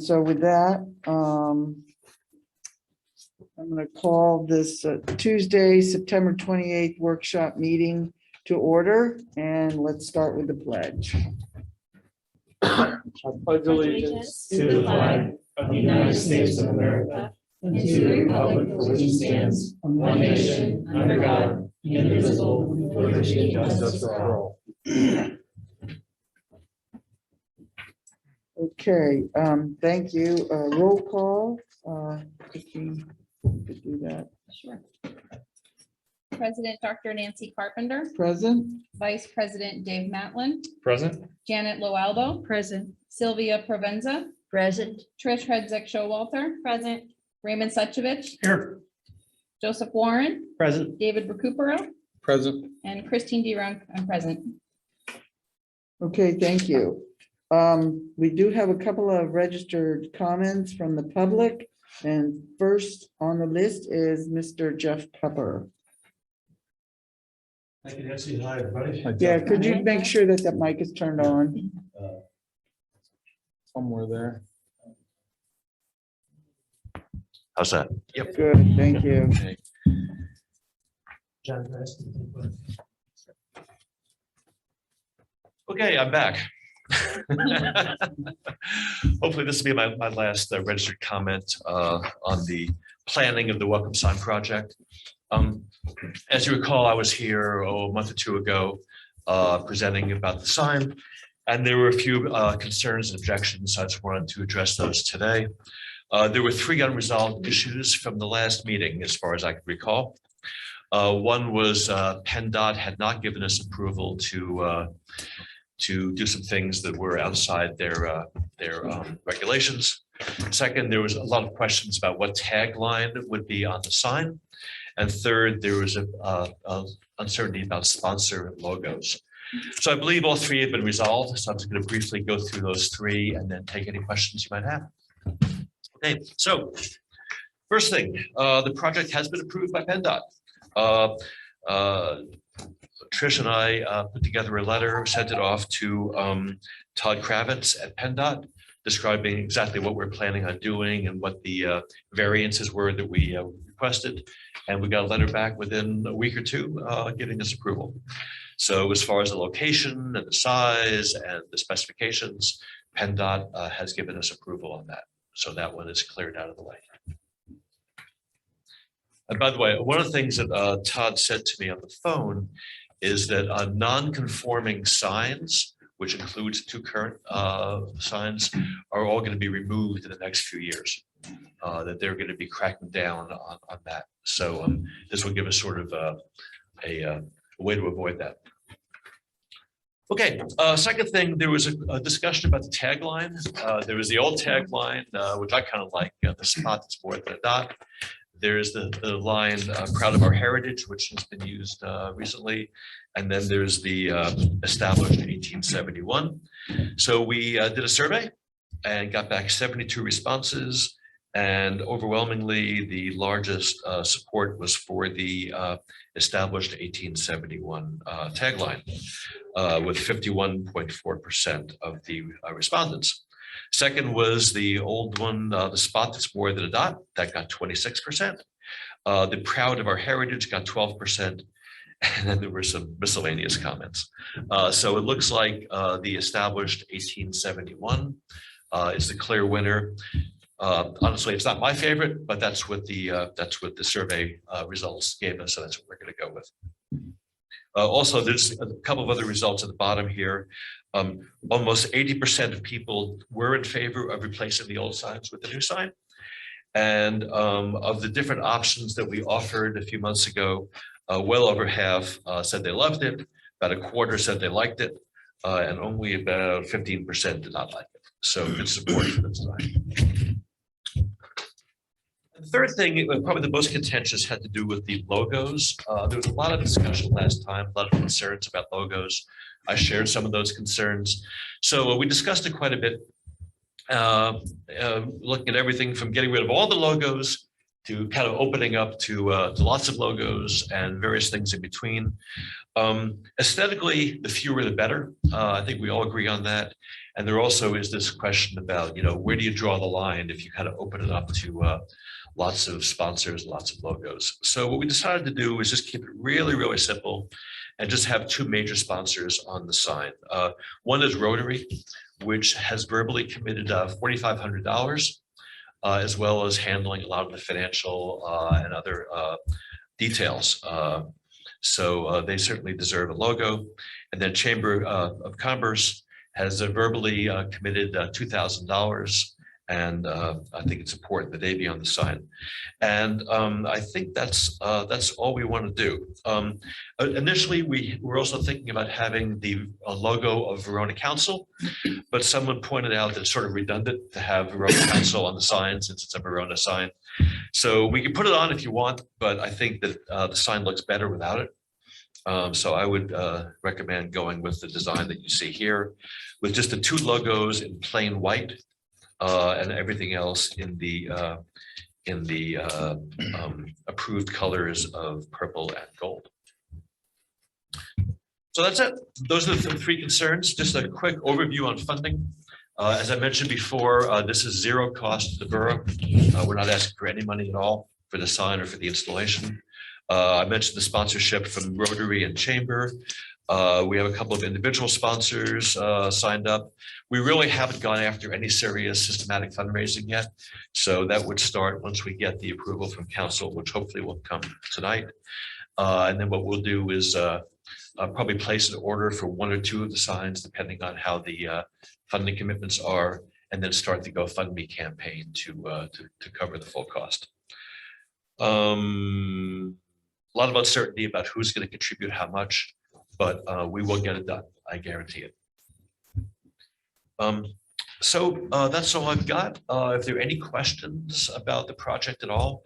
So with that, I'm going to call this Tuesday, September 28th workshop meeting to order, and let's start with the pledge. I pledge allegiance to the flag of the United States of America and to the republic for which it stands, one nation, under God, indivisible, with liberty and justice for all. Okay, thank you. Roll call. Christine, you could do that. Sure. President Dr. Nancy Carpenter, Present? Vice President Dave Matlin, Present. Janet Loalbo, Present. Sylvia Provenza, Present. Trish Redzek Showalter, present, Raymond Suchovich, Here. Joseph Warren, Present. David Recupero, Present. and Christine DeRunk, I'm present. Okay, thank you. We do have a couple of registered comments from the public, and first on the list is Mr. Jeff Pepper. Thank you, Nancy. Hi, everybody. Yeah, could you make sure that the mic is turned on? Somewhere there. How's that? Yep. Good, thank you. John, can I ask you a quick question? Okay, I'm back. Hopefully this will be my last registered comment on the planning of the Welcome Sign project. As you recall, I was here a month or two ago presenting about the sign, and there were a few concerns and objections. So I just wanted to address those today. There were 3 unresolved issues from the last meeting, as far as I can recall. One was PennDOT had not given us approval to do some things that were outside their regulations. Second, there was a lot of questions about what tagline would be on the sign. And third, there was a uncertainty about sponsor logos. So I believe all 3 have been resolved. So I'm just going to briefly go through those 3 and then take any questions you might have. Okay, so first thing, the project has been approved by PennDOT. Trish and I put together a letter, sent it off to Todd Kravitz at PennDOT, describing exactly what we're planning on doing and what the variances were that we requested. And we got a letter back within a week or 2 giving us approval. So as far as the location and the size and the specifications, PennDOT has given us approval on that. So that one is cleared out of the way. And by the way, one of the things that Todd said to me on the phone is that non-conforming signs, which includes 2 current signs, are all going to be removed in the next few years. That they're going to be cracking down on that. So this will give us sort of a way to avoid that. Okay, second thing, there was a discussion about the tagline. There was the old tagline, which I kind of like, the spot that's more than a dot. There's the line, proud of our heritage, which has been used recently. And then there's the established 1871. So we did a survey and got back 72 responses. And overwhelmingly, the largest support was for the established 1871 tagline, with 51.4% of the respondents. Second was the old one, the spot that's more than a dot, that got 26%. The proud of our heritage got 12%. And then there were some miscellaneous comments. So it looks like the established 1871 is the clear winner. Honestly, it's not my favorite, but that's what the survey results gave us. So that's what we're going to go with. Also, there's a couple of other results at the bottom here. Almost 80% of people were in favor of replacing the old signs with the new sign. And of the different options that we offered a few months ago, well over half said they loved it. About a quarter said they liked it. And only about 15% did not like it. So good support for the design. The third thing, probably the most contentious, had to do with the logos. There was a lot of discussion last time, a lot of concerns about logos. I shared some of those concerns. So we discussed it quite a bit, looking at everything from getting rid of all the logos kind of opening up to lots of logos and various things in between. Aesthetically, the fewer the better. I think we all agree on that. And there also is this question about, where do you draw the line if you kind of open it up to lots of sponsors, lots of logos. So what we decided to do is just keep it really, really simple and just have two major sponsors on the sign. One is Rotary, which has verbally committed $4,500, as well as handling a lot of the financial and other details. So they certainly deserve a logo. And then Chamber of Commerce has verbally committed $2,000. And I think it's important that they be on the sign. And I think that's all we want to do. Initially, we were also thinking about having the logo of Verona Council, but someone pointed out that it's sort of redundant to have Verona Council on the sign since it's a Verona sign. So we can put it on if you want, but I think that the sign looks better without it. So I would recommend going with the design that you see here, with just the two logos in plain white. And everything else in the approved colors of purple and gold. So that's it. Those are the three concerns. Just a quick overview on funding. As I mentioned before, this is zero cost to the borough. We're not asking for any money at all for the sign or for the installation. I mentioned the sponsorship from Rotary and Chamber. We have a couple of individual sponsors signed up. We really haven't gone after any serious systematic fundraising yet. So that would start once we get the approval from council, which hopefully will come tonight. And then what we'll do is probably place an order for one or two of the signs, depending on how the funding commitments are, and then start the GoFundMe campaign to cover the full cost. A lot of uncertainty about who's going to contribute how much, but we will get it done. I guarantee it. So that's all I've got. If there are any questions about the project at all,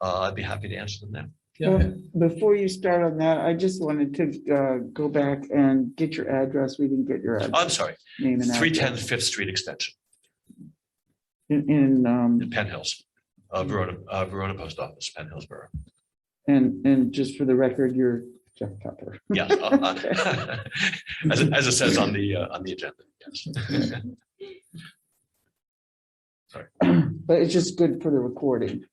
I'd be happy to answer them now. Before you start on that, I just wanted to go back and get your address. We didn't get your address. I'm sorry, Name and 310 address. 5th Street Extension In in Penn Hills, Verona Post Office, Penn Hills Borough. and just for the record, you're Jeff Pepper. Yeah, as it says on the agenda. Yes. Sorry. But it's just good for the recording.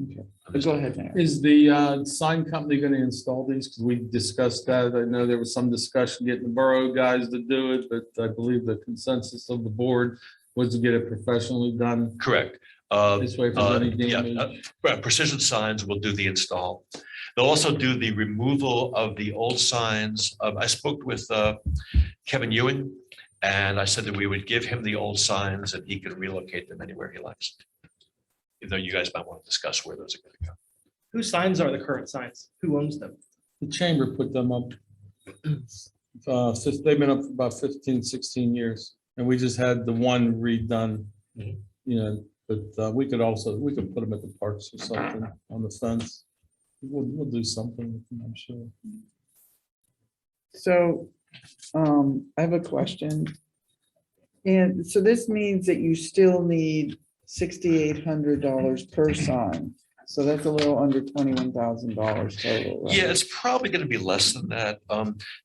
Okay, but go ahead, Mayor. Is the sign company going to install these? Because we discussed that. I know there was some discussion getting the borough guys to do it, but I believe the consensus of the board was to get it professionally done. Correct. This way, if there's any damage. Precision Signs will do the install. They'll also do the removal of the old signs. I spoke with Kevin Ewing, and I said that we would give him the old signs and he can relocate them anywhere he likes. Even though you guys might want to discuss where those are going to go. Whose signs are the current signs? Who owns them? The chamber put them up. They've been up for about 15, 16 years, and we just had the one redone. Mhm. You know, but we could put them at the parks or something on the fence. We'll do something with them, I'm sure. So I have a question. And so this means that you still need $6,800 per sign. So that's a little under $21,000 total. Right? Yeah, it's probably going to be less than that.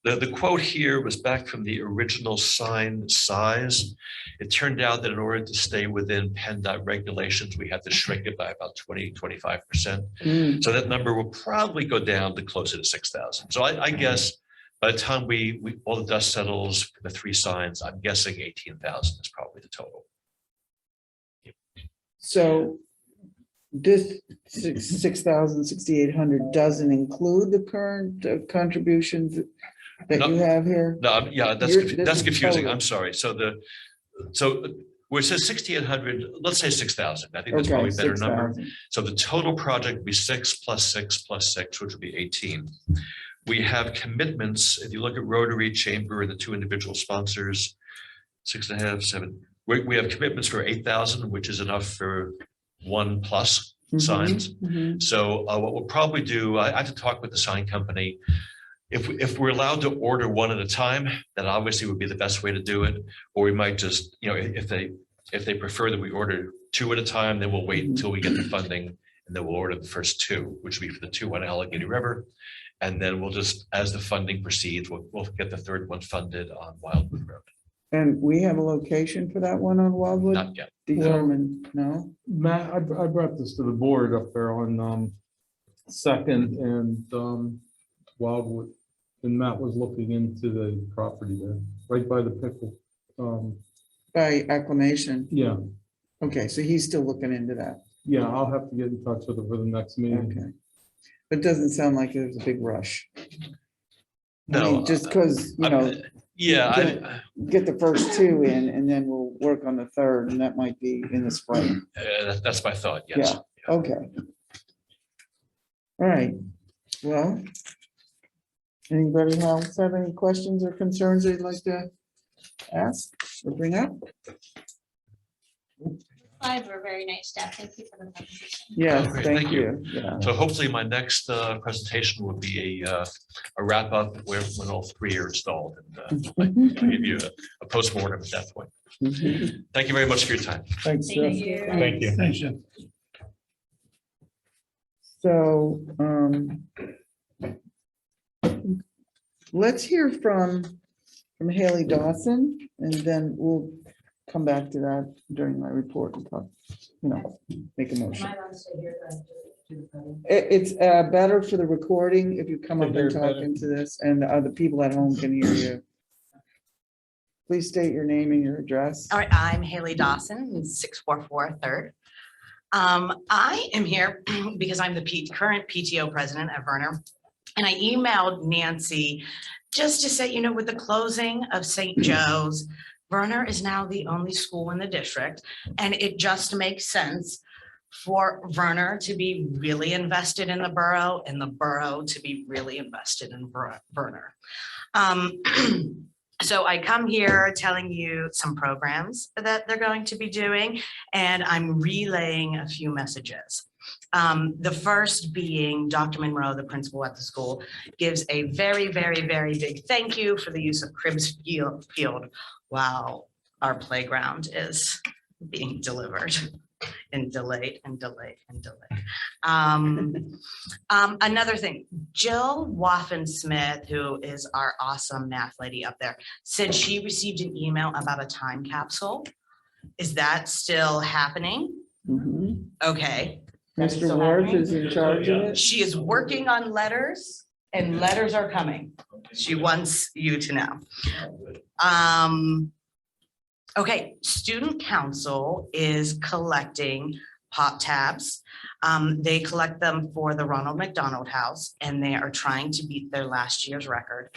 The quote here was back from the original sign size. It turned out that in order to stay within PennDOT regulations, we had to shrink it by about 20–25%. Mm, So that number will probably go down to closer to 6,000. So I guess by the time we all the dust settles for the three signs, I'm guessing 18,000 is probably the total. So this 6,800 doesn't include the current contributions that No. you have here? No, yeah, This that's is confusing. total. I'm sorry. So where it says 6,800, let's say 6,000. I think that's probably a better number. 6,000. So the total project would be 6 plus 6 plus 6, which would be 18. We have commitments. If you look at Rotary, Chamber, and the two individual sponsors, 6.5, 7. We have commitments for 8,000, which is enough for 1+ Mhm, signs. mhm. So what we'll probably do, I have to talk with the sign company. If we're allowed to order one at a time, that obviously would be the best way to do it. Or we might just, if they prefer that we order two at a time, then we'll wait until we get the funding And then we'll order the first two, which will be for the two on Allegheny River. And then we'll just, as the funding proceeds, we'll get the third one funded on Wildwood Road. And we have a location for that one on Wildwood? Not yet. Determined, no? Matt, I brought this to the board up there on Second and Wildwood. And Matt was looking into the property there, right by the pickle. By acclamation. Yeah, Okay, so he's still looking into that. yeah, I'll have to get in touch with him for the next meeting. Okay. It doesn't sound like there's a big rush. I No. mean, just because, you know, Yeah, get the first two in and then we'll work on the third and that might be in the spring. that's my thought, yes. Okay. All right, well. Anybody else have any questions or concerns they'd like to ask or bring up? Slides were very nice, Steph. Thank you for the presentation. Yes, Oh, great, thank thank you. Yeah. So hopefully my next presentation will be a wrap up where when all three are installed. And I'll give you a postmortem at that point. Mhm. Thank you very much for your time. Thanks, Thank Jeff. you. Thank you. Thanks, Jim. So, let's hear from Haley Dawson, and then we'll come back to that during my report and talk, you know, make a motion. It's better for the recording if you come up and talk into this, and the other people at home can hear you. Please state your name and your address. All right, I'm Haley Dawson, 644 Third. I am here because I'm the current PTO president at Verner. And I emailed Nancy just to say, you know, with the closing of St. Joe's, Verner is now the only school in the district. And it just makes sense for Verner to be really invested in the borough and the borough to be really invested in Verner. So I come here telling you some programs that they're going to be doing, and I'm relaying a few messages. The first being Dr. Monroe, the principal at the school, gives a very, very, very big thank you for the use of Cribbs Field while our playground is being delivered and delayed and delayed and delayed. Another thing, Jill Waffen-Smith, who is our awesome math lady up there, said she received an email about a time capsule. Is that still happening? Mhm. Okay. That is Mr. still Worth happening? is in charge of it. She is working on letters and letters are coming. She wants you to know. Okay, student council is collecting pop tabs. They collect them for the Ronald McDonald House and they are trying to beat their last year's record.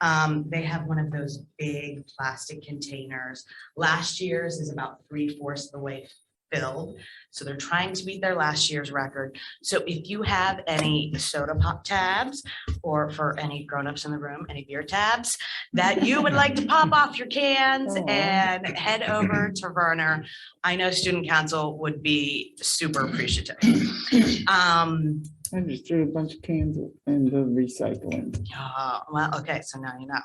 They have one of those big plastic containers. Last year's is about 3/4 the way filled. So they're trying to beat their last year's record. So if you have any soda pop tabs or for any grownups in the room, any beer tabs that you would like to pop off your cans and head over to Verner, I know student council would be super appreciative. I just threw a bunch of cans in the recycling. Well, okay, so now you know.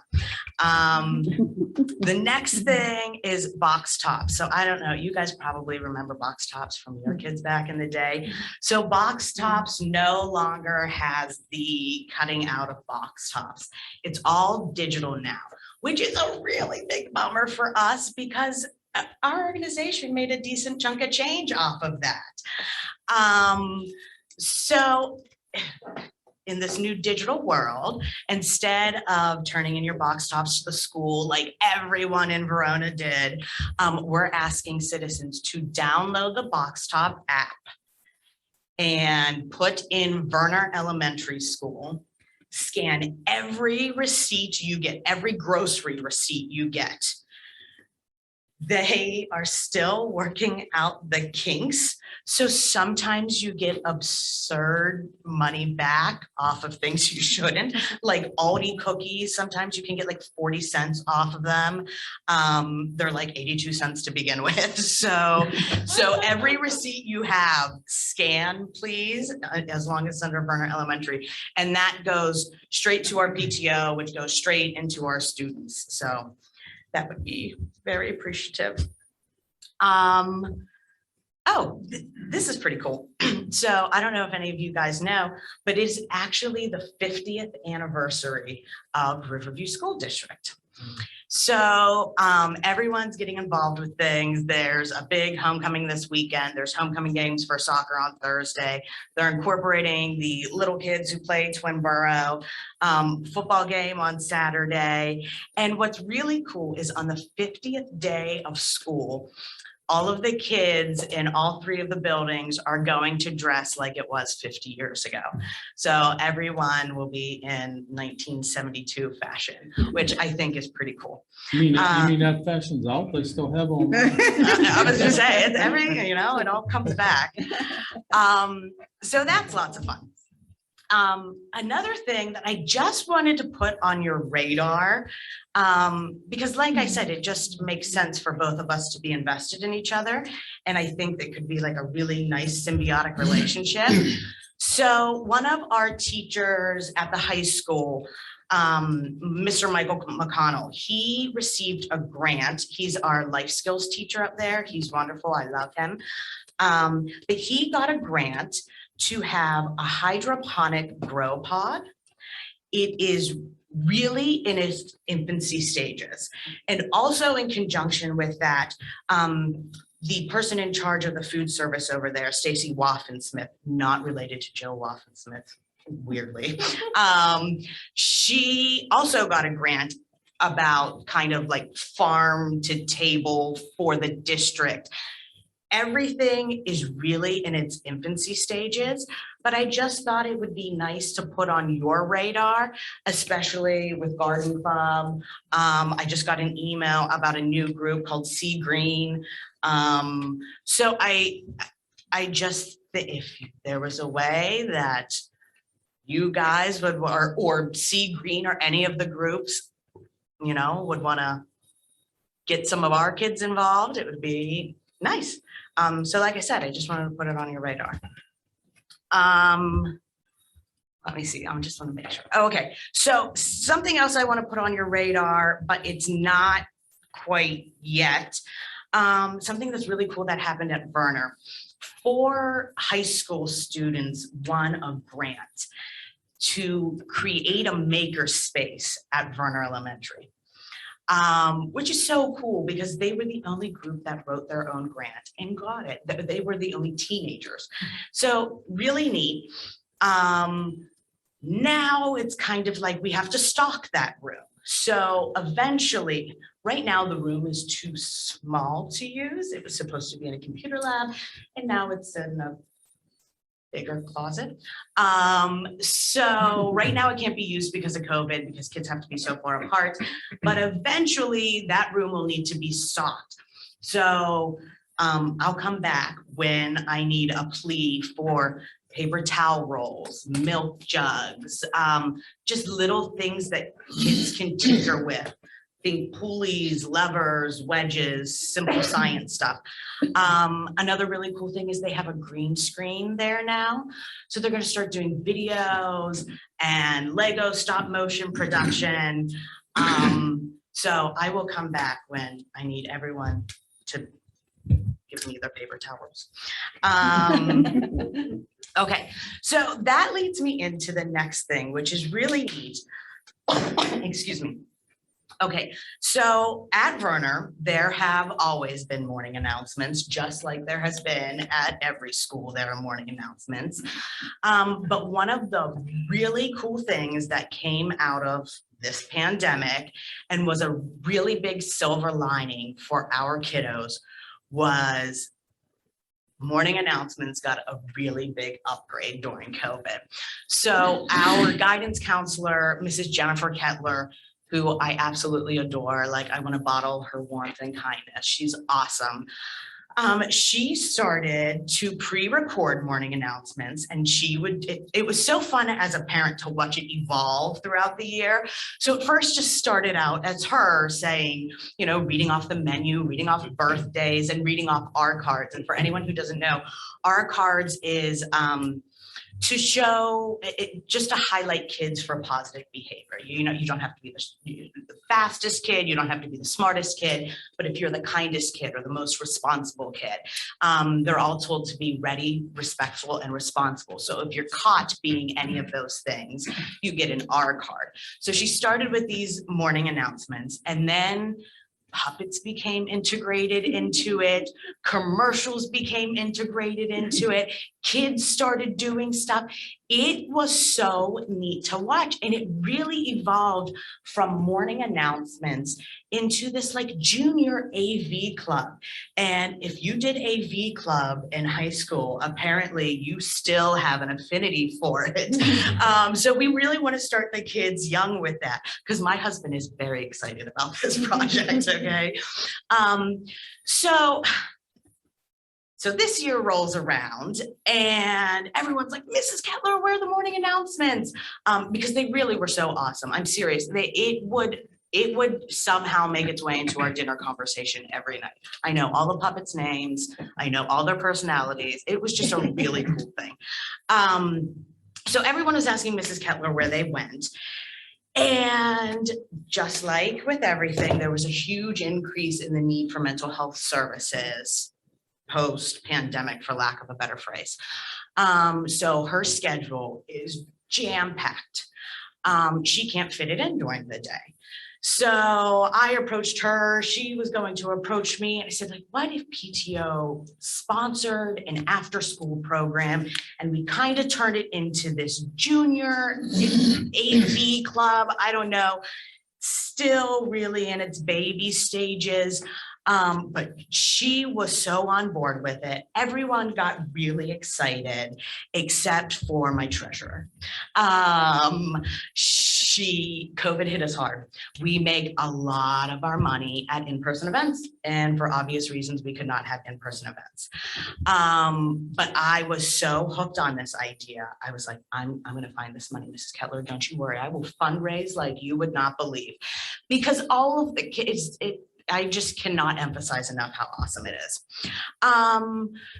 The next thing is box tops. So I don't know, you guys probably remember box tops from your kids back in the day. So box tops no longer has the cutting out of box tops. It's all digital now, which is a really big bummer for us because our organization made a decent chunk of change off of that. So in this new digital world, instead of turning in your box tops to the school like everyone in Verona did, we're asking citizens to download the box top app and put in Verner Elementary School, scan every receipt you get, every grocery receipt you get. They are still working out the kinks. So sometimes you get absurd money back off of things you shouldn't, like Aldi cookies. Sometimes you can get like 40 cents off of them. They're like 82 cents to begin with. So every receipt you have, scan please, as long as it's under Verner Elementary. And that goes straight to our PTO, which goes straight into our students. So that would be very appreciative. This is pretty cool. So I don't know if any of you guys know, but it's actually the 50th anniversary of Riverview School District. So everyone's getting involved with things. There's a big homecoming this weekend. There's homecoming games for soccer on Thursday. They're incorporating the little kids who play Twinborough, football game on Saturday. And what's really cool is on the 50th day of school, all of the kids in all three of the buildings are going to dress like it was 50 years ago. So everyone will be in 1972 fashion, which I think is pretty cool. You mean that fashion's out? They still have them. I was gonna say, it's everything, you know, it all comes back. So that's lots of fun. Another thing that I just wanted to put on your radar, because like I said, it just makes sense for both of us to be invested in each other. And I think that could be like a really nice symbiotic relationship. So one of our teachers at the high school, Mr. Michael McConnell, he received a grant. He's our life skills teacher up there. He's wonderful. I love him. But he got a grant to have a hydroponic grow pod. It is really in its infancy stages. And also in conjunction with that, the person in charge of the food service over there, Stacy Waffen-Smith, not related to Jill Waffen-Smith, weirdly. She also got a grant about kind of like farm to table for the district. Everything is really in its infancy stages, but I just thought it would be nice to put on your radar, especially with Garden Club. I just got an email about a new group called Sea Green. So I just, if there was a way that you guys would, or Sea Green or any of the groups, you know, would want to get some of our kids involved, it would be nice. So like I said, I just wanted to put it on your radar. Let me see, I just want to make sure. Oh, okay, so something else I want to put on your radar, but it's not quite yet. Something that's really cool that happened at Verner. 4 high school students won a grant to create a maker space at Verner Elementary. Which is so cool because they were the only group that wrote their own grant and got it. They were the only teenagers. So really neat. Now it's kind of like we have to stock that room. So eventually, right now the room is too small to use. It was supposed to be in a computer lab and now it's in a bigger closet. So right now it can't be used because of COVID, because kids have to be so far apart, but eventually that room will need to be stocked. So I'll come back when I need a plea for paper towel rolls, milk jugs, just little things that kids can tinker with. Think pulleys, levers, wedges, simple science stuff. Another really cool thing is they have a green screen there now. So they're going to start doing videos and Lego stop motion production. So I will come back when I need everyone to give me their paper towels. Okay, so that leads me into the next thing, which is really neat. Excuse me. Okay, so at Verner, there have always been morning announcements, just like there has been at every school, there are morning announcements. But one of the really cool things that came out of this pandemic and was a really big silver lining for our kiddos was morning announcements got a really big upgrade during COVID. So our guidance counselor, Mrs. Jennifer Kettler, who I absolutely adore. Like, I want to bottle her warmth and kindness. She's awesome. She started to pre-record morning announcements, and she would, it was so fun as a parent to watch it evolve throughout the year. So it first just started out as her saying, you know, reading off the menu, reading off birthdays, and reading off our cards. And for anyone who doesn't know, our cards is to show just to highlight kids for positive behavior. You know, you don't have to be the fastest kid, you don't have to be the smartest kid, but if you're the kindest kid or the most responsible kid, they're all told to be ready, respectful, and responsible. So if you're caught being any of those things, you get an R card. So she started with these morning announcements, and then puppets became integrated into it. Commercials became integrated into it. Kids started doing stuff. It was so neat to watch. And it really evolved from morning announcements into this like junior AV club. And if you did AV club in high school, apparently you still have an affinity for it. So we really want to start the kids young with that, because my husband is very excited about this project, okay? So this year rolls around and everyone's like, Mrs. Kettler, where are the morning announcements? Because they really were so awesome. I'm serious. It would somehow make its way into our dinner conversation every night. I know all the puppets' names. I know all their personalities. It was just a really cool thing. So everyone was asking Mrs. Kettler where they went. And just like with everything, there was a huge increase in the need for mental health services post-pandemic, for lack of a better phrase. So her schedule is jam-packed. She can't fit it in during the day. So I approached her, she was going to approach me, and I said, like, what if PTO sponsored an after-school program and we kind of turned it into this junior AV club? I don't know, still really in its baby stages. But she was so on board with it. Everyone got really excited, except for my treasurer. COVID hit us hard. We make a lot of our money at in-person events, and for obvious reasons, we could not have in-person events. But I was so hooked on this idea. I was like, I'm going to find this money, Mrs. Kettler. Don't you worry. I will fundraise like you would not believe, because all of the kids, I just cannot emphasize enough how awesome it is.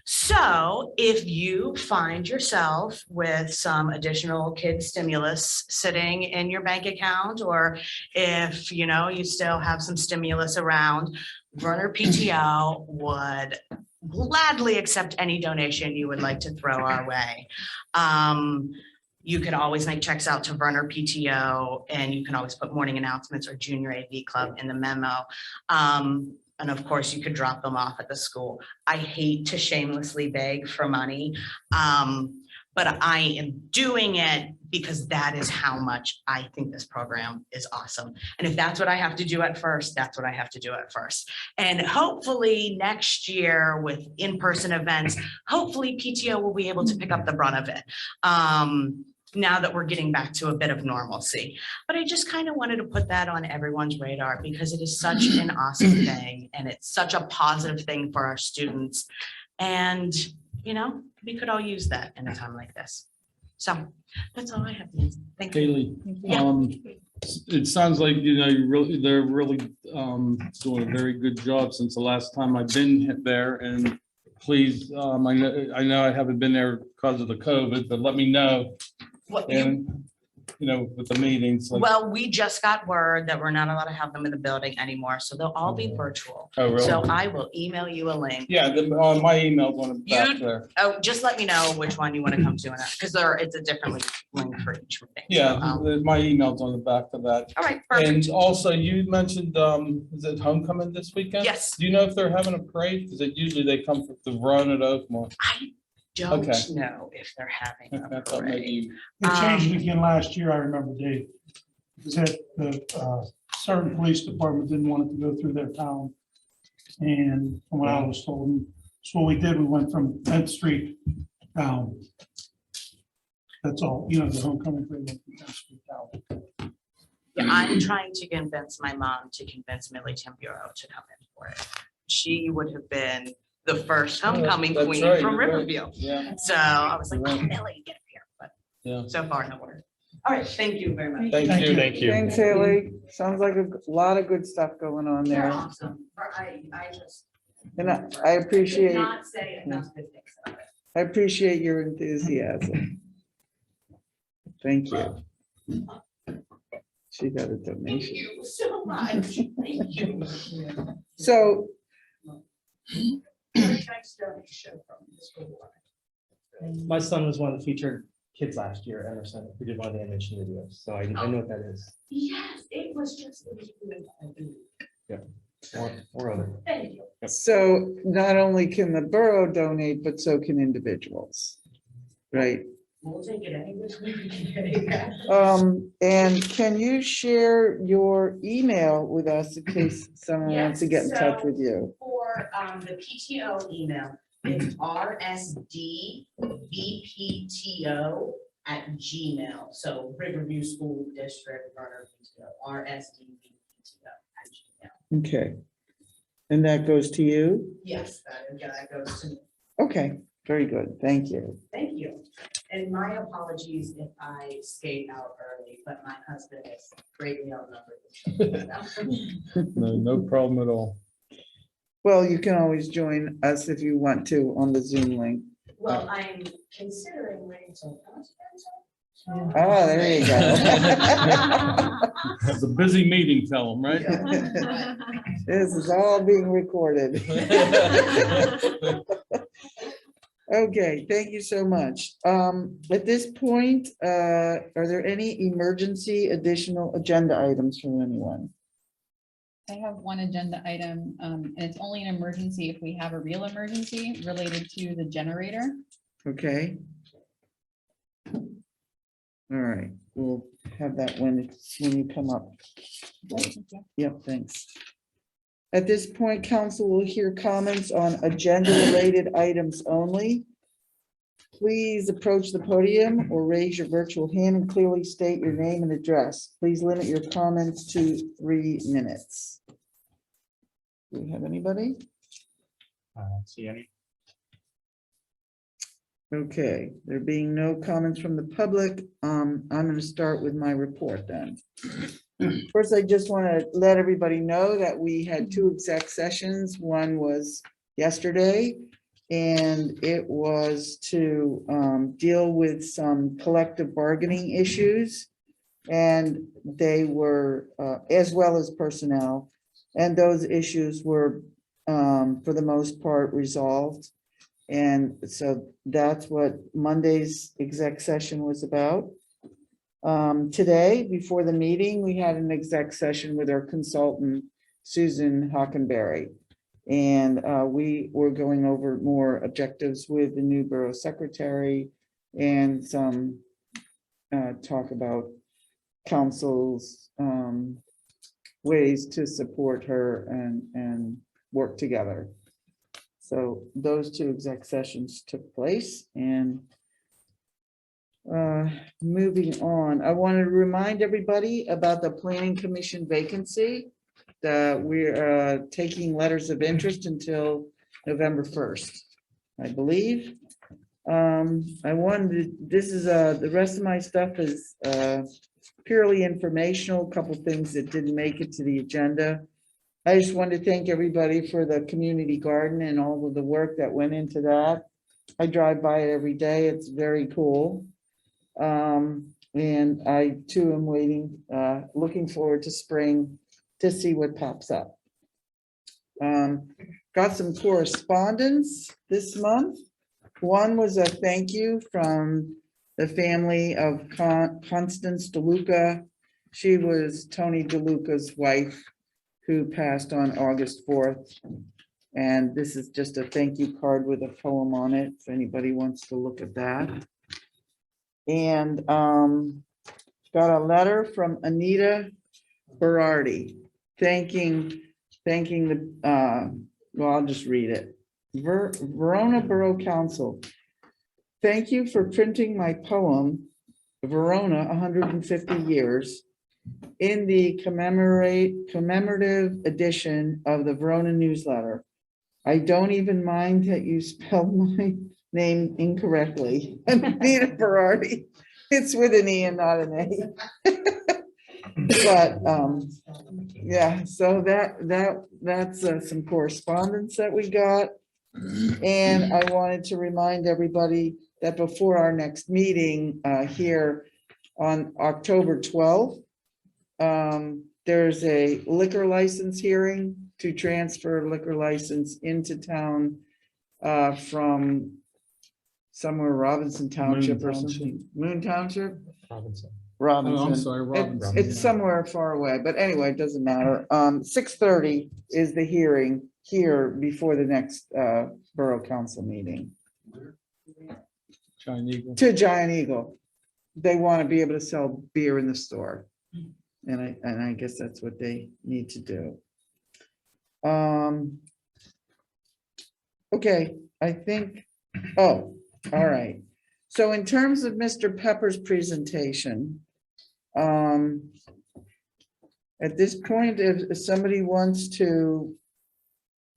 So if you find yourself with some additional kid stimulus sitting in your bank account, or if you still have some stimulus around, Werner PTO would gladly accept any donation you would like to throw our way. You could always make checks out to Werner PTO, and you can always put morning announcements or junior AV club in the memo. And of course, you could drop them off at the school. I hate to shamelessly beg for money, but I am doing it because that is how much I think this program is awesome. And if that's what I have to do at first, that's what I have to do at first. And hopefully next year with in-person events, hopefully PTO will be able to pick up the brunt of it. Now that we're getting back to a bit of normalcy. But I just kind of wanted to put that on everyone's radar, because it is such an awesome thing, and it's such a positive thing for our students. And, we could all use that in a time like this. So that's all I have. Thank you. Haley, Yeah. it sounds like, they're really doing a very good job since the last time I've been there. And please, I know I haven't been there because of the COVID, but let me know. And, with the meetings. Well, we just got word that we're not allowed to have them in the building anymore, so they'll all be virtual. Oh, really? So I will email you a link. Yeah, my email's on the back there. Oh, just let me know which one you want to come to, because it's a different link for each meeting. Yeah, So, my email's on the back of that. all right, perfect. And also, you mentioned, is it homecoming this weekend? Yes. Do you know if they're having a parade? Because usually they come for the run at Oakmont. I don't Okay. know if they're having a I thought maybe parade. you- They changed it again last year, I remember, Dave. Is that the certain police department didn't want it to go through their town. And from what I was told, so what we did, we went from 10th Street down. That's all, the homecoming parade went from 10th Street down. Yeah, I'm trying to convince my mom to convince Millie Tempuro to come in for it. She would have been the first homecoming That's queen right, from you're right. Riverview. Yeah, So I was like, You're oh, right. Millie, get up here. But yeah. so far, no word. All right, thank you very much. Thank you. Thank you. Thanks, Haley. Sounds like a lot of good stuff going on They're there. awesome. I just. And I appreciate, Not say enough good things about it. I appreciate your enthusiasm. Thank you. She got a donation. you so much. Thank you. So, My son was one of the featured kids last year at Emerson. We did one of the animation videos, so I know what that is. Yes, it was just. Or other. Thank you. so not only can the borough donate, but so can individuals. Right? We'll take it anyways. We can get it back. And can you share your email with us in case someone wants to get in touch with you? For the PTO email, it's rsdbpto@gmail. So Riverview School District, rsdbpto@gmail. Okay. And that goes to you? Yes, that goes to me. Okay, very good. Thank you. Thank you. And my apologies if I skate out early, but my husband is greatly outnumbered. No problem at all. Well, you can always join us if you want to on the Zoom link. Well, I'm considering waiting till. Oh, there you go. It's a busy meeting, tell them, right? This is all being recorded. Okay, thank you so much. At this point, are there any emergency additional agenda items from anyone? I have one agenda item, and it's only an emergency if we have a real emergency related to the generator. Okay. All right, we'll have that when you come up. Yep, thanks. At this point, council will hear comments on agenda-related items only. Please approach the podium or raise your virtual hand and clearly state your name and address. Please limit your comments to 3 minutes. Do we have anybody? I don't see any. Okay, there being no comments from the public, I'm going to start with my report then. First, I just want to let everybody know that we had 2 exec sessions. One was yesterday, and it was to deal with some collective bargaining issues. And they were, as well as personnel, and those issues were, for the most part, resolved. And so that's what Monday's exec session was about. Today, before the meeting, we had an exec session with our consultant, Susan Hockenberry. And we were going over more objectives with the new borough secretary and some talk about council's ways to support her and work together. So those 2 exec sessions took place, and moving on, I want to remind everybody about the planning commission vacancy. That we're taking letters of interest until November 1st, I believe. I wanted, this is the rest of my stuff is purely informational, a couple things that didn't make it to the agenda. I just want to thank everybody for the community garden and all of the work that went into that. I drive by it every day. It's very cool. And I too am waiting, looking forward to spring to see what pops up. Got some correspondence this month. One was a thank you from the family of Constance DeLuca. She was Tony DeLuca's wife, who passed on August 4th. And this is just a thank you card with a poem on it, if anybody wants to look at that. And got a letter from Anita Berardi, thanking the, well, I'll just read it. Verona Borough Council. Thank you for printing my poem, Verona 150 Years, in the commemorative edition of the Verona newsletter. I don't even mind that you spelled my name incorrectly. Anita Berardi. It's with an E and not an A. But yeah, so that's some correspondence that we got. And I wanted to remind everybody that before our next meeting here on October 12th, there's a liquor license hearing to transfer liquor license into town from somewhere Robinson Township or Township. something. Moon Township? Robinson. Robinson. sorry, It's somewhere far away, but anyway, it doesn't matter. 6:30 is the hearing here before the next Borough Council meeting. To Giant Eagle. They want to be able to sell beer in the store. And I guess that's what they need to do. Okay, I think, oh, all right. So in terms of Mr. Pepper's presentation, at this point, if somebody wants to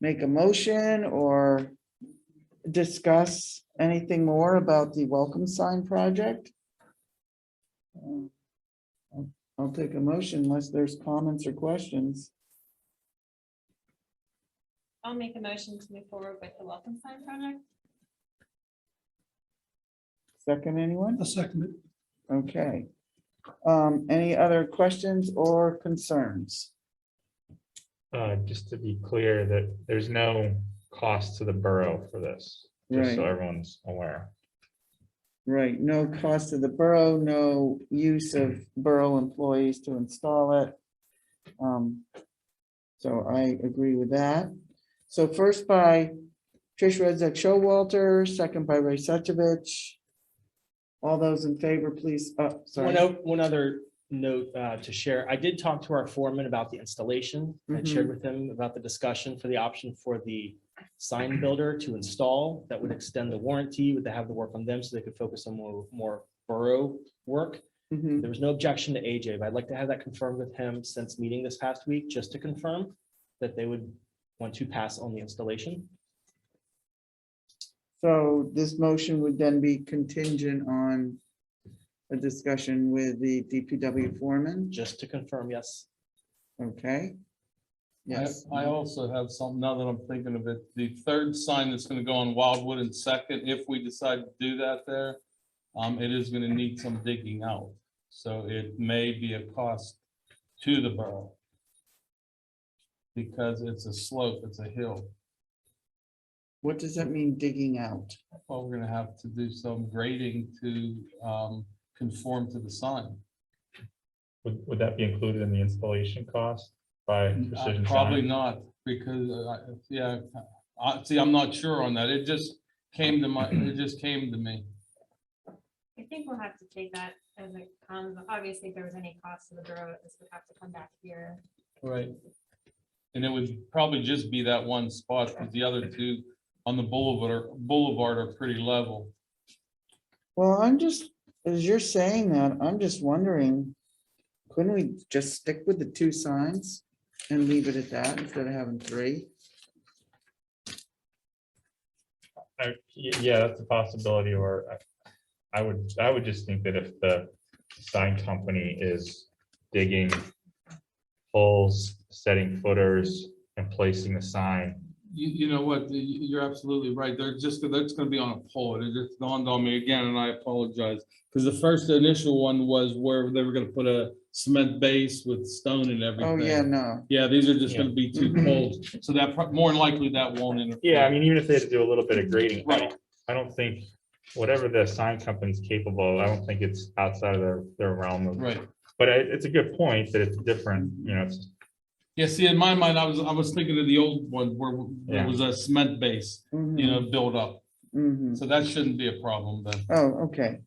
make a motion or discuss anything more about the welcome sign project, I'll take a motion unless there's comments or questions. I'll make a motion to move forward with the welcome sign project. Second, anyone? A second. Okay. Any other questions or concerns? Just to be clear that there's no cost to the borough for this, just so Right, everyone's aware. right. No cost to the borough, no use of borough employees to install it. So I agree with that. So first by Trish Redzak Showalter, second by Ray Suchovich. All those in favor, please, sorry. One other note to share. I did talk to our foreman about the installation. I shared with him about the discussion for the option for the sign builder to install that would extend the warranty, would they have the work on them so they could focus on more borough work. Mhm. There was no objection to AJ, but I'd like to have that confirmed with him since meeting this past week, just to confirm that they would want to pass on the installation. So this motion would then be contingent on a discussion with the DPW foreman, Just to confirm, yes. okay? Yes, I also have something, now that I'm thinking of it, the third sign that's gonna go on Wildwood and Second, if we decide to do that there, it is gonna need some digging out. So it may be a cost to the borough. Because it's a slope, it's a hill. what does that mean, digging out? Well, we're gonna have to do some grading to conform to the sign. Would that be included in the installation cost by Precision Probably Sign? not, because, yeah, see, I'm not sure on that. It just came to me. I think we'll have to take that as it comes. Obviously, if there was any cost to the borough, this would have to come back here. Right. And it would probably just be that one spot, because the other two on the boulevard are pretty level. Well, I'm just, as you're saying that, I'm just wondering, couldn't we just stick with the two signs and leave it at that instead of having three? Yeah, that's a possibility, or I would just think that if the sign company is digging holes, setting footers, and placing the sign, You know what, you're absolutely right. That's gonna be on a pole. It just dawned on me again, and I apologize. Because the first initial one was where they were gonna put a cement base with stone and everything. Oh, yeah, no, Yeah, these are just gonna be two Mhm. poles, so that more than likely that won't interfere. yeah, I mean, even if they had to do a little bit of grading, Right. I don't think, whatever the sign company's capable of, I don't think it's outside of their realm of. Right. But it's a good point that it's different, you know, it's Yeah, see, in my mind, I was thinking of the old one where there Yeah. was a cement base, mhm, built up. mhm. So that shouldn't be a problem then. Oh, okay.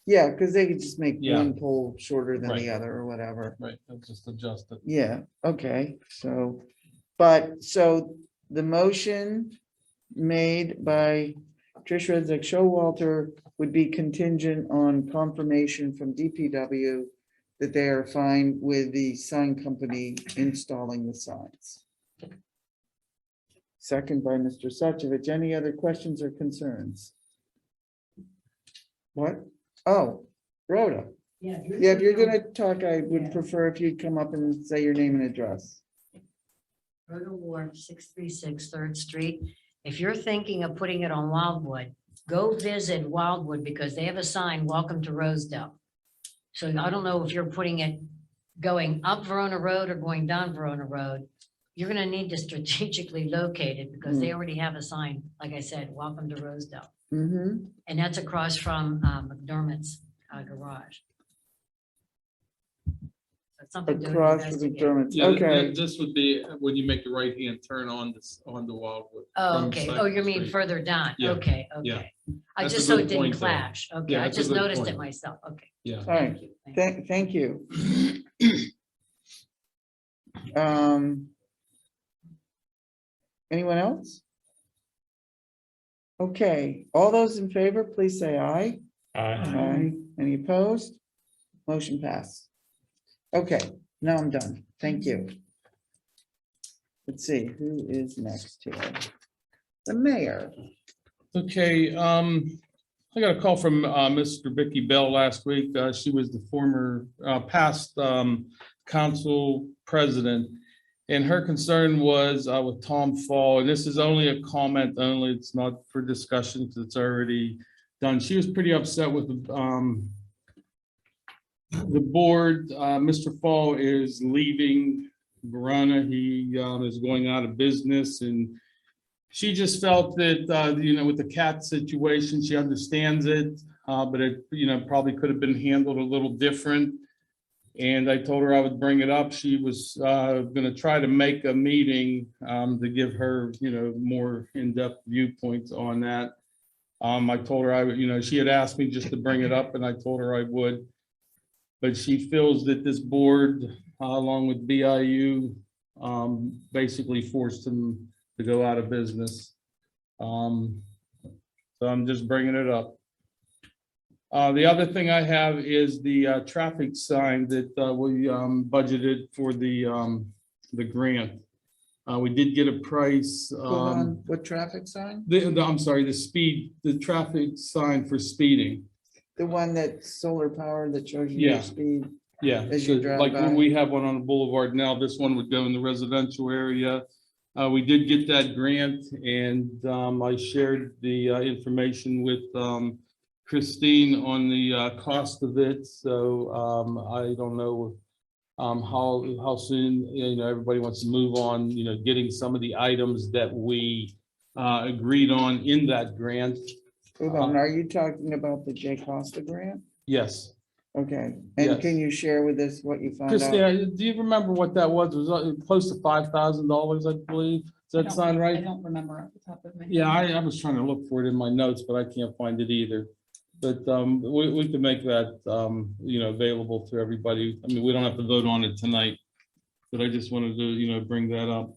Yeah, because they could just make Yeah. one pole shorter than the Right. other or whatever. Right, I'll just adjust it. Yeah, okay, so, but, so the motion made by Trish Redzak Showalter would be contingent on confirmation from DPW that they are fine with the sign company installing the signs. Second by Mr. Suchovich. Any other questions or concerns? What? Oh, Rhoda. Yeah, if you're gonna talk, I would prefer if you'd come up and say your name and address. Rhoda Ward, 636 3rd Street. if you're thinking of putting it on Wildwood, go visit Wildwood because they have a sign, welcome to Rosedale. So I don't know if you're putting it going up Verona Road or going down Verona Road. You're gonna need to strategically locate it because they already have a sign, like I said, welcome to Rosedale. Mm-hmm. And that's across from McDermott's garage. That's something to Across from investigate. McDermott's, Yeah, okay. this would be when you make the right hand turn on this, on the Wildwood. Oh, from okay. Cypress Oh, you mean Street. further down? Yeah, Okay, yeah. okay. I That's a just so good it didn't point, though. clash. Okay, Yeah, I that's a just good noticed it point. myself. Okay. Yeah. All right, Thank you. thank you. Anyone else? Okay, all those in favor, please say aye. Aye. Any opposed? Motion passed. Okay, now I'm done. Thank you. Let's see, who is next here? The mayor. Okay, I got a call from Mr. Vicky Bell last week. She was the former past council president. And her concern was with Tom Fall, and this is only a comment only, it's not for discussion, because it's already done. She was pretty upset with the board. Mr. Fall is leaving Verona. He is going out of business, and she just felt that, you know, with the cat situation, she understands it, but it, you know, probably could have been handled a little different. And I told her I would bring it up. She was gonna try to make a meeting to give her, you know, more in-depth viewpoints on that. I told her I would, you know, she had asked me just to bring it up, and I told her I would. But she feels that this board, along with BIU, basically forced him to go out of business. So I'm just bringing it up. The other thing I have is the traffic sign that we budgeted for the grant. We did get a price. Hold on, what traffic sign? I'm sorry, the traffic sign for speeding. The one that's solar powered that shows you Yeah. your speed. Yeah, As you so drive like by. we have one on the boulevard now, this one would go in the residential area. We did get that grant, and I shared the information with Christine on the cost of it. So I don't know how soon, you know, everybody wants to move on, you know, getting some of the items that we agreed on in that grant. Hold on, are you talking about the J Costa grant? Yes. Okay, Yes. and can you share with us what you found out? Christina, do you remember what that was? It was close to $5,000, I believe. Does that sound I right? don't remember off the top of my head. Yeah, I was trying to look for it in my notes, but I can't find it either. But we can make that, you know, available to everybody. I mean, we don't have to vote on it tonight, but I just wanted to, you know, bring that up.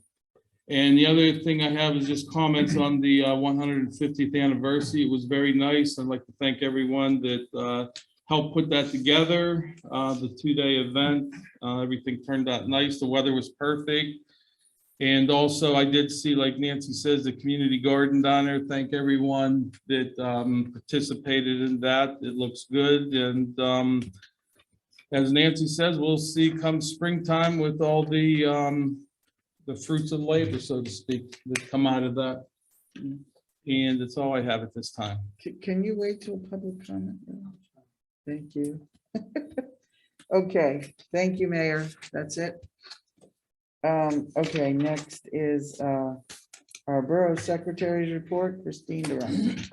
And the other thing I have is just comments on the 150th anniversary. It was very nice. I'd like to thank everyone that helped put that together, the two-day event. Everything turned out nice. The weather was perfect. And also I did see, like Nancy says, the community garden down there. Thank everyone that participated in that. It looks good. And as Nancy says, we'll see come springtime with all the fruits of labor, so to speak, that come out of that. And that's all I have at this time. Can you wait till public comment? Thank you. Okay, thank you, Mayor. That's it. Okay, next is our Borough Secretary's report, Christine Durant.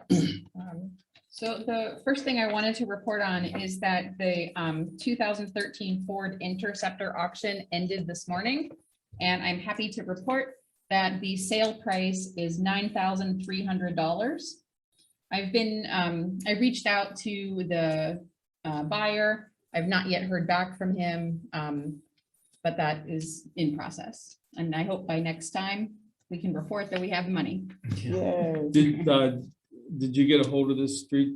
So the first thing I wanted to report on is that the 2013 Ford Interceptor auction ended this morning. And I'm happy to report that the sale price is $9,300. I reached out to the buyer. I've not yet heard back from him, but that is in process. And I hope by next time we can report that we have the money. Yay. Did you get a hold of this street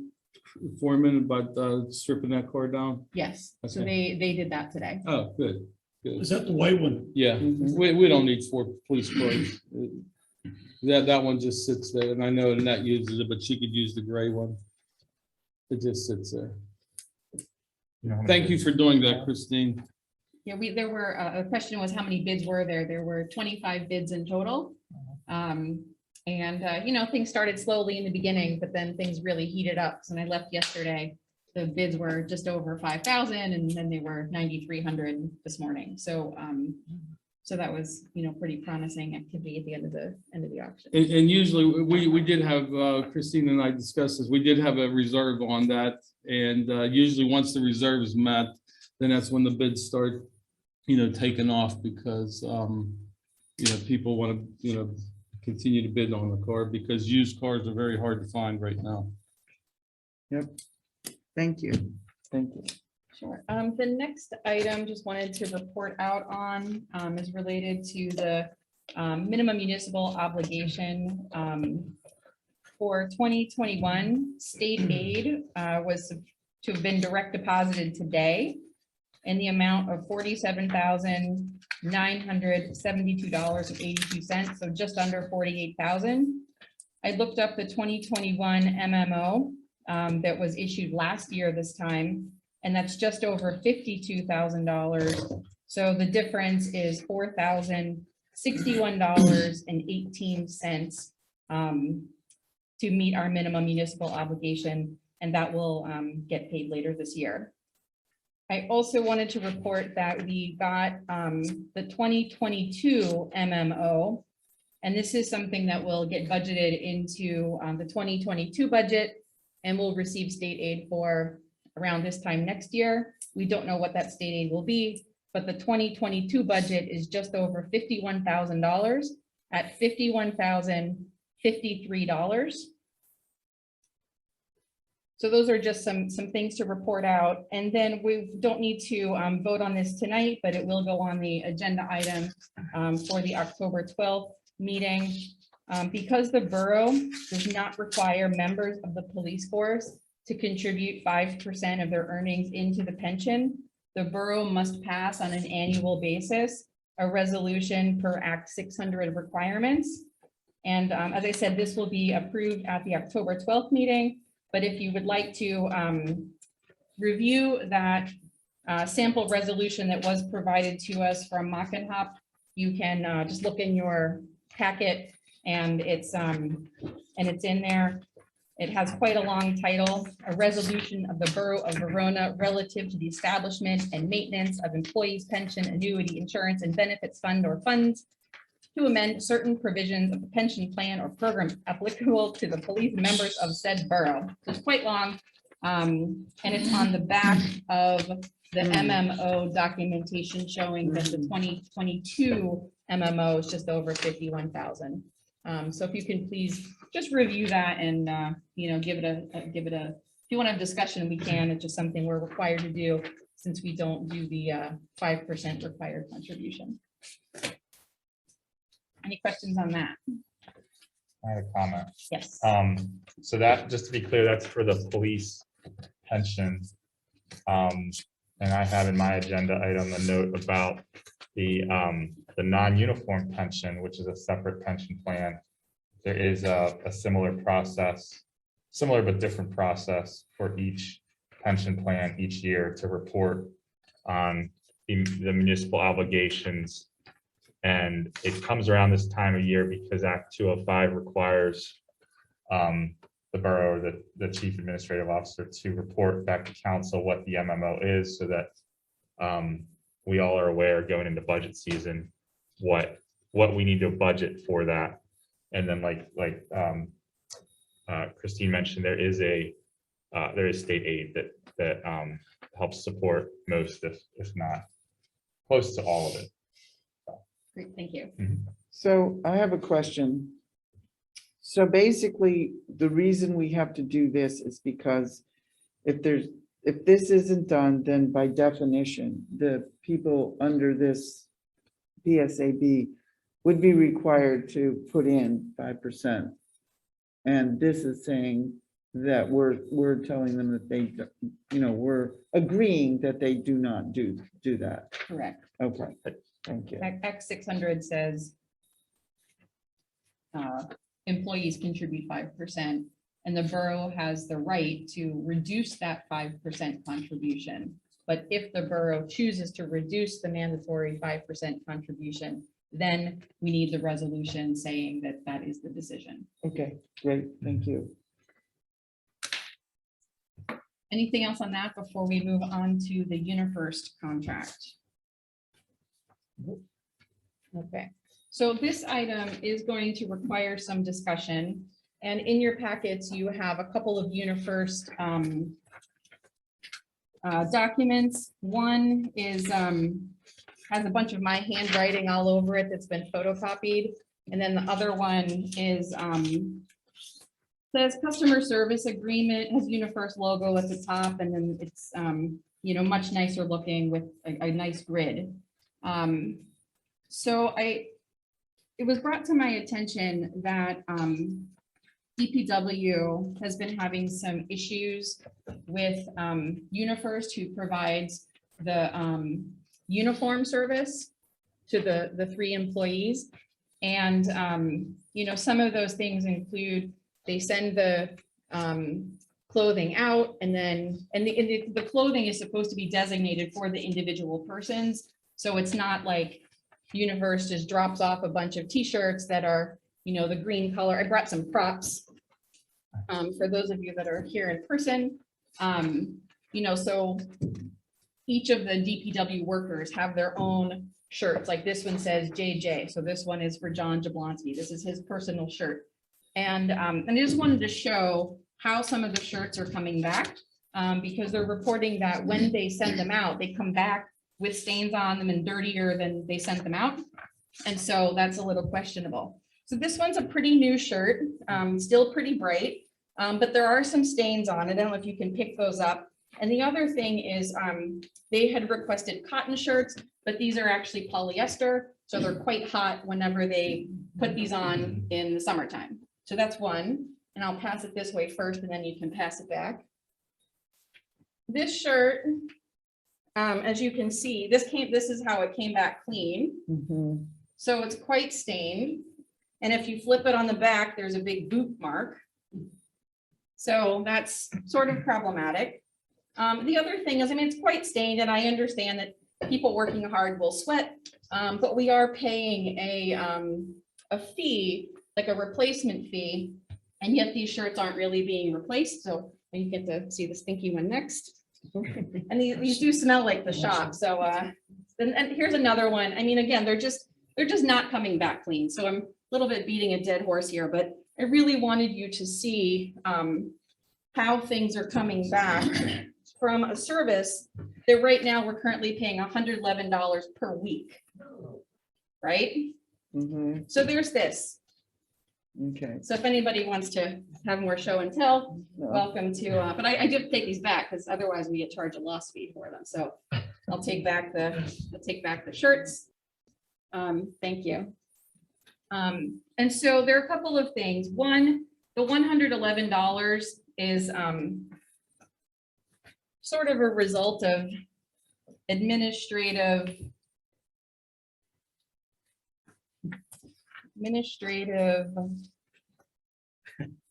foreman about stripping that car down? Yes, so Okay. they did that today. Oh, good. Good. Is that the white one? Yeah, Mhm. we don't need 4 police cars. That one just sits there, and I know Annette uses it, but she could use the gray one. It just sits there. Thank you for doing that, Christine. Yeah, there were, a question was how many bids were there? There were 25 bids in total. And, things started slowly in the beginning, but then things really heated up. So when I left yesterday, the bids were just over 5,000 and then they were 9,300 this morning. So, so that was, pretty promising activity at the end of the auction. And usually, we did have, Christine and I discussed this, we did have a reserve on that. And usually, once the reserve is met, then that's when the bids start, taking off because, people want to, continue to bid on the car because used cars are very hard to find right now. Yep. Thank you. Thank you. Sure. The next item just wanted to report out on is related to the minimum municipal obligation for 2021. State aid was to have been direct deposited today in the amount of $47,972.82. So just under 48,000. I looked up the 2021 MMO that was issued last year this time, and that's just over $52,000. So the difference is $4,061.18 to meet our minimum municipal obligation, and that will get paid later this year. I also wanted to report that we got the 2022 MMO, and this is something that will get budgeted into the 2022 budget, and we'll receive state aid for around this time next year. We don't know what that state aid will be, but the 2022 budget is just over $51,000 at $51,053. So those are just some things to report out. And then we don't need to vote on this tonight, but it will go on the agenda item for the October 12th meeting. Because the borough does not require members of the police force to contribute 5% of their earnings into the pension, the borough must pass on an annual basis a resolution per Act 600 requirements. And as I said, this will be approved at the October 12th meeting. But if you would like to review that sample resolution that was provided to us from Mockenhop, you can just look in your packet, and it's in there. It has quite a long title: a resolution of the Borough of Verona relative to the establishment and maintenance of employees' pension, annuity, insurance, and benefits fund or funds to amend certain provisions of the pension plan or program applicable to the police members of said borough. So it's quite long, and it's on the back of the MMO documentation showing that the 2022 MMO is just over 51,000. So if you can please just review that and give it a. If you want to have discussion, we can. It's just something we're required to do since we don't do the 5% required contribution. Any questions on that? I had a comment. Yes. So that, just to be clear, that's for the police pension. And I have in my agenda item a note about the non-uniform pension, which is a separate pension plan. There is a similar process, similar but different process for each pension plan each year to report on the municipal obligations. And it comes around this time of year because Act 205 requires the borough, the chief administrative officer, to report back to council what the MMO is, so that we all are aware going into budget season what we need to budget for that. And then like Christine mentioned, there is state aid that helps support most, if not close to all of it. Great, thank you. So I have a question. So basically, the reason we have to do this is because if this isn't done, then by definition, the people under this PSAB would be required to put in 5%. And this is saying that we're telling them that they, we're agreeing that they do not do that. Correct. Okay, thank you. Act 600 says employees contribute 5%, and the borough has the right to reduce that 5% contribution. But if the borough chooses to reduce the mandatory 5% contribution, then we need the resolution saying that that is the decision. Okay, great, thank you. Anything else on that before we move on to the UniFirst contract? Okay, so this item is going to require some discussion. And in your packets, you have a couple of UniFirst documents. One is has a bunch of my handwriting all over it that's been photocopied. And then the other one is says customer service agreement, has UniFirst logo at the top, and then it's you know, much nicer looking with a nice grid. So it was brought to my attention that DPW has been having some issues with UniFirst, who provides the uniform service to the 3 employees. And you know, some of those things include they send the clothing out, and then the clothing is supposed to be designated for the individual persons. So it's not like UniFirst just drops off a bunch of t-shirts that are, you know, the green color. I brought some props for those of you that are here in person. You know, so each of the DPW workers have their own shirts. Like this one says JJ. So this one is for John Jablonski. This is his personal shirt. And I just wanted to show how some of the shirts are coming back, because they're reporting that when they send them out, they come back with stains on them and dirtier than they sent them out. And so that's a little questionable. So this one's a pretty new shirt, still pretty bright, but there are some stains on it. I don't know if you can pick those up. And the other thing is they had requested cotton shirts, but these are actually polyester. So they're quite hot whenever they put these on in the summertime. So that's one, and I'll pass it this way first, and then you can pass it back. This shirt, as you can see, this is how it came back clean. Mhm. So it's quite stained. And if you flip it on the back, there's a big boot mark. So that's sort of problematic. The other thing is, I mean, it's quite stained, and I understand that people working hard will sweat, but we are paying a fee, like a replacement fee, and yet these shirts aren't really being replaced. So you get to see the stinky one next. And these do smell like the shop. So and here's another one. I mean, again, they're just not coming back clean. So I'm a little bit beating a dead horse here, but I really wanted you to see how things are coming back from a service that right now we're currently paying $111 per week. Right? Mhm. So there's this. Okay. So if anybody wants to have more show and tell, No. welcome to, but I did take these back because otherwise we get charged a loss fee for them. So I'll take back the shirts. Thank you. And so there are a couple of things. One, the $111 is sort of a result of administrative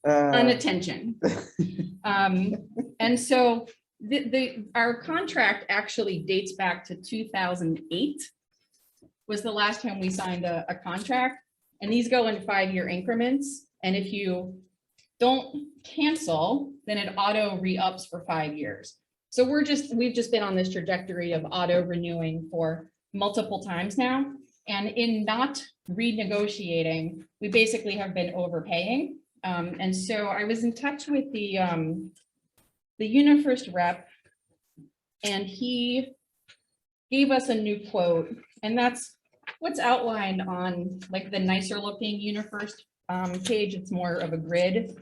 inattention. And so our contract actually dates back to 2008 was the last time we signed a contract, and these go in 5-year increments. And if you don't cancel, then it auto re-ups for 5 years. So we've just been on this trajectory of auto renewing for multiple times now. And in not renegotiating, we basically have been overpaying. And so I was in touch with the UniFirst rep, and he gave us a new quote, and that's what's outlined on like the nicer looking UniFirst page. It's more of a grid.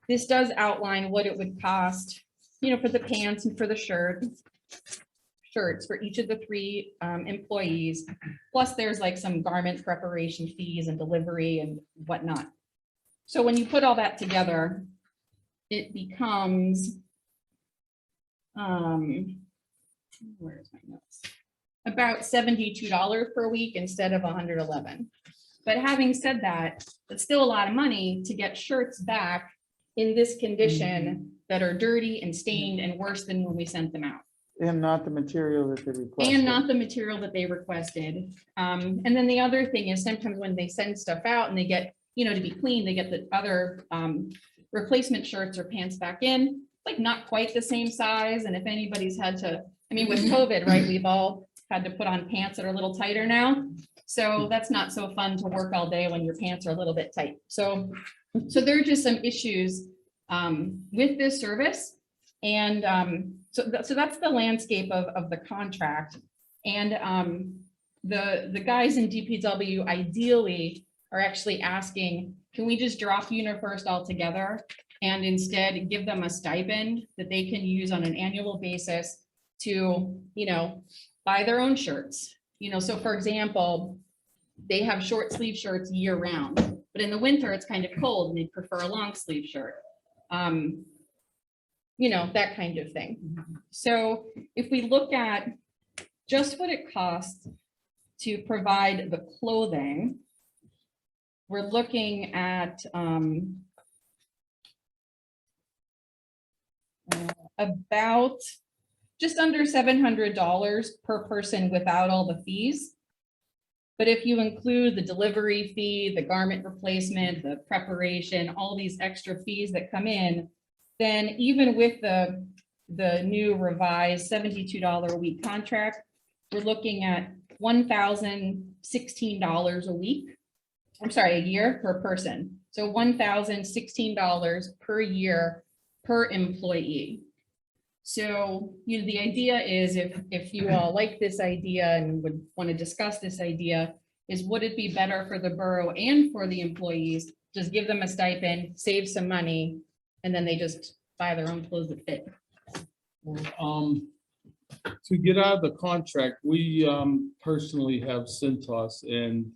This does outline what it would cost, you know, for the pants and for the shirts for each of the 3 employees. Plus there's like some garment preparation fees and delivery and whatnot. So when you put all that together, it becomes, where's my notes? About $72 per week instead of $111. But having said that, it's still a lot of money to get shirts back in this condition that are dirty and stained and worse than when we sent them out. And not the material that they requested. and not the material that they requested. And then the other thing is sometimes when they send stuff out and they get, to be clean, they get the other replacement shirts or pants back in, like not quite the same size. And if anybody's had to, with COVID, right, we've all had to put on pants that are a little tighter now. So that's not so fun to work all day when your pants are a little bit tight. So there are just some issues with this service. And so that's the landscape of the contract. And the guys in DPW ideally are actually asking, can we just drop UniFirst altogether and instead give them a stipend that they can use on an annual basis to, buy their own shirts? So for example, they have short sleeve shirts year round, but in the winter it's kind of cold and they prefer a long sleeve shirt. That kind of thing. So if we look at just what it costs to provide the clothing, we're looking at about just under $700 per person without all the fees. But if you include the delivery fee, the garment replacement, the preparation, all these extra fees that come in, then even with the new revised $72 a week contract, we're looking at $1,016 a week. I'm sorry, a year per person. So $1,016 per year per employee. So, the idea is if you all like this idea and would want to discuss this idea, is would it be better for the borough and for the employees, just give them a stipend, save some money, and then they just buy their own clothes that fit? To get out of the contract, we personally have Cintas, and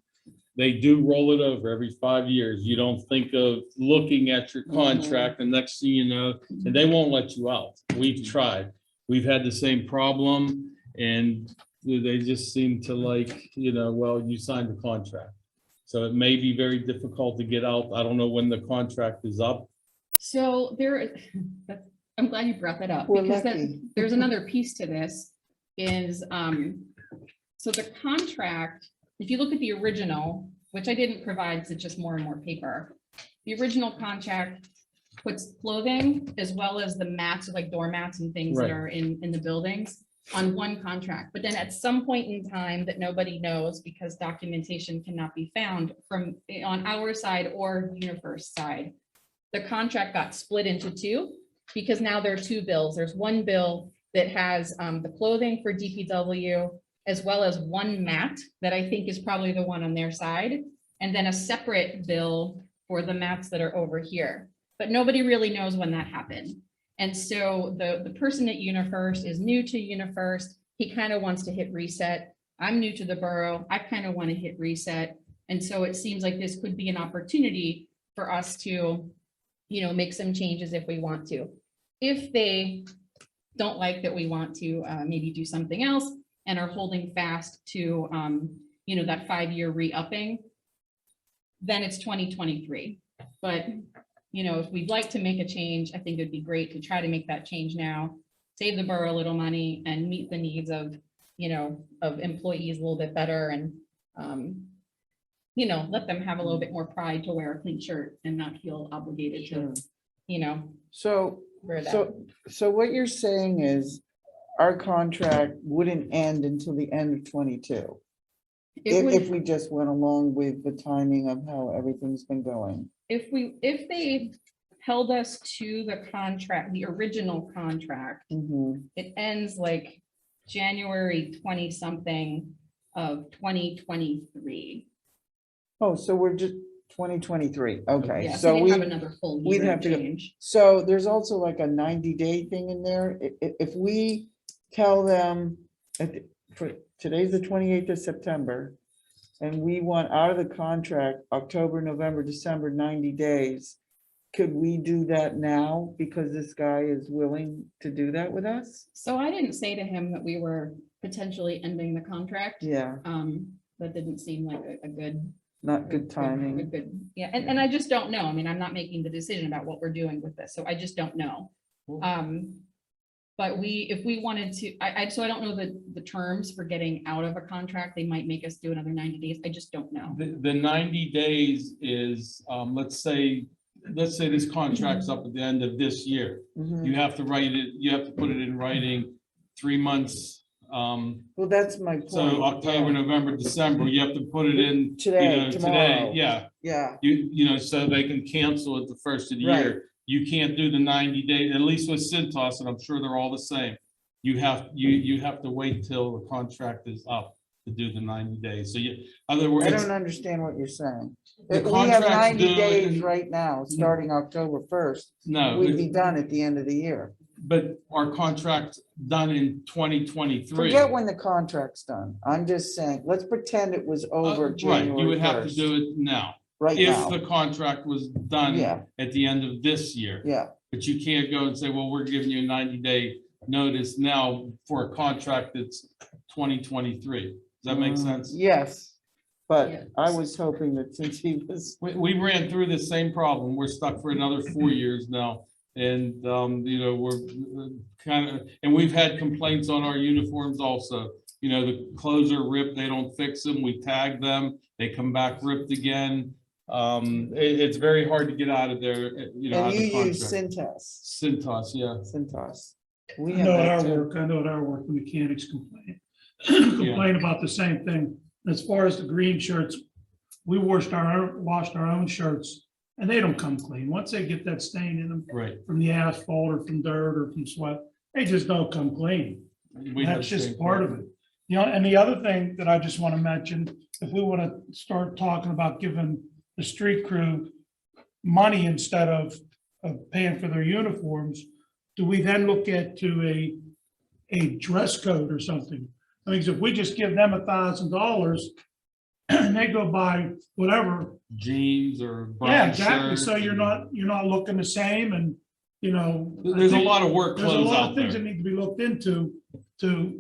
they do roll it over every 5 years. You don't think of looking at your contract, and next thing you know, and they won't let you out. We've tried. We've had the same problem, and they just seem to well, you signed the contract. So it may be very difficult to get out. I don't know when the contract is up. So I'm glad you brought that up, We're because lucky. there's another piece to this is, so the contract, if you look at the original, which I didn't provide, so just more and more paper, the original contract puts clothing as well as the mats, like doormats and things that Right. are in the buildings on one contract. But then at some point in time that nobody knows, because documentation cannot be found from on our side or UniFirst side, the contract got split into two, because now there are two bills. There's one bill that has the clothing for DPW, as well as one mat that I think is probably the one on their side, and then a separate bill for the mats that are over here. But nobody really knows when that happened. And so the person at UniFirst is new to UniFirst. He kind of wants to hit reset. I'm new to the borough. I kind of want to hit reset. And so it seems like this could be an opportunity for us to, make some changes if we want to. If they don't like that we want to maybe do something else and are holding fast to, that 5-year re-upping, then it's 2023. But, if we'd like to make a change, I think it'd be great to try to make that change now, save the borough a little money and meet the needs of, of employees a little bit better, and, let them have a little bit more pride to wear a clean shirt and not feel obligated to, So, wear that. so what you're saying is our contract wouldn't end until the end of 22. It would- If we just went along with the timing of how everything's been going. If they held us to the contract, the original contract, Mhm. it ends like January 20 something of 2023. Oh, so we're just 2023. Okay, Yeah, so so we, we have another full we'd year have of to go- change. so there's also like a 90-day thing in there. If we tell them, today's the 28th of September, and we want out of the contract, October, November, December, 90 days, could we do that now because this guy is willing to do that with us? So I didn't say to him that we were potentially ending the contract. Yeah, That didn't seem like a good. not good a timing. good, yeah, and I just don't know. I'm not making the decision about what we're doing with this, so I just don't know. But if we wanted to, so I don't know the terms for getting out of a contract. They might make us do another 90 days. I just don't know. The 90 days is, let's say this contract's up at the end of this year. Mhm. You have to write it, you have to put it in writing 3 months. Well, that's my point. So October, November, December, you have to put it in. Today, Today, tomorrow. yeah. Yeah, So they can cancel it the first of the Right. year. You can't do the 90 days, at least with Cintas, and I'm sure they're all the same. You have to wait till the contract is up to do the 90 days. So other I words, don't understand what you're saying. The We have contract's 90 due days in- right now, starting October 1st. no, We'd be done at the end of the year. but our contract's done in 2023. Forget when the contract's done. I'm just saying, let's pretend it was over Right, January you would have to 1st, do it now. right If now. the contract was done Yeah, at the end of this year. yeah. But you can't go and say, well, we're giving you a 90-day notice now for a contract that's 2023. Does that make sense? Yes, Yeah. but I was hoping that since he was, We ran through the same problem. We're stuck for another 4 years now. And, we're kind of, and we've had complaints on our uniforms also. The clothes are ripped, they don't fix them, we tag them, they come back ripped again. It's very hard to get out of there, out and of you the use contract. Cintas, Cintas, yeah. Cintas. I We have know at that our too. work, the mechanics complain about the same thing. As far as the green shirts, we washed our own shirts and they don't come clean. Once they get that stain in them Right. from the asphalt or from dirt or from sweat, they just don't come clean. We have That's the just same part of problem. it. And the other thing that I just want to mention, if we want to start talking about giving the street crew money instead of paying for their uniforms, do we then look at to a dress code or something? I mean, if we just give them $1,000 and they go buy whatever, Jeans or. yeah, brown exactly. shirts So you're not looking the same and, I There's a think lot of work there's a clothes lot out of things that there. need to be looked into to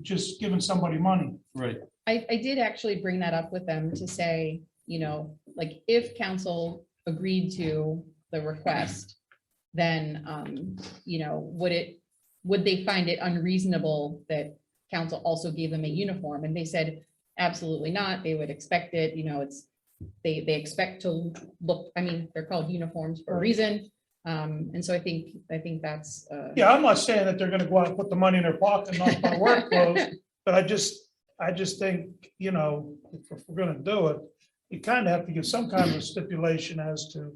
just giving somebody money. Right. I did actually bring that up with them to say, like if council agreed to the request, then, would they find it unreasonable that council also gave them a uniform? And they said, absolutely not. They would expect it, they expect to look, they're called uniforms for a reason. And so I think that's. Yeah, I'm not saying that they're gonna go out and put the money in their pocket and not buy work clothes, but I just think, if we're gonna do it, you kind of have to give some kind of a stipulation as to,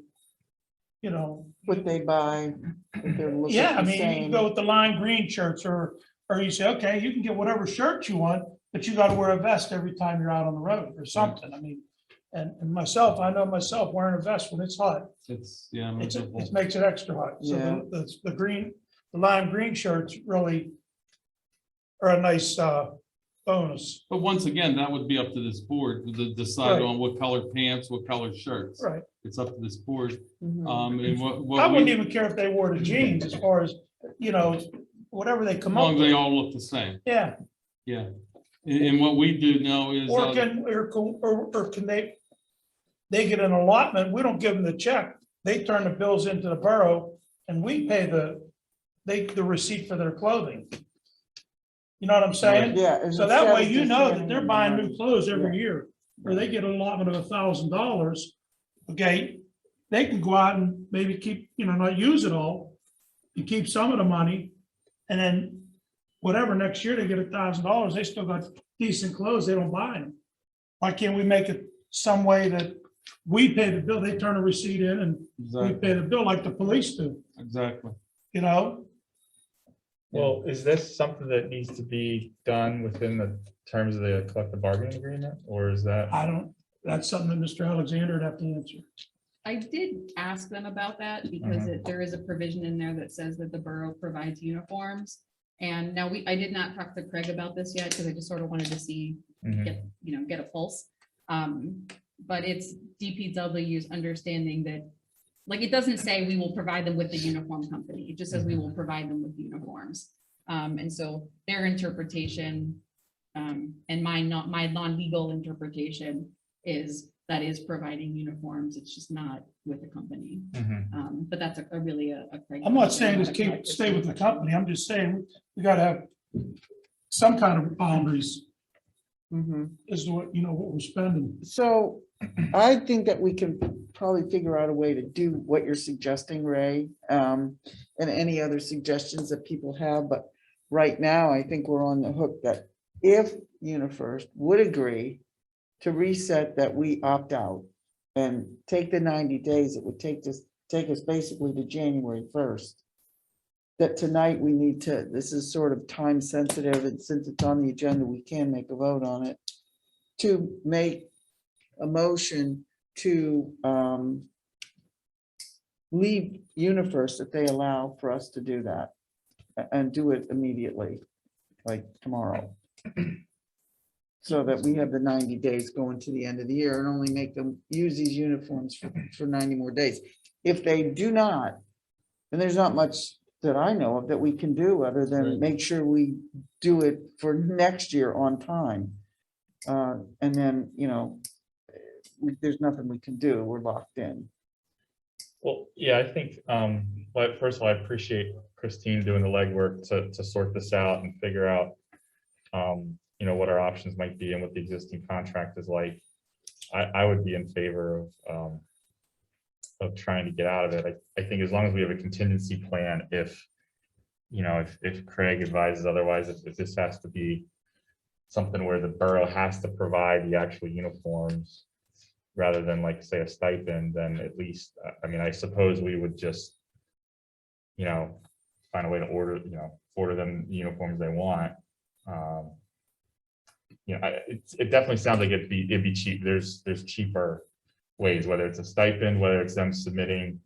What they buy, if they're looking yeah, I the mean, you can same. go with the lime green shirts or you say, okay, you can get whatever shirt you want, but you gotta wear a vest every time you're out on the road or something. I mean, and myself, I know myself wearing a vest when it's hot, It's, yeah. it makes it extra hot. So Yeah. the lime green shirts really are a nice bonus. But once again, that would be up to this board to decide Right. on what color pants, what color shirts. Right. It's up to this board. Mhm. And what I wouldn't we, even care if they wore the jeans as far as, whatever they as come up long as they with. all look the same. Yeah, Yeah. And what we do now is, or can they get an allotment, we don't give them the check, they turn the bills into the borough and we pay the receipt for their clothing. You know what I'm saying? Yeah. So that way instead of you just know that sending they're them buying money. new clothes Yeah. every year, or they get an allotment of $1,000. Okay, they can go out and maybe keep, not use it all, and keep some of the money, and then whatever, next year they get $1,000, they still got decent clothes, they don't buy them. Why can't we make it some way that we pay the bill, they turn a receipt in and we exactly, pay the bill like the police do, exactly. Well, is this something that needs to be done within the terms of the collective bargaining agreement, or is that? That's something that Mr. Alexander would have to answer. I did ask them about that because there is a provision in there that says that the borough provides uniforms. And now I did not talk to Craig about this yet because I just sort of wanted to see, Mhm. get a pulse. But it's DPW's understanding that, like, it doesn't say we will provide them with the uniform company. It just says we will provide them with uniforms. And so their interpretation, and my non-legal interpretation is that is providing uniforms. It's just not with the company. Mhm. But that's a really a. I'm not saying just keep, stay with the company. I'm just saying we gotta have some kind of boundaries Mhm. as to what, what we're spending. So I think that we can probably figure out a way to do what you're suggesting, Ray, and any other suggestions that people have, but right now, I think we're on the hook that if UniFirst would agree to reset that we opt out and take the 90 days, it would take us basically to January 1st. That tonight we need to, this is sort of time sensitive, and since it's on the agenda, we can make a vote on it. To make a motion to leave UniFirst if they allow for us to do that. And do it immediately, like tomorrow. So that we have the 90 days going to the end of the year and only make them use these uniforms for 90 more days. If they do not, then there's not much that I know of that we can do other than Right. make sure we do it for next year on time. And then, there's nothing we can do. We're locked in. Well, yeah, I think, well, first of all, I appreciate Christine doing the legwork to sort this out and figure out, what our options might be and what the existing contract is like. I would be in favor of trying to get out of it. I think as long as we have a contingency plan, if Craig advises otherwise, if this has to be something where the borough has to provide the actual uniforms rather than like, say, a stipend, then at least, I suppose we would just, find a way to order them the uniforms they want. It definitely sounds like it'd be cheap. There's cheaper ways, whether it's a stipend, whether it's them submitting,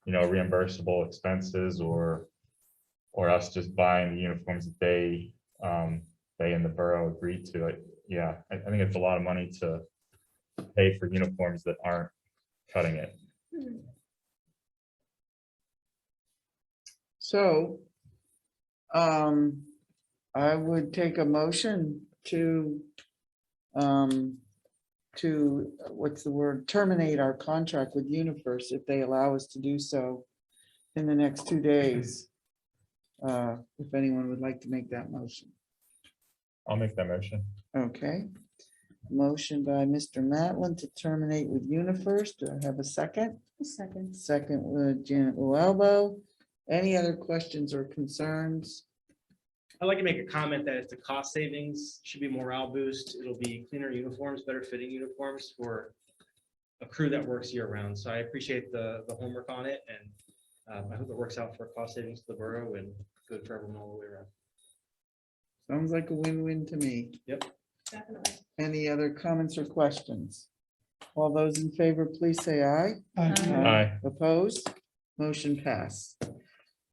reimbursable expenses or us just buying the uniforms that they and the borough agreed to. I think it's a lot of money to pay for uniforms that aren't cutting it. So, I would take a motion to what's the word, terminate our contract with UniFirst if they allow us to do so in the next 2 days. If anyone would like to make that motion. I'll make that motion. Okay. Motion by Mr. Matlin to terminate with UniFirst. Do I have a second? Second. Second with Janet Luelbo. Any other questions or concerns? I'd like to make a comment that it's a cost savings, should be morale boost. It'll be cleaner uniforms, better fitting uniforms for a crew that works year round. So I appreciate the homework on it, and I hope it works out for cost savings to the borough and good for everyone all the way around. Sounds like a win-win to me. Yep. Definitely. Any other comments or questions? All those in favor, please say aye. Aye. Opposed? Motion passed.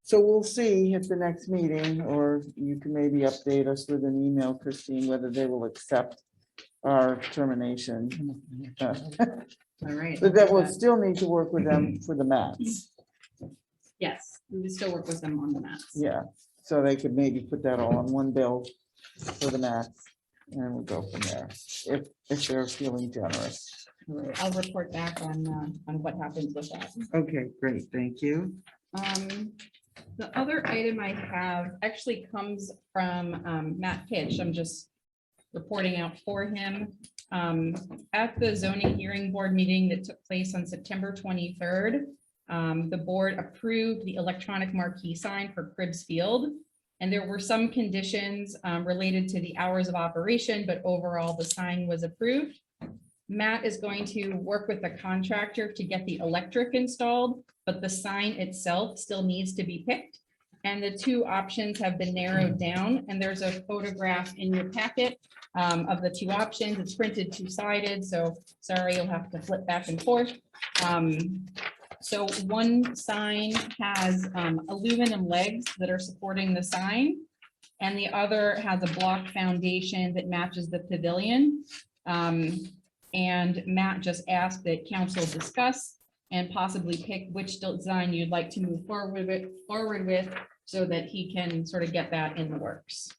So we'll see at the next meeting, or you can maybe update us with an email, Christine, whether they will accept our termination. All right. But that will still need to work with them for the mats. Yes, we would still work with them on the mats. Yeah, so they could maybe put that all on one bill for the mats, and we'll go from there, if they're feeling generous. All right, I'll report back on what happens with that. Okay, great, thank you. The other item I have actually comes from Matt Pitch. I'm just reporting out for him. At the zoning hearing board meeting that took place on September 23rd, the board approved the electronic marquee sign for Cribbs Field. And there were some conditions related to the hours of operation, but overall the sign was approved. Matt is going to work with the contractor to get the electric installed, but the sign itself still needs to be picked. And the two options have been narrowed down, and there's a photograph in your packet of the two options. It's printed two-sided, so sorry, you'll have to flip back and forth. So one sign has aluminum legs that are supporting the sign, and the other has a block foundation that matches the pavilion. And Matt just asked that council discuss and possibly pick which design you'd like to move forward with so that he can sort of get that in the works.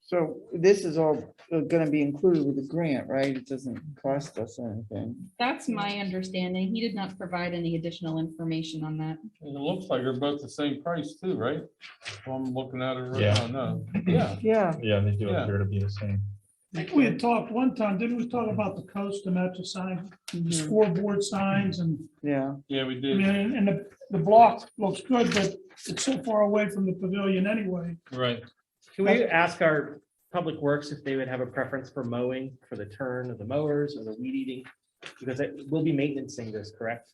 So this is all gonna be included with the grant, right? It doesn't cost us anything. That's my understanding. He did not provide any additional information on that. And it looks like they're both the same price too, right? If I'm looking at it right Yeah. now, no, yeah. Yeah, Yeah, they do Yeah. appear to be the same. I think we had talked one time, didn't we talk about the coast and match sign, the mhm, scoreboard signs and, yeah. Yeah, we I did, mean, and the block looks good, but it's so far away from the pavilion anyway. right. Can we ask our Public Works if they would have a preference for mowing, for the turn of the mowers or the weed eating? Because it will be maintaining this, correct?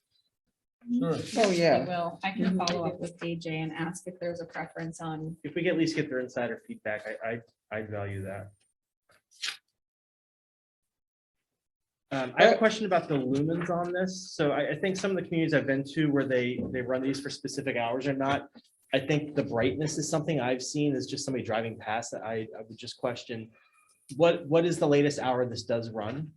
Sure. Oh, I yeah. will. I can follow up with DJ and ask if there's a preference on. If we can at least get their insider feedback, I value that. I have a question about the lumens on this. So I think some of the communities I've been to where they run these for specific hours or not. I think the brightness is something I've seen is just somebody driving past that I would just question. What is the latest hour this does run?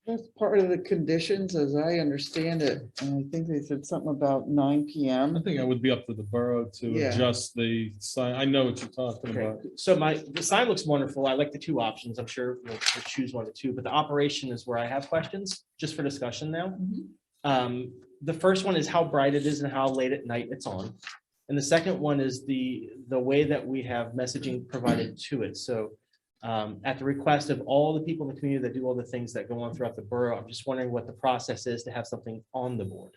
That's part of the conditions as I understand it. And I think they said something about 9 I PM. think it would be up to the borough to Yeah. adjust the sign. I know what you're talking Okay, about. so the sign looks wonderful. I like the two options. I'm sure we'll choose one of the two, but the operation is where I have questions, just for discussion now. The first one is how bright it is and how late at night it's on. And the second one is the way that we have messaging provided to it. So at the request of all the people in the community that do all the things that go on throughout the borough, I'm just wondering what the process is to have something on the board.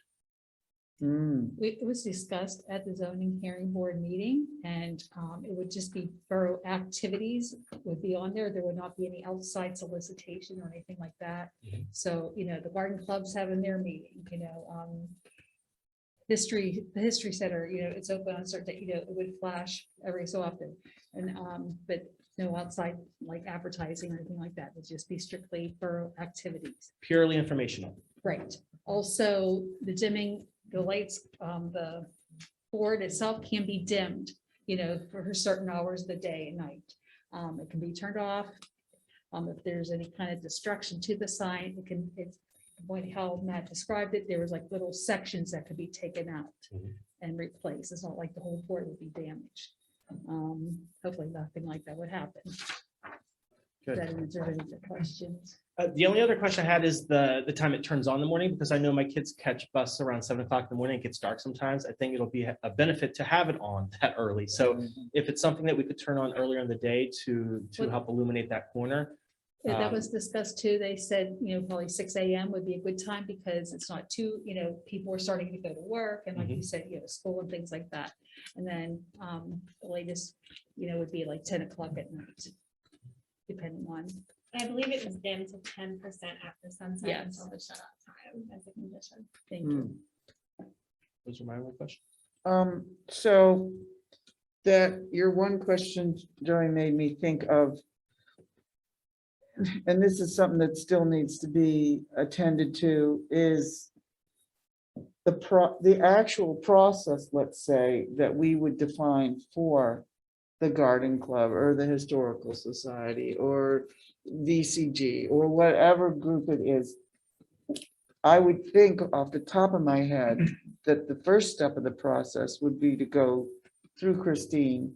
Hmm, It was discussed at the zoning hearing board meeting, and it would just be borough activities would be on there. There would not be any outside solicitation or anything like that. Mhm. So, the garden club's having their meeting, the history center, it's open on certain, it would flash every so often. And, but no outside like advertising or anything like that. It would just be strictly borough activities. Purely informational. Right. Also, the dimming, the lights, the board itself can be dimmed, for certain hours of the day and night. It can be turned off. If there's any kind of destruction to the sign, it's what how Matt described it, there was like little sections that could be taken out Mhm. and replaced. It's not like the whole board would be damaged. Hopefully nothing like that would happen. Good. That answered any of the questions. The only other question I had is the time it turns on in the morning, because I know my kids catch bus around 7 o'clock in the morning. It gets dark sometimes. I think it'll be a benefit to have it on that early. So if it's something that we could turn on earlier in the day to What- help illuminate that corner. Yeah, that was discussed too. They said, probably 6 AM would be a good time because it's not too, people are starting to go to work and like you said, school and things like that. And then the latest, would be like 10 o'clock at night, depending on. I believe it was dimmed to 10% after sunset Yes. until the shut off time as a condition. Thank hmm. you. Those are my only questions. So that your one question, Joey, made me think of, and this is something that still needs to be attended to, is the actual process, let's say, that we would define for the garden club or the historical society or VCG or whatever group it is. I would think off the top of my head that the first step of the process would be to go through Christine,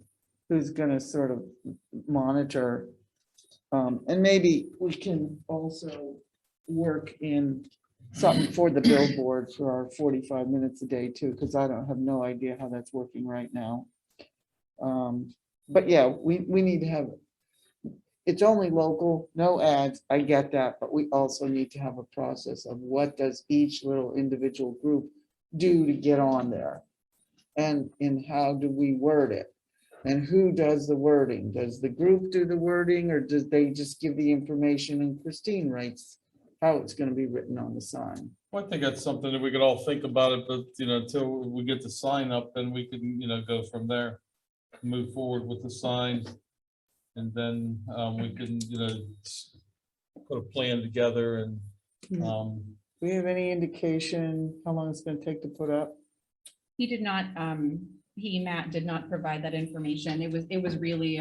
who's gonna sort of monitor. And maybe we can also work in something for the billboard for our 45 minutes a day too, because I don't have no idea how that's working right now. But yeah, we need to have, it's only local, no ads, I get that, but we also need to have a process of what does each little individual group do to get on there? And how do we word it? And who does the wording? Does the group do the wording or does they just give the information and Christine writes how it's gonna be written on the sign? I think that's something that we could all think about it, but until we get the sign up, then we can, go from there. Move forward with the sign. And then we can, put a plan together and Do we have any indication how long it's gonna take to put up? He did not, Matt did not provide that information. It was really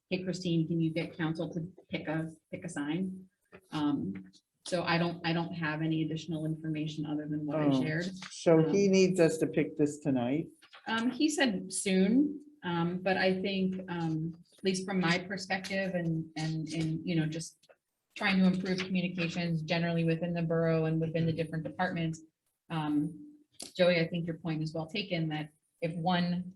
hey Christine, can you get council to pick a sign? So I don't have any additional information other than what I Oh. shared. So he needs us to pick this tonight. He said soon. But I think, at least from my perspective and, you know, just trying to improve communications generally within the borough and within the different departments. Joey, I think your point is well taken, that if one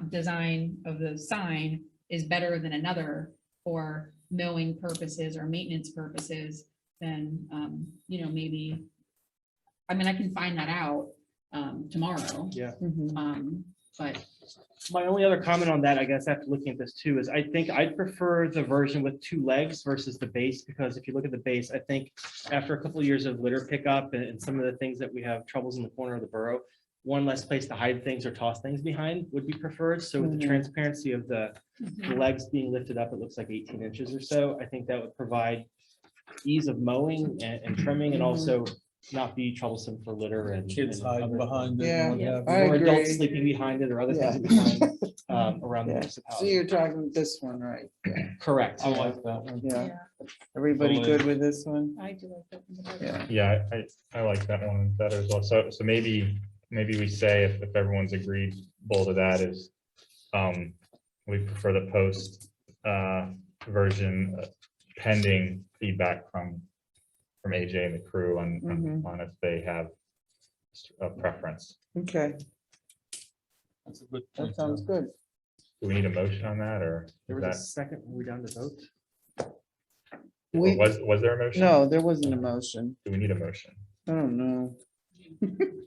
design of the sign is better than another for mowing purposes or maintenance purposes, then, you know, maybe, I mean, I can find that out tomorrow. Yeah. But My only other comment on that, I guess, after looking at this too, is I think I'd prefer the version with 2 legs versus the base, because if you look at the base, I think after a couple of years of litter pickup and some of the things that we have troubles in the corner of the borough, one less place to hide things or toss things behind would be preferred. So with the transparency of the legs being lifted up, it looks like 18 inches or so. I think that would provide ease of mowing and trimming, and also not be troublesome for litter and Kids and hiding other- behind it. Yeah, and what have you. I or adults agree. sleeping behind it or other Yeah. things behind around the Yeah. So municipality. you're talking this one, right? Correct. I like that one. Yeah. Everybody good with this one? I do like that. one better. Yeah. Yeah, I like that one better as well. So maybe we say if everyone's agreeable to that is, we prefer the post version pending feedback from AJ and the crew on if they have a preference. Okay, That's a good that point. sounds good. Do we need a motion on that, or There is was a that, second, were we down to vote? or We, was there a motion? no, there wasn't a motion. Do we need a motion? I don't know.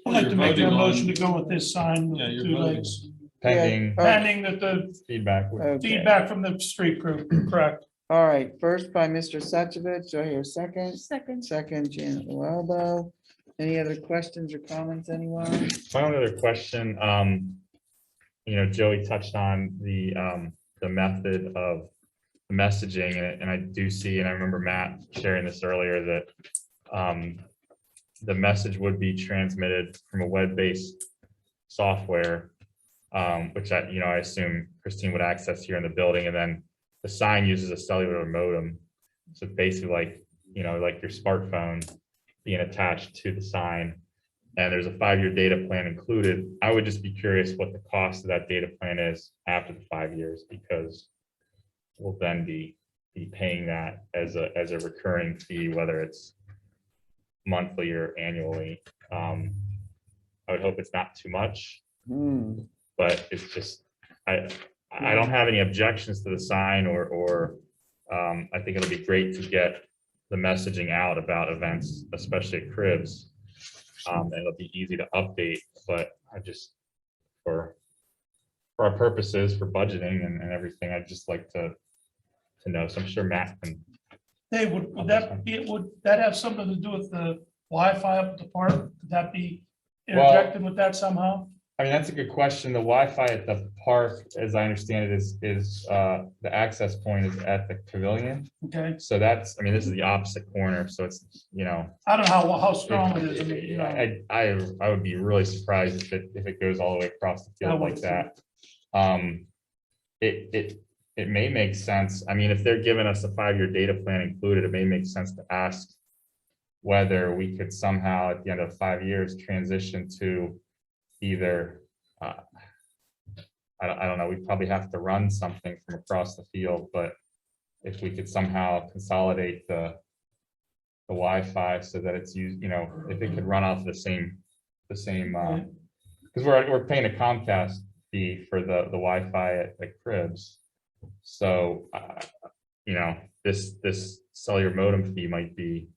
I'd like to make You're a voting motion on- to go with this sign with Yeah, the you're 2 voting. legs. Pending Pending that the feedback. Okay. feedback from the street crew, correct? All right, first by Mr. Sachovic, do I hear a second? Second. Second, Janet Luelbo. Any other questions or comments, anyone? My only other question, Joey touched on the method of messaging, and I do see, and I remember Matt sharing this earlier, that the message would be transmitted from a web-based software, which I assume Christine would access here in the building, and then the sign uses a cellular modem. So it's basically like your smartphone being attached to the sign. And there's a 5-year data plan included. I would just be curious what the cost of that data plan is after the 5 years, because we'll then be paying that as a recurring fee, whether it's monthly or annually. I would hope it's not too much, but it's just, I don't have any objections to the sign, or I think it'll be great to get the messaging out about events, especially at Cribs. And it'll be easy to update, but I just, for our purposes, for budgeting and everything, I'd just like to know. So I'm sure Matt can. Hey, would that have something to do with the Wi-Fi up at the park? Could that be interjected with that somehow? I mean, that's a good question. The Wi-Fi at the park, as I understand it, is the access point is at the pavilion. Okay, So that's, I mean, this is the opposite corner, so it's, I don't know how strong it is. I mean, I would be really surprised if it goes all the way across the I field would like that. It may make sense. I mean, if they're giving us a 5-year data plan included, it may make sense to ask whether we could somehow, at the end of 5 years, transition to either, I don't know, we probably have to run something from across the field, but if we could somehow consolidate the Wi-Fi so that it's used, if it could run off the same, because we're paying a Comcast fee for the Wi-Fi at the Cribs. So, this cellular modem fee might be,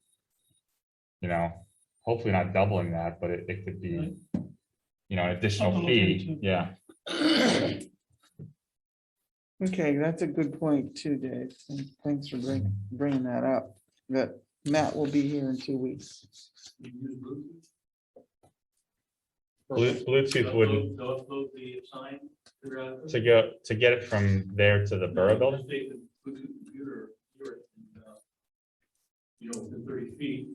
hopefully not doubling that, but it could be, an additional Something to look fee, into. yeah. Okay, that's a good point too, Dave. And thanks for bringing that up. That Matt will be here in 2 weeks. Bluetooth wouldn't, to get it from there to the borough building? Within 30 feet.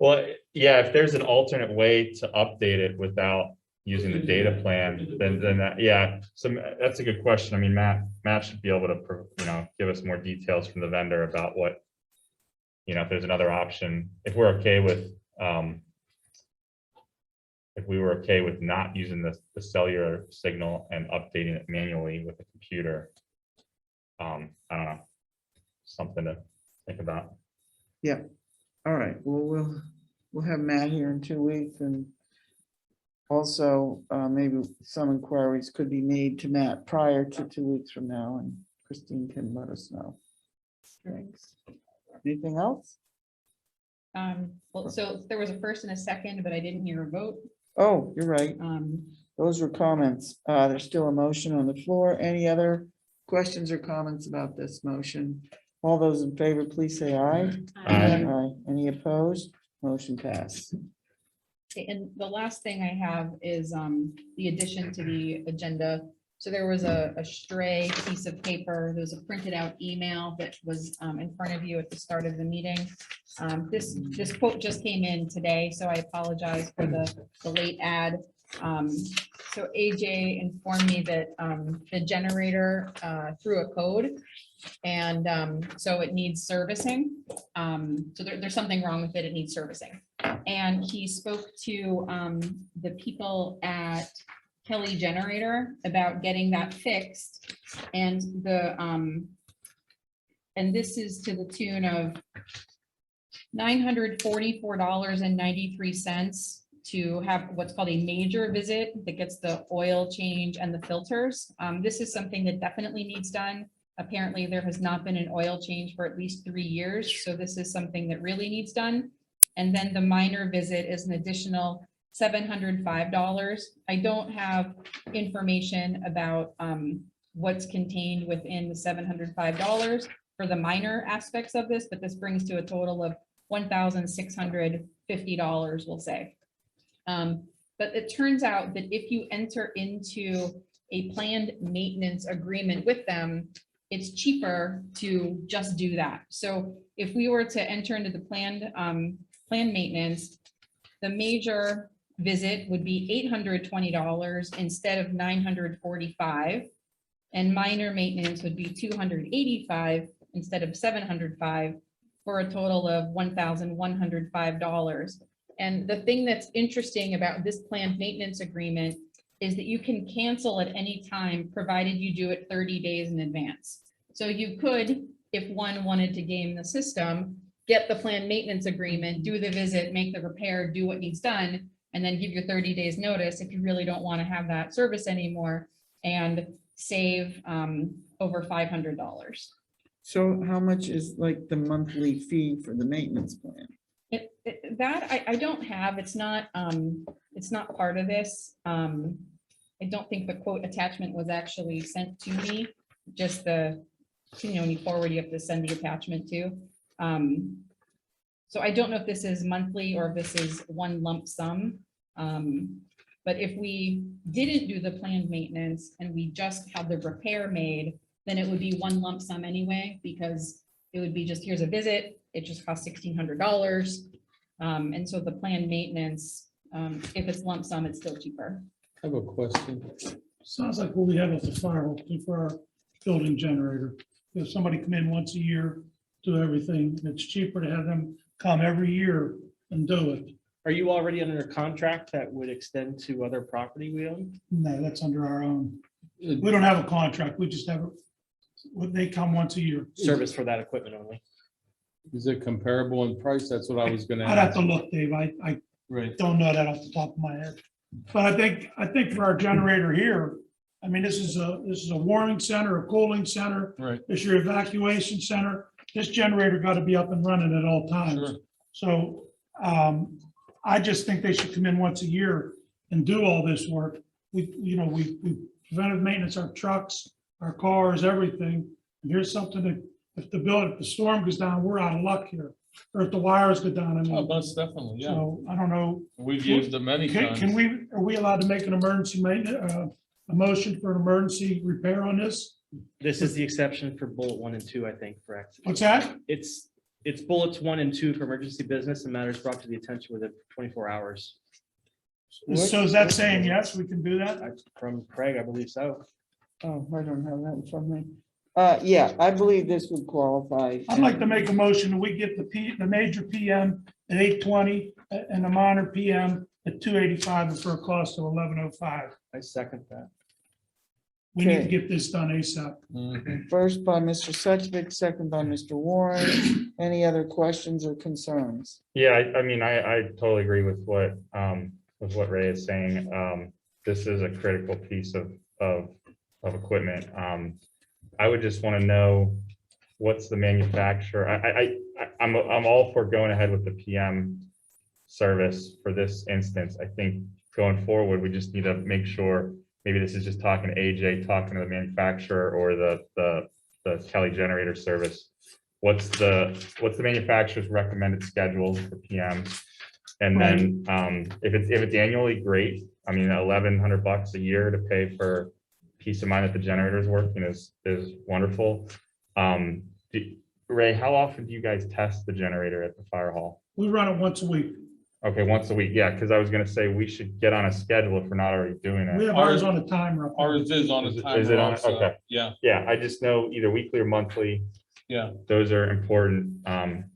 Well, yeah, if there's an alternate way to update it without using the data plan, then that, yeah. So that's a good question. I mean, Matt should be able to, give us more details from the vendor about what, if there's another option, if we're okay with, if we were okay with not using the cellular signal and updating it manually with a computer. I don't know, something to think about. All right, well, we'll have Matt here in 2 weeks, and also maybe some inquiries could be made to Matt prior to 2 weeks from now, and Christine can let us know. Thanks. Anything else? Well, so there was a first and a second, but I didn't hear a vote. Oh, you're right. Um, Those were comments. There's still a motion on the floor. Any other questions or comments about this motion? All those in favor, please say aye. Aye. Any opposed? Motion passed. Okay, and the last thing I have is the addition to the agenda. So there was a stray piece of paper. There's a printed out email that was in front of you at the start of the meeting. This quote just came in today, so I apologize for the late ad. So AJ informed me that the generator threw a code, and so it needs servicing. So there's something wrong with it. It needs servicing. And he spoke to the people at Kelly Generator about getting that fixed, and and this is to the tune of $944.93 to have what's called a major visit that gets the oil change and the filters. This is something that definitely needs done. Apparently, there has not been an oil change for at least 3 years, so this is something that really needs done. And then the minor visit is an additional $705. I don't have information about what's contained within the $705 for the minor aspects of this, but this brings to a total of $1,650, we'll say. But it turns out that if you enter into a planned maintenance agreement with them, it's cheaper to just do that. So if we were to enter into the planned maintenance, the major visit would be $820 instead of $945, and minor maintenance would be $285 instead of $705, for a total of $1,105. And the thing that's interesting about this planned maintenance agreement is that you can cancel at any time, provided you do it 30 days in advance. So you could, if one wanted to game the system, get the planned maintenance agreement, do the visit, make the repair, do what needs done, and then give your 30 days notice if you really don't want to have that service anymore, and save over $500. So how much is like the monthly fee for the maintenance plan? That I don't have. It's not part of this. I don't think the quote attachment was actually sent to me. Just when you forward, you have to send the attachment to. So I don't know if this is monthly or if this is one lump sum. But if we didn't do the planned maintenance and we just had the repair made, then it would be one lump sum anyway, because it would be just, here's a visit, it just costs $1,600. And so the planned maintenance, if it's lump sum, it's still cheaper. I have a question. Sounds like what we have at the fire, hopefully for our building generator. If somebody come in once a year, do everything, it's cheaper to have them come every year and do it. Are you already under a contract that would extend to other property we own? No, that's under our own. We don't have a contract. We just have, they come once a year. Service for that equipment only. Is it comparable in price? That's what I was gonna I'd have ask. to look, Dave. I Right. don't know that off the top of my head. But I think for our generator here, I mean, this is a warming center, a cooling center. Right. It's your evacuation center. This generator got to be up and running at all times. Sure. So I just think they should come in once a year and do all this work. We preventive maintenance our trucks, our cars, everything. And here's something that if the storm goes down, we're out of luck here. Or if the wires go down, I Oh, mean, most definitely, yeah. so I don't know. We've used them many times. Are we allowed to make an emergency maintenance, a motion for an emergency repair on this? This is the exception for bullet 1 and 2, I think, correct? What's that? It's bullets 1 and 2 for emergency business and matters brought to the attention within 24 hours. So is that saying, yes, we can do that? From Craig, I believe so. Oh, I don't have that in front of me. Yeah, I believe this would qualify. I'd like to make a motion that we get the major PM at 8:20 and the minor PM at $285 and for a cost of $1105. I second that. We need to Okay. get this done ASAP. First by Mr. Suchvik, second by Mr. Warren. Any other questions or concerns? Yeah, I mean, I totally agree with what Ray is saying. This is a critical piece of equipment. I would just want to know what's the manufacturer. I'm all for going ahead with the PM service for this instance. I think going forward, we just need to make sure, maybe this is just talking to AJ, talking to the manufacturer or the Kelly generator service. What's the manufacturer's recommended schedule for PMs? And then if it's annually, great. I mean, $1,100 a year to pay for peace of mind that the generator is working is wonderful. Ray, how often do you guys test the generator at the fire hall? We run it once a week. Okay, once a week. Yeah, because I was gonna say we should get on a schedule if we're not already doing We it. have ours on a timer. up there. Ours is on Is a it timer on it? also. Okay. Yeah, Yeah, I just know either weekly or monthly. yeah, Those are important.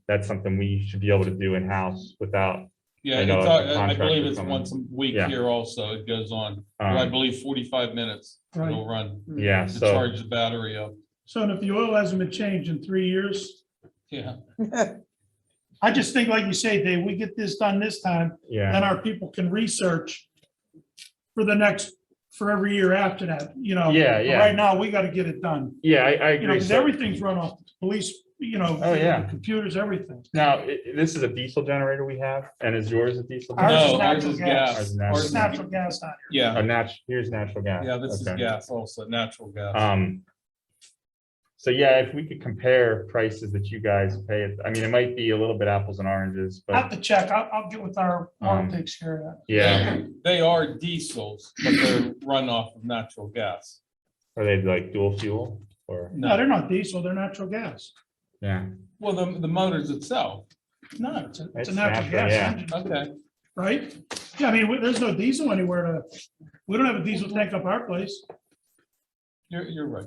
That's something we should be able to do in-house without. yeah. I know It's, it's a I believe contractor it's coming. once a week Yeah. here also. It goes on. I um, believe 45 minutes Right. it'll run Yeah, to so, charge the battery up. So and if the oil hasn't been changed in 3 years, Yeah, I just think, like you say, Dave, we get this done this time, yeah, then our people can research for every year after that, you know. Yeah, But yeah. Right now, we got to get it done. yeah, I You know, agree. because So everything's run off the police, you know. Oh, yeah. Computers, everything. now, this is a diesel generator we have, and is yours a diesel? Ours generator? is no, ours natural is gas. gas. Ours is Ours It's is- natural gas out here. Yeah, Here's natural gas. yeah, this is Okay. gas also, natural gas. So yeah, if we could compare prices that you guys pay, I mean, it might be a little bit apples and oranges, I have but to check. I'll get with our takes care of that. yeah, They are diesels, but they're run off of natural gas. are they like dual fuel or, No, they're not diesel, they're natural gas. yeah? Well, the motors itself, No, it's It's a natural natural, gas yeah. engine, okay, right? Yeah, I mean, there's no diesel anywhere we don't have a diesel tank up our place. you're right,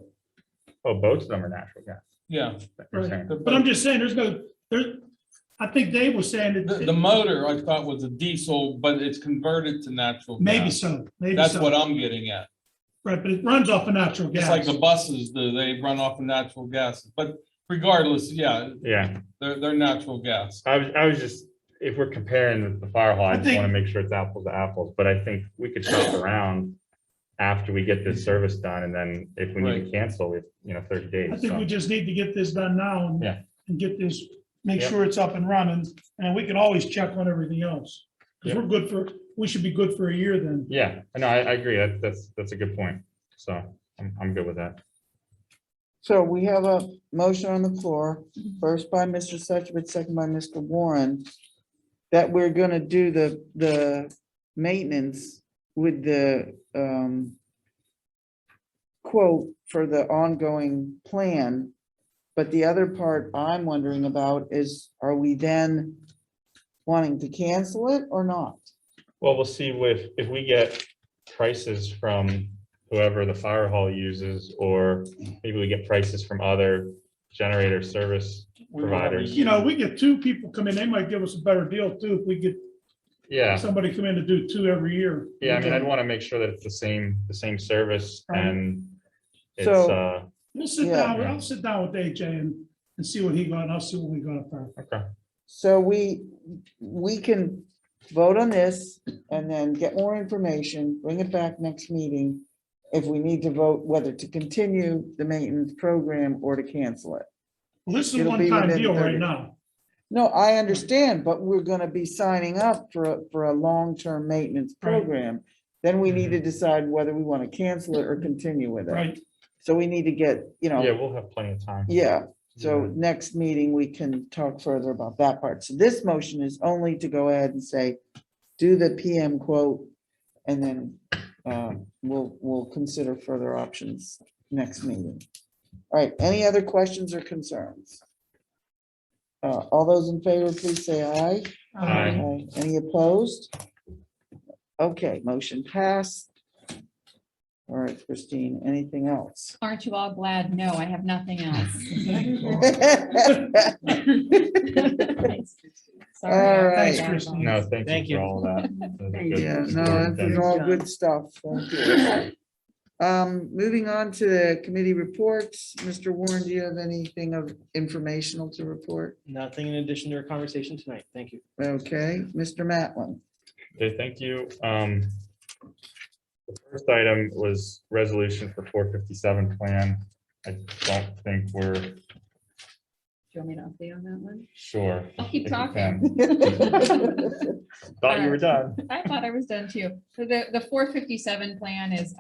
Oh, both of them are natural gas. yeah. You're saying. But I'm just saying, I think Dave was saying The that, motor I thought was a diesel, but it's converted to natural gas. maybe so, maybe That's so. what I'm getting at. Right, but it runs off of natural Just like gas. the buses do, they run off of natural gas, but regardless, yeah, Yeah, they're natural gas. I was just, if we're comparing with the fire hall, I I just think- want to make sure it's apples to apples, but I think we could shop around after we get this service done, and then if we need to Right. cancel, we have 30 I days. think So, we just need to get this done now Yeah. and get this, make Yep. sure it's up and running, and we can always check on everything else. Because we should be good for a year then. yeah, no, I agree. That's a good point. So I'm good with that. So we have a motion on the floor, first by Mr. Suchvik, second by Mr. Warren, that we're gonna do the maintenance with the quote for the ongoing plan. But the other part I'm wondering about is, are we then wanting to cancel it or not? Well, we'll see if we get prices from whoever the fire hall uses, or maybe we get prices from other generator service We will have a providers. You know, we get two people come in, they might give us a better deal too, if we get Yeah, somebody come in to do two every year. yeah, I mean, I'd want to make sure that it's the same service Right. and it's, So- We'll sit Yeah. down, I'll sit down with AJ and see what he got, and I'll see what we got up there. okay, So we can vote on this and then get more information, bring it back next meeting. If we need to vote whether to continue the maintenance program or to cancel it. Well, this is a It'll be one-time within deal 30. right now. No, I understand, but we're gonna be signing up for a long-term maintenance Right. program. Then we need to decide whether we want to cancel it or continue with it. Right, So we need to get, yeah, we'll have plenty of time. yeah, so next meeting, we can talk further about that part. So this motion is only to go ahead and say, do the PM quote, and then we'll consider further options next meeting. All right, any other questions or concerns? All those in favor, please say aye. Aye. Any opposed? Okay, motion passed. All right, Christine, anything else? Aren't you all glad? No, I have nothing else. Sorry. All right. Thanks, Christine. No, Thank thank you you. for all that. That was Thank good. Yeah, Good no, work. this is all good stuff. Thank you. Moving on to the committee reports. Mr. Warren, do you have anything of informational to report? Nothing in addition to our conversation tonight. Thank you. Okay, Mr. Matlin. Okay, thank you. The first item was resolution for 457 plan. I don't think we're Do you want me to update on that one? sure. I'll keep if you talking. can. Thought you were done. I thought I was done too. So the 457 plan is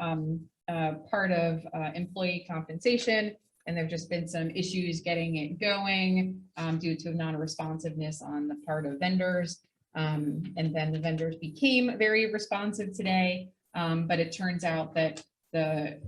part of employee compensation. And there've just been some issues getting it going due to non-responsiveness on the part of vendors. And then the vendors became very responsive today. But it turns out that a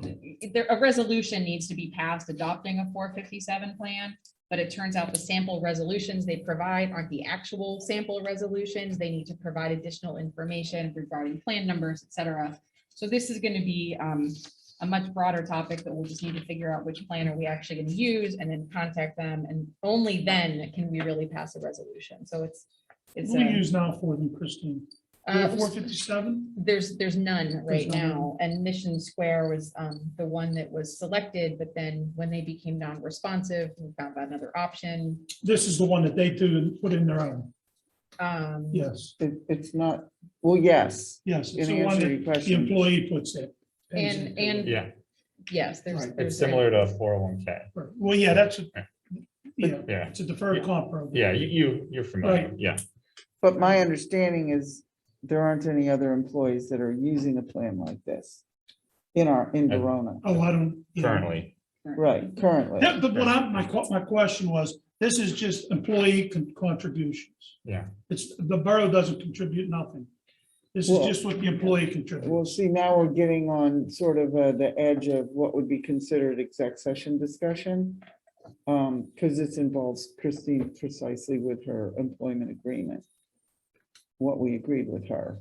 resolution needs to be passed adopting a 457 plan. But it turns out the sample resolutions they provide aren't the actual sample resolutions. They need to provide additional information regarding plan numbers, et cetera. So this is going to be a much broader topic that we'll just need to figure out which plan are we actually going to use and then contact them. And only then can we really pass a resolution. So it's What do we use now for them, Christine? 457? There's none right none. now. And Mission Square was the one that was selected, but then when they became non-responsive, we found another option. This is the one that they do and put in their own. Um, Yes, It's not, well, yes. yes. It's In the one answer to that your the question. employee puts in. And Yeah, yes, there's. Right. it's there's a- similar to a 401k. Right. Well, yeah, that's, yeah, Yeah, it's a deferred comp program. yeah, you're familiar. Right. Yeah, But my understanding is there aren't any other employees that are using a plan like this in Verona. Oh, I don't. yeah. currently. Right, currently. Yeah, but what my question was, this is just employee contributions. Yeah. The borough doesn't contribute nothing. This is Well- just what the employee Well, contributes. see, now we're getting on sort of the edge of what would be considered exec session discussion. Because this involves Christine precisely with her employment agreement. What we agreed with her.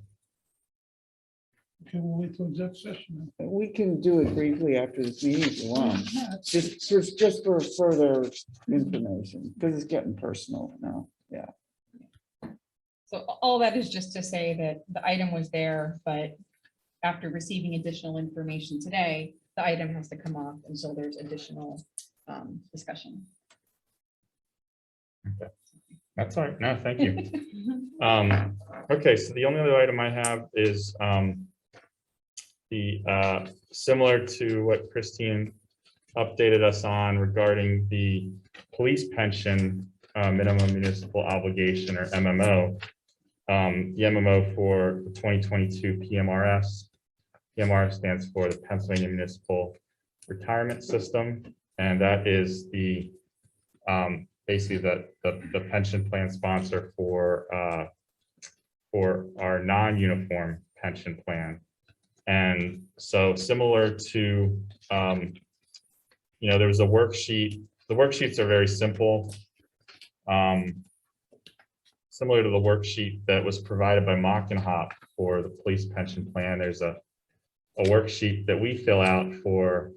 Okay, we'll wait till exec session. We can do it briefly after this meeting if you want. then. Yeah, it's- Just for further information, because it's getting personal now. Yeah. So all that is just to say that the item was there, but after receiving additional information today, the item has to come off until there's additional discussion. That's all right. No, thank you. Okay, so the only other item I have is the similar to what Christine updated us on regarding the police pension minimum municipal obligation, or MMO. The MMO for the 2022 PMRS. PMR stands for the Pennsylvania Municipal Retirement System, and that is the basically the pension plan sponsor for our non-uniform pension plan. And so similar to, there was a worksheet. The worksheets are very simple. Similar to the worksheet that was provided by Mock and Hop for the police pension plan, there's a worksheet that we fill out for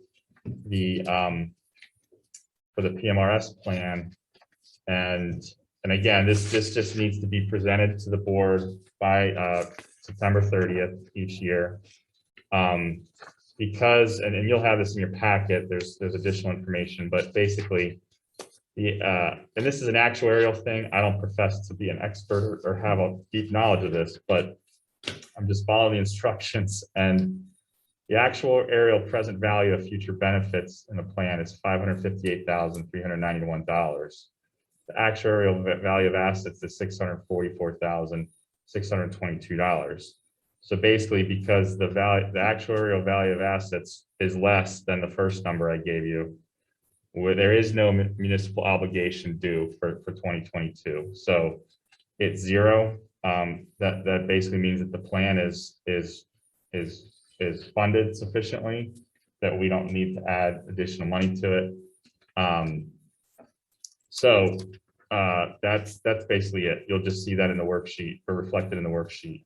the PMRS plan. And again, this just needs to be presented to the board by September 30th each year. Because, and you'll have this in your packet, there's additional information, but basically, and this is an actuarial thing. I don't profess to be an expert or have a deep knowledge of this, but I'm just following the instructions. And the actuarial present value of future benefits in the plan is $558,391. The actuarial value of assets is $644,622. So basically, because the actuarial value of assets is less than the first number I gave you, where there is no municipal obligation due for 2022. So it's zero. That basically means that the plan is funded sufficiently, that we don't need to add additional money to it. So that's basically it. You'll just see that in the worksheet, or reflected in the worksheet.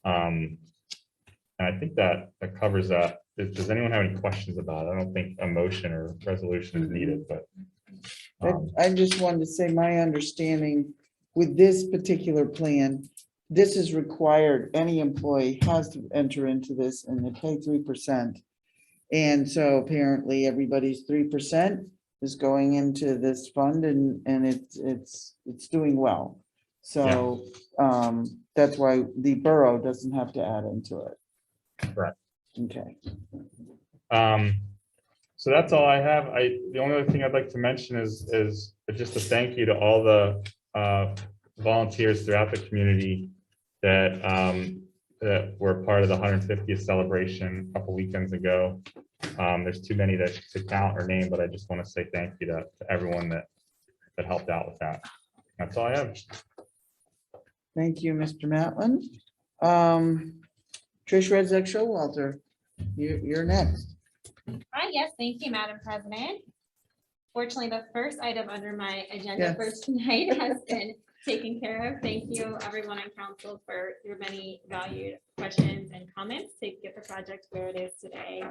And I think that covers that. Does anyone have any questions about it? I don't think a motion or resolution is needed, but I just wanted to say my understanding with this particular plan, this is required, any employee has to enter into this and they pay 3%. And so apparently everybody's 3% is going into this fund and it's doing well. So that's why the borough doesn't have to add into it. Correct. Okay. So that's all I have. The only other thing I'd like to mention is just a thank you to all the volunteers throughout the community that were part of the 150th celebration a couple weekends ago. There's too many to count or name, but I just want to say thank you to everyone that helped out with that. That's all I have. Thank you, Mr. Matlin. Trish Redzak Showalter, you're next. Hi, yes, thank you, Madam President. Fortunately, the first item under my agenda for Yes. tonight has been taken care of. Thank you, everyone on council, for your many valued questions and comments to get the project where it is today.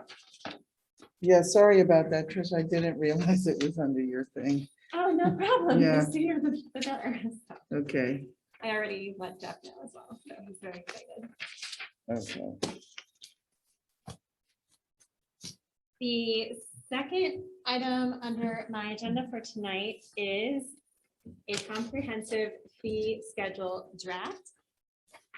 Yeah, sorry about that, Trish. I didn't realize it was under your thing. Oh, no problem. Yeah. The sooner the better. So, Okay, I already let Jeff know as well, so he's very excited. okay. The second item under my agenda for tonight is a comprehensive fee schedule draft.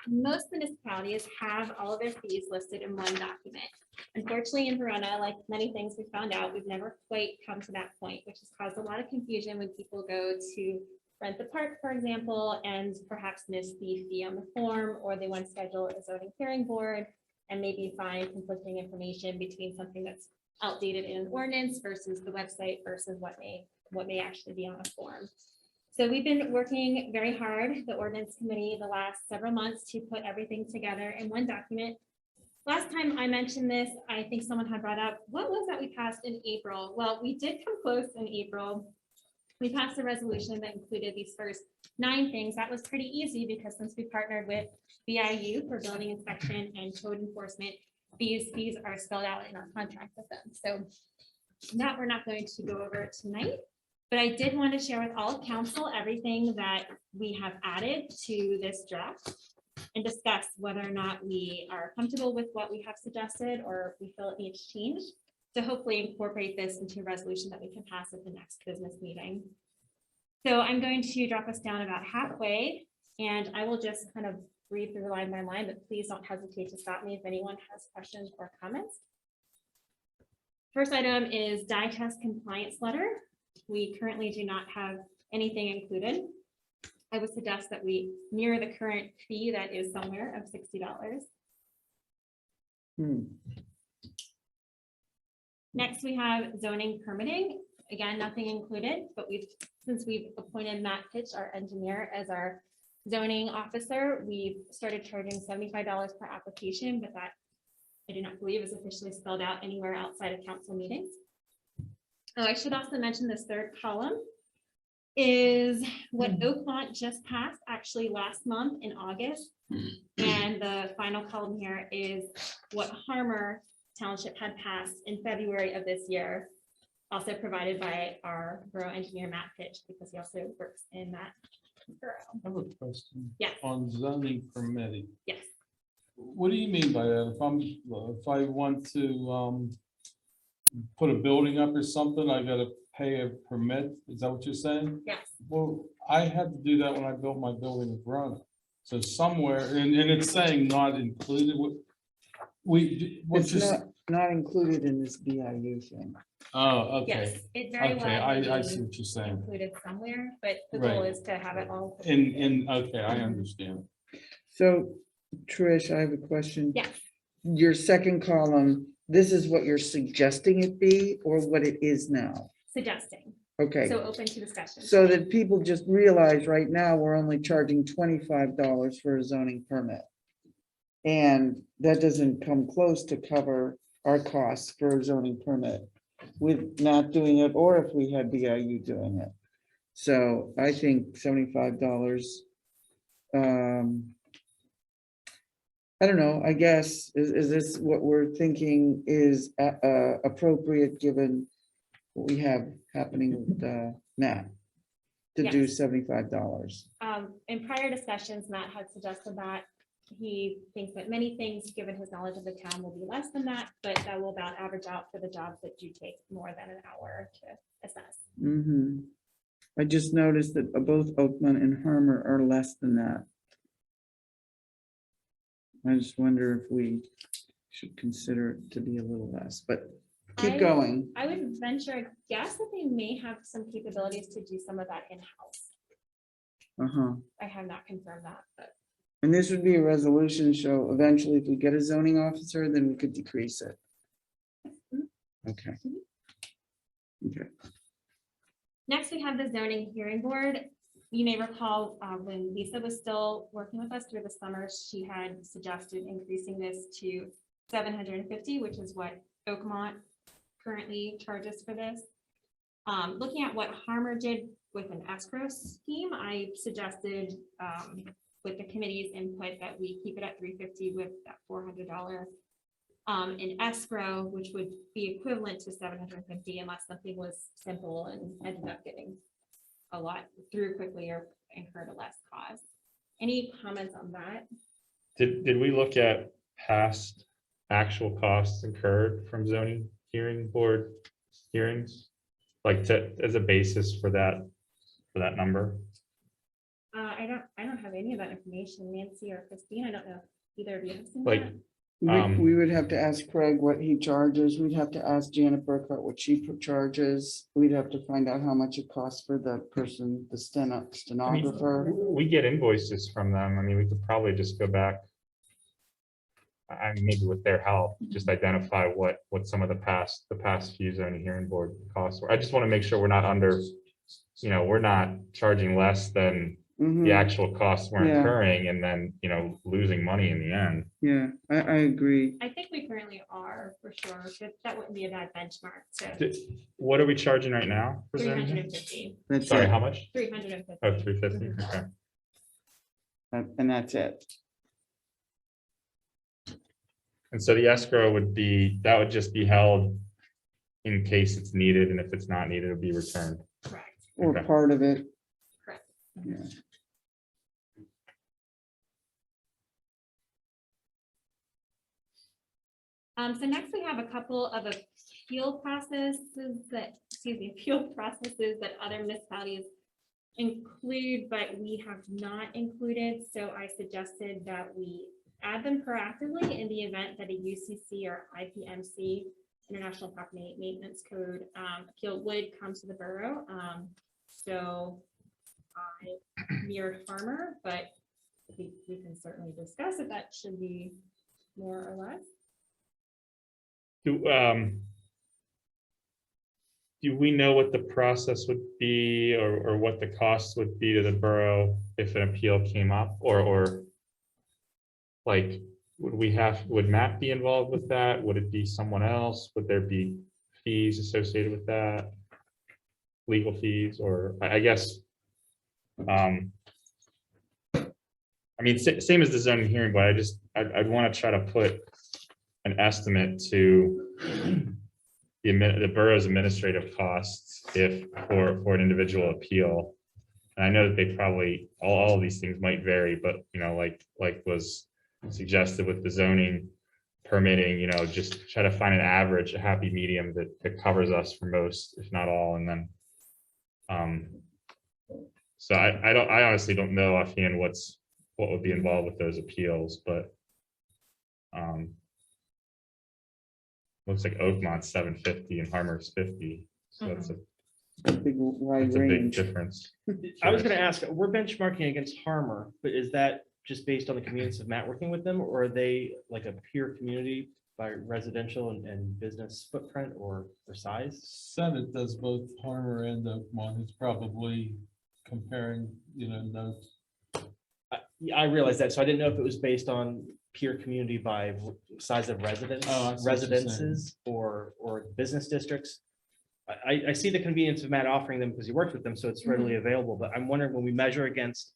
Most municipalities have all of their fees listed in one document. Unfortunately, in Verona, like many things we found out, we've never quite come to that point, which has caused a lot of confusion when people go to rent the park, for example, and perhaps miss the fee on the form, or they want to schedule a zoning hearing board and maybe find conflicting information between something that's outdated in an ordinance versus the website versus what may actually be on a form. So we've been working very hard, the ordinance committee, the last several months to put everything together in one document. Last time I mentioned this, I think someone had brought up, what was that we passed in April? Well, we did come close in April. We passed a resolution that included these first 9 things. That was pretty easy because since we partnered with BIU for building inspection and code enforcement, these fees are spelled out in our contract with them. So that we're not going to go over tonight, but I did want to share with all of council everything that we have added to this draft and discuss whether or not we are comfortable with what we have suggested or we feel it needs change to hopefully incorporate this into a resolution that we can pass at the next business meeting. So I'm going to drop us down about halfway and I will just kind of read through line by line, but please don't hesitate to stop me if anyone has questions or comments. First item is dye test compliance letter. We currently do not have anything included. I would suggest that we mirror the current fee that is somewhere of $60. Next, we have zoning permitting. Again, nothing included, but since we've appointed Matt Pitch, our engineer, as our zoning officer, we've started charging $75 per application, but that I do not believe is officially spelled out anywhere outside of council meetings. Oh, I should also mention this third column is what Oakmont just passed actually last month in August. And the final column here is what Harmer Township had passed in February of this year, also provided by our borough engineer, Matt Pitch, because he also works in that borough. I have a question. Yes. On zoning permitting. Yes. What do you mean by that? If I want to put a building up or something, I gotta pay a permit? Is that what you're saying? Yes. Well, I had to do that when I built my building in Verona. So somewhere, and it's saying not included, It's not included in this BIU thing. Oh, Yes, okay. it very Okay, well I may see be what you're saying. included somewhere, but the goal Right. is to have it all. Okay, I understand. So Trish, I have a question. Yes. Your second column, this is what you're suggesting it be or what it is now? Suggesting, Okay. so open to discussion. So that people just realize right now, we're only charging $25 for a zoning permit. And that doesn't come close to cover our costs for a zoning permit with not doing it, or if we had BIU doing it. So I think $75. I don't know, I guess, is this what we're thinking is appropriate given what we have happening with Matt? To do Yes. $75. in prior discussions, Matt had suggested that he thinks that many things, given his knowledge of the town, will be less than that, but that will about average out for the jobs that do take more than an hour to assess. Mhm. I just noticed that both Oakmont and Harmer are less than that. I just wonder if we should consider it to be a little less, but keep I- going. I would venture a guess that they may have some capabilities to do some of that in-house. Uh-huh. I have not confirmed that, but And this would be a resolution, so eventually if we get a zoning officer, then we could decrease it. Okay. Okay. next we have the zoning hearing board. You may recall when Lisa was still working with us through the summer, she had suggested increasing this to 750, which is what Oakmont currently charges for this. Looking at what Harmer did with an escrow scheme, I suggested with the committee's input that we keep it at 350 with that $400 in escrow, which would be equivalent to 750 unless something was simple and ended up getting a lot through quickly or incurred a less cost. Any comments on that? Did we look at past actual costs incurred from zoning hearing board hearings? Like as a basis for that number? I don't have any of that information. Nancy or Christine, I don't know if either of you have seen Like, that. We would have to ask Craig what he charges. We'd have to ask Janet Burkhart what she charges. We'd have to find out how much it costs for the person, the stenographer. We get invoices from them. I mean, we could probably just go back. I mean, maybe with their help, just identify what some of the past few zoning hearing board costs were. I just want to make sure we're not under, we're not charging less than Mhm. the actual costs we're Yeah. incurring and then, losing money in the end. Yeah, I agree. I think we currently are for sure. That wouldn't be a bad benchmark. So What are we charging right now? For zoning hearing? 350, That's Sorry, it. how much? 350. Oh, 350, okay. And that's it. And so the escrow that would just be held in case it's needed, and if it's not needed, it'll be returned. Correct. Or Okay. part of it. Correct. Yeah. So next we have a couple of appeal processes that other municipalities include, but we have not included. So I suggested that we add them proactively in the event that a UCC or IPMC, International Property Maintenance Code, appeal would come to the borough. So I mirrored Farmer, but we can certainly discuss if that should be more or less. Do we know what the process would be or what the costs would be to the borough if an appeal came up or like, would Matt be involved with that? Would it be someone else? Would there be fees associated with that? Legal fees, or I guess, I mean, same as the zoning hearing, but I'd want to try to put an estimate to the borough's administrative costs for an individual appeal. And I know that they probably, all of these things might vary, but like was suggested with the zoning permitting, just try to find an average, a happy medium that covers us for most, if not all, and then so I honestly don't know offhand what would be involved with those appeals, but looks like Oakmont's 750 and Harmer's 50. So that's Big wide a big range. difference. I was gonna ask, we're benchmarking against Harmer, but is that just based on the convenience of Matt working with them, or are they like a peer community by residential and business footprint or size? Senate does both Harmer and Oakmont. It's probably comparing, notes. I realize that, so I didn't know if it was based on peer community by size of Oh, I see what you're saying. residences or business districts. I see the convenience of Matt offering them because he works with them, so it's readily available, but I'm wondering when we measure against,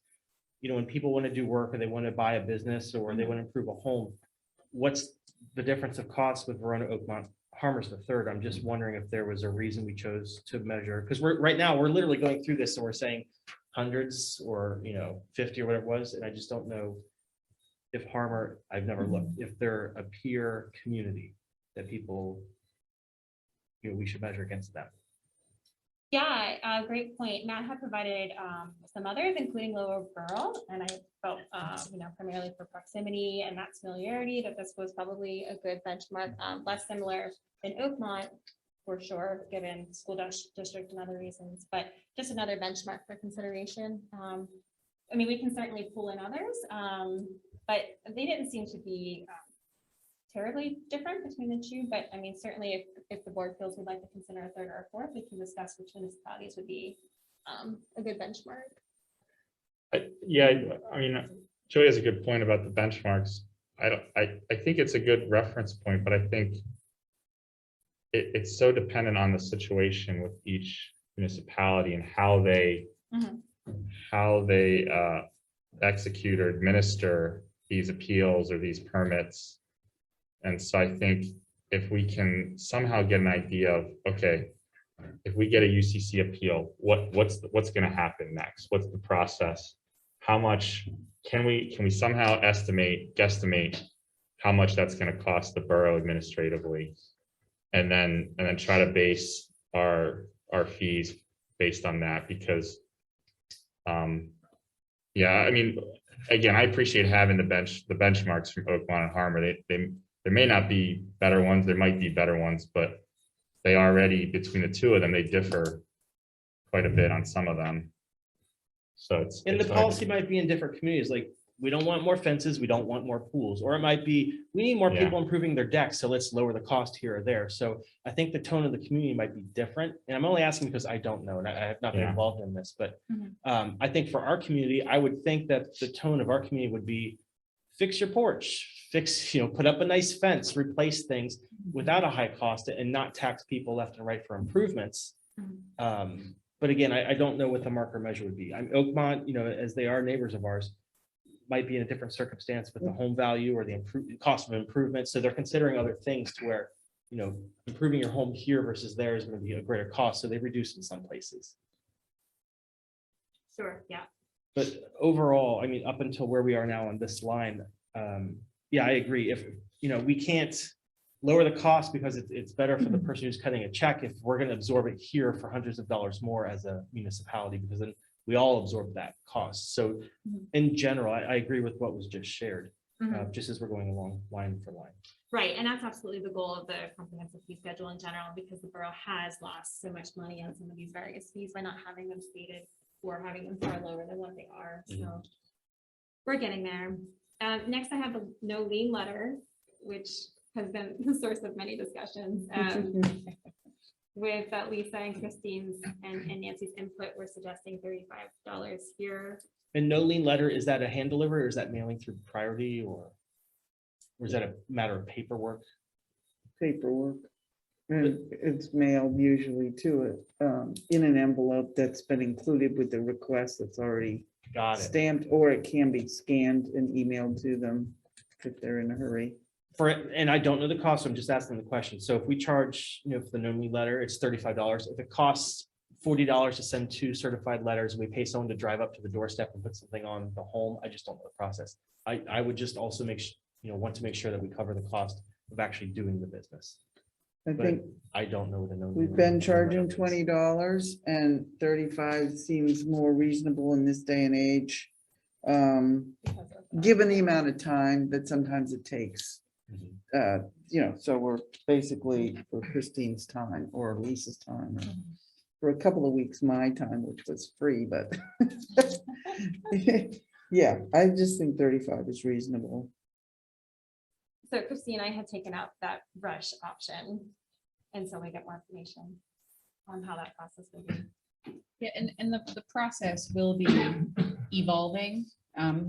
when people want to do work or they want to buy a business or they want to improve a home, what's the difference of cost with Verona, Oakmont? Harmer's the third. I'm just wondering if there was a reason we chose to measure, because right now we're literally going through this and we're saying, hundreds or, 50 or whatever it was, and I just don't know if Harmer, I've never looked, if they're a peer community that people, we should measure against them. Yeah, great point. Matt had provided some others, including Lower Borough, and I felt, primarily for proximity and Matt's familiarity, that this was probably a good benchmark, less similar than Oakmont, for sure, given school district and other reasons, but just another benchmark for consideration. I mean, we can certainly pull in others, but they didn't seem to be terribly different between the two, but I mean, certainly if the board feels we'd like to consider a third or a fourth, we can discuss which municipalities would be a good benchmark. Yeah, I mean, Joey has a good point about the benchmarks. I think it's a good reference point, but I think it's so dependent on the situation with each municipality and how they execute or administer these appeals or these permits. And so I think if we can somehow get an idea of, okay, if we get a UCC appeal, what's going to happen next? What's the process? How much can we somehow guesstimate how much that's going to cost the borough administratively? And then try to base our fees based on that, because yeah, I mean, again, I appreciate having the benchmarks from Oakmont and Harmer. There may not be better ones, there might be better ones, but they already, between the two of them, they differ quite a bit on some of them. So And the hard to- policy might be in different communities, like, we don't want more fences, we don't want more pools, or it might be, we need more people improving their decks, so let's lower the cost here or there. So I think the tone of the community might be different, and I'm only asking because I don't know, and I have not been involved in this, but I think for our community, I would think that the tone of our community would be, fix your porch, put up a nice fence, replace things without a high cost and not tax people left and right for improvements. But again, I don't know what the marker measure would be. I'm Oakmont, as they are neighbors of ours, might be in a different circumstance with the home value or the cost of improvement. So they're considering other things to where, improving your home here versus there is going to be a greater cost. So they reduce in some places. Sure, yeah. But overall, I mean, up until where we are now on this line, yeah, I agree. If, we can't lower the cost because it's better for the person who's cutting a check if we're going to absorb it here for hundreds of dollars more as a municipality, because then we all absorb that cost. So in general, I agree with what was just shared, just as we're going along line for line. Right, and that's absolutely the goal of the comprehensive fee schedule in general, because the borough has lost so much money on some of these various fees by not having them stated or having them far lower than what they are. So we're getting there. Next, I have a no lien letter, which has been the source of many discussions. With Lisa and Christine's and Nancy's input, we're suggesting $35 here. And no lien letter, is that a hand delivery or is that mailing through Priority or is that a matter of paperwork? Paperwork. And it's mailed usually to it in an envelope that's been included with the request that's already Got it. stamped, or it can be scanned and emailed to them if they're in a hurry. And I don't know the cost, so I'm just asking the question. So if we charge, for the no lien letter, it's $35. If it costs $40 to send 2 certified letters, and we pay someone to drive up to the doorstep and put something on the home, I just don't know the process. I would just also want to make sure that we cover the cost of actually doing the business. I But think I don't know what the no. we've been charging $20 and 35 seems more reasonable in this day and age. Given the amount of time that sometimes it takes. So we're basically for Christine's time or Lisa's time, or for a couple of weeks, my time, which was free, but yeah, I just think 35 is reasonable. So Christine and I had taken out that rush option. And so we get more information on how that process will be. Yeah, and the process will be evolving.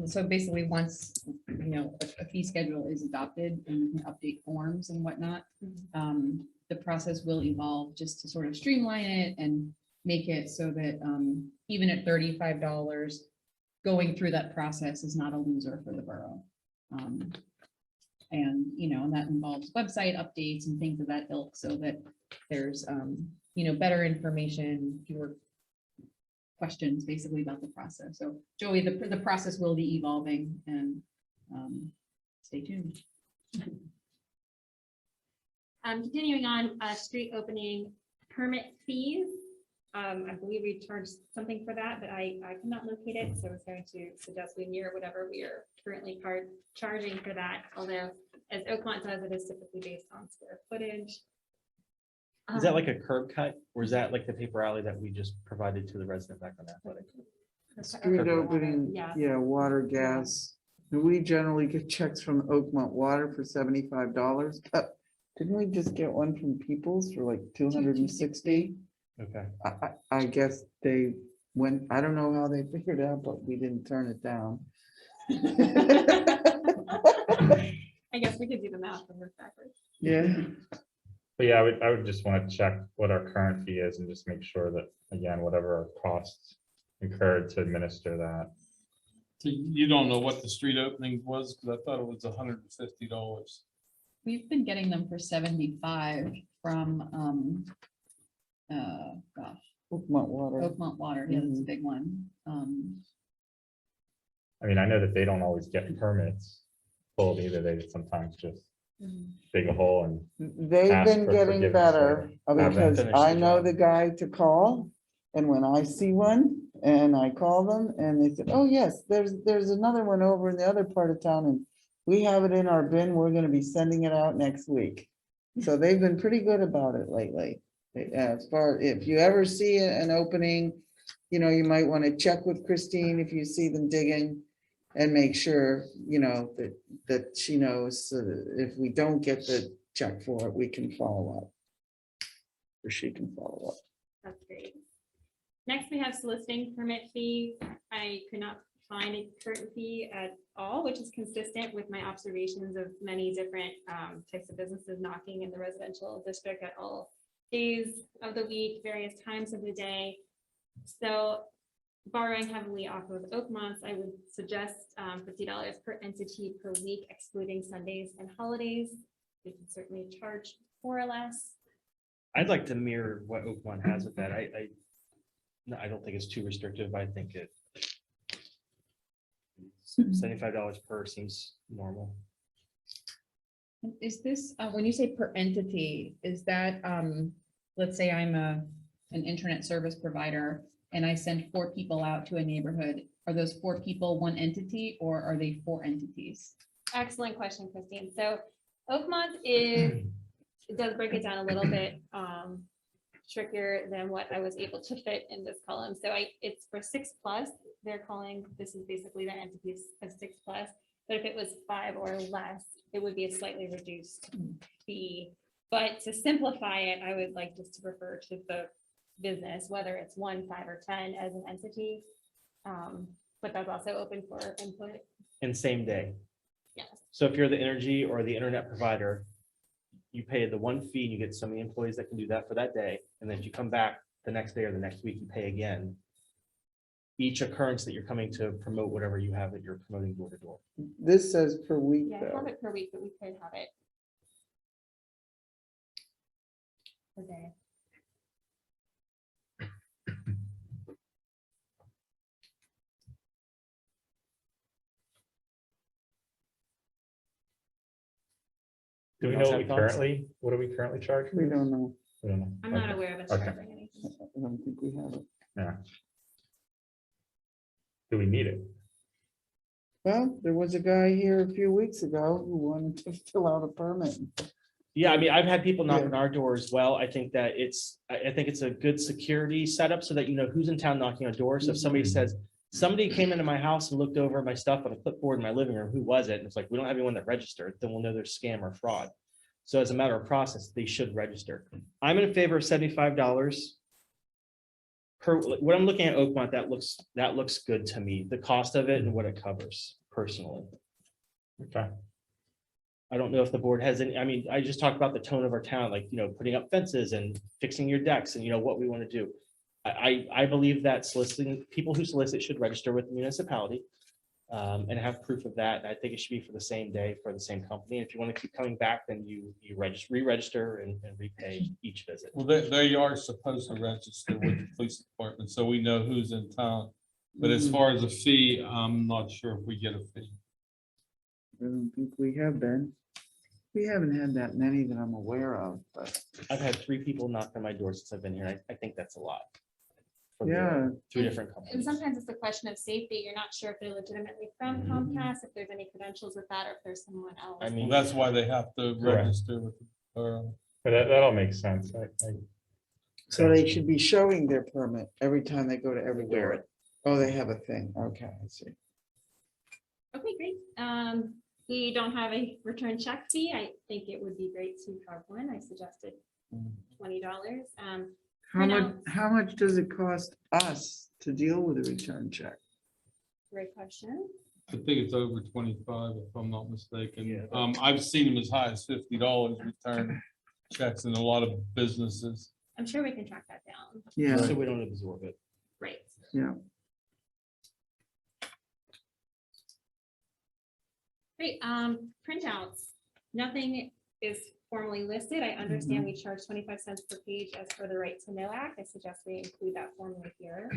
So basically, once, a fee schedule is adopted and we can update forms and whatnot, the process will evolve just to sort of streamline it and make it so that even at $35, going through that process is not a loser for the borough. And that involves website updates and things of that ilk, so that there's, better information, fewer questions basically about the process. So Joey, the process will be evolving and stay tuned. Continuing on, street opening permit fees. I believe we charged something for that, but I could not locate it, so I was going to suggest we mirror whatever we are currently charging for that, although as Oakmont does, it is typically based on square footage. Is that like a curb cut or is that like the paper alley that we just provided to the resident back on Athletic? Street opening, Yeah. yeah, water, gas. And we generally get checks from Oakmont Water for $75. But didn't we just get one from Peoples for like 260? Okay. I guess they went, I don't know how they figured it out, but we didn't turn it down. I guess we could do the math and work backwards. Yeah, But yeah, I would just want to check what our current fee is and just make sure that, again, whatever our costs incurred to administer that. So you don't know what the street opening was, because I thought it was $150. We've been getting them for 75 from, gosh, Oakmont Water. Oakmont Water. Yeah, that's a big one. I mean, I know that they don't always get permits pulled either. They sometimes just dig a hole and They've ask been for getting forgiveness better or have them because finish I the know job. the guy to call. And when I see one and I call them and they said, oh, yes, there's another one over in the other part of town and we have it in our bin. We're gonna be sending it out next week. So they've been pretty good about it lately. As far, if you ever see an opening, you know, you might want to check with Christine if you see them digging and make sure, you know, that she knows, so that if we don't get the check for it, we can follow up. Or she can follow up. That's great. Next, we have soliciting permit fees. I could not find a current fee at all, which is consistent with my observations of many different types of businesses knocking in the residential district at all days of the week, various times of the day. So borrowing heavily off of Oakmont's, I would suggest $50 per entity per week, excluding Sundays and holidays. We can certainly charge more or less. I'd like to mirror what Oakmont has with that. I don't think it's too restrictive. I think it $75 per seems normal. Is this, when you say per entity, is that, let's say I'm an internet service provider and I send 4 people out to a neighborhood. Are those 4 people one entity or are they 4 entities? Excellent question, Christine. So Oakmont it does break it down a little bit trickier than what I was able to fit in this column. So it's for 6+, they're calling, this is basically the entities of 6+, but if it was 5 or less, it would be a slightly reduced fee. But to simplify it, I would like just to refer to the business, whether it's 1, 5, or 10 as an entity. But that's also open for input. In same day. Yes. So if you're the energy or the internet provider, you pay the one fee and you get so many employees that can do that for that day. And then if you come back the next day or the next week, you pay again. Each occurrence that you're coming to promote whatever you have that you're promoting door to door. This says per week Yeah, I though. have it per week, but we could have it per day. Do we know what we currently, what do we currently charge? for We this? don't know. We don't know. I'm not Okay. aware of us Okay. charging anything. I don't think we have it. Yeah. Do we need it? Well, there was a guy here a few weeks ago who wanted to fill out a permit. Yeah, I mean, I've had people knock Yeah. on our door as well. I think that I think it's a good security setup so that you know who's in town knocking on doors. So if somebody says, somebody came into my house and looked over my stuff on a clipboard in my living room, who was it? And it's like, we don't have anyone that registered, then we'll know there's scam or fraud. So as a matter of process, they should register. I'm in favor of $75 per, when I'm looking at Oakmont, that looks good to me, the cost of it and what it covers personally. Okay. I don't know if the board has any, I mean, I just talked about the tone of our town, like, you know, putting up fences and fixing your decks and, you know, what we want to do. I believe that soliciting, people who solicit should register with the municipality. And have proof of that. I think it should be for the same day for the same company. If you want to keep coming back, then you re-register and repay each visit. Well, they are supposed to register with the police department, so we know who's in town. But as Mhm. far as a fee, I'm not sure if we get a fee. I don't think we have been. We haven't had that many that I'm aware of, but I've had 3 people knock on my door since I've been here. I think that's a lot. For the yeah, 3 different And companies. sometimes it's a question of safety. You're not sure if they're legitimately from Comcast, if there's any credentials with that, or if there's someone else. I Well, mean, that's why they have to Correct. register with, But that all makes sense. so they should be showing their permit every time they go to everywhere. Oh, they have a thing. Okay, I see. Okay, great. We don't have a return check fee. I think it would be great to have one. I suggested $20. How much does it cost us to deal with a return check? Great question. I think it's over 25, if I'm not mistaken. Yeah. I've seen them as high as $50 return checks in a lot of businesses. I'm sure we can track that down. Yeah, so we don't absorb it. Right. yeah. Great. Printouts. Nothing is formally listed. I understand we charge 25 cents per page as per the Right to Know Act. I suggest we include that formula here.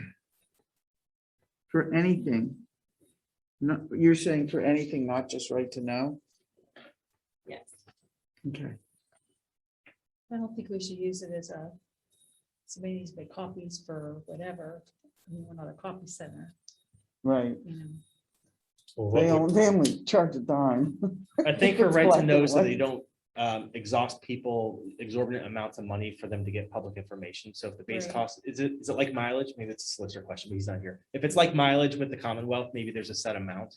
For anything. No, you're saying for anything, not just right to know? Yes. Okay. I don't think we should use it as a, somebody needs to make copies for whatever. I mean, we're not a copy center, Right. you know. They only charge a dime. I think for It's right to black and know so that white. you don't exhaust people exorbitant amounts of money for them to get public information. So if the base Right. cost, is it like mileage? Maybe it's a solicitor question, but he's not here. If it's like mileage with the Commonwealth, maybe there's a set amount.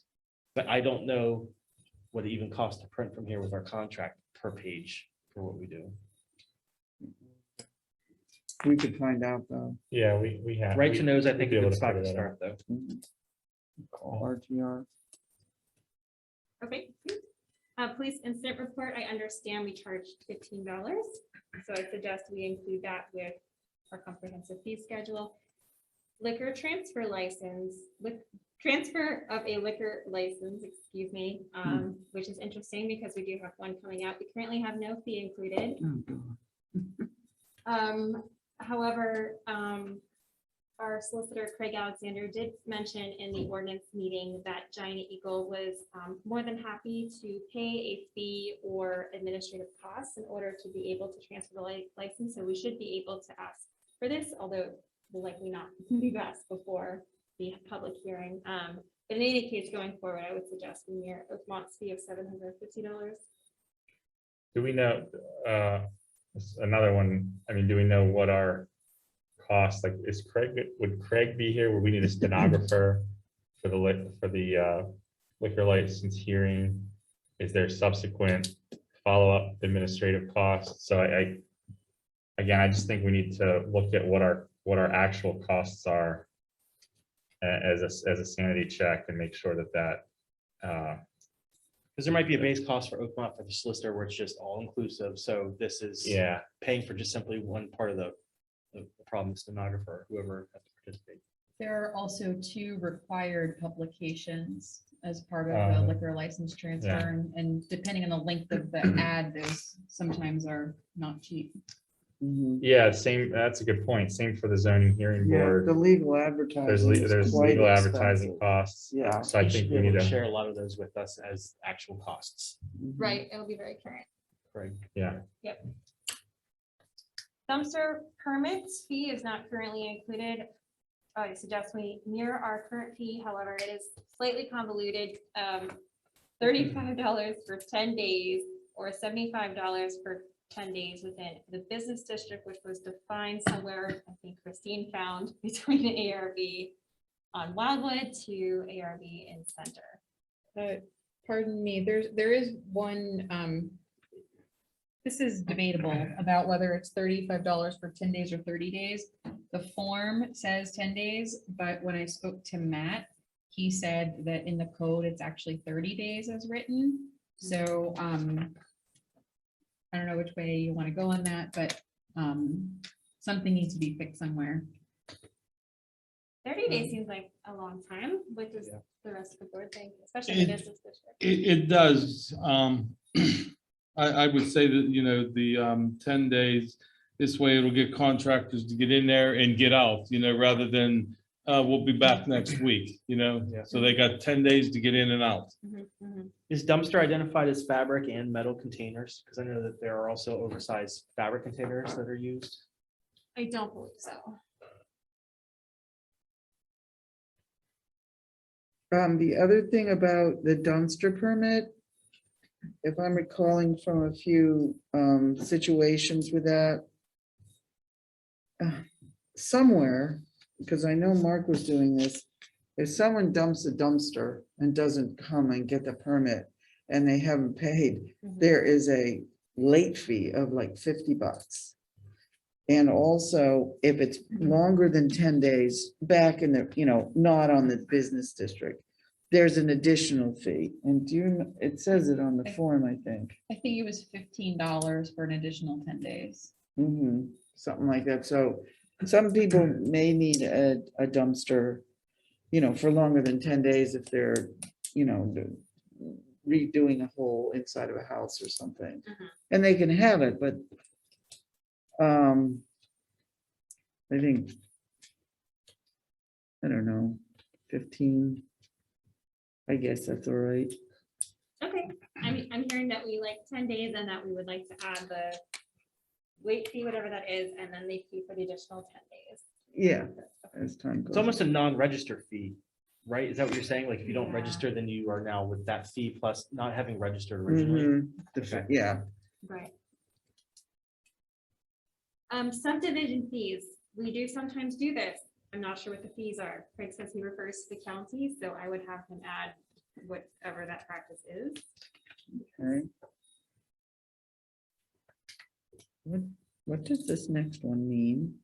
But I don't know what it even costs to print from here with our contract per page for what we do. We could find out though. Yeah, we have. Right to knows, I we'd think be a able good to spot to figure that out. start though. Call RTR. Okay. Police incident report. I understand we charge $15. So I suggest we include that with our comprehensive fee schedule. Liquor transfer license, transfer of a liquor license, excuse me, which is interesting because we do have one coming out. We currently have no fee included. Oh, God. However, our solicitor Craig Alexander did mention in the ordinance meeting that Giant Eagle was more than happy to pay a fee or administrative costs in order to be able to transfer the license. So we should be able to ask for this, although we'll likely not be asked before the public hearing. But in any case, going forward, I would suggest we mirror Oakmont's fee of $750. Do we know, another one, I mean, do we know what our cost, like, would Craig be here? Would we need a stenographer for the liquor license hearing? Is there subsequent follow-up administrative costs? So again, I just think we need to look at what our actual costs are as a sanity check and make sure that Because there might be a base cost for Oakmont for the solicitor where it's just all inclusive. So this is yeah, paying for just simply one part of the problem, stenographer, whoever has to participate. There are also 2 required publications as part of the liquor license transfer. And depending on the length of the ad, those sometimes are not cheap. Mhm. yeah, same, that's a good point. Same for the zoning hearing Yeah, the board. legal advertising. There's is quite legal advertising expensive. costs. Yeah. So I You should think be we able need to to, share a lot of those with us as actual costs. Mhm. Right, it'll be very current. Craig. yeah, Dumpster permits fee is not currently included. I suggest we mirror our current fee, however, it is slightly convoluted. $35 for 10 days or $75 for 10 days within the business district, which was defined somewhere, I think Christine found, between ARB on Wildwood to ARB in Center. Pardon me, there is one, this is debatable about whether it's $35 for 10 days or 30 days. The form says 10 days, but when I spoke to Matt, he said that in the code, it's actually 30 days as written. So I don't know which way you want to go on that, but something needs to be fixed somewhere. 30 days seems like a long time. What does Yeah. the rest of the board think, especially in the business district? It does. I would say that, the 10 days, this way it'll get contractors to get in there and get out, rather than we'll be back next week, Yeah. so they got 10 days to get in and out. Mhm, mhm. Is dumpster identified as fabric and metal containers? Because I know that there are also oversized fabric containers that are used. I don't believe so. The other thing about the dumpster permit, if I'm recalling from a few situations with that, somewhere, because I know Mark was doing this, if someone dumps a dumpster and doesn't come and get the permit and they haven't paid, Mhm. there is a late fee of like $50. And also, if it's longer than 10 days back in the, not on the business district, there's an additional fee. And it says it on the form, I think. I think it was $15 for an additional 10 days. Something like that. So some people may need a dumpster, for longer than 10 days if they're, redoing a whole inside of a house or something. And they can have it, but I think, I don't know, 15. I guess that's all right. Okay, I'm hearing that we like 10 days and that we would like to add the late fee, whatever that is, and then the fee for the additional 10 days. Yeah, as time goes. It's almost a non-register fee, right? Is that what you're saying? Like if you don't Yeah. register, then you are now with that fee plus not having registered originally. Okay. Yeah, Right. Subdivision fees, we do sometimes do this. I'm not sure what the fees are. Craig says he refers to the county, so I would have him add whatever that practice is. okay. What does this next one mean?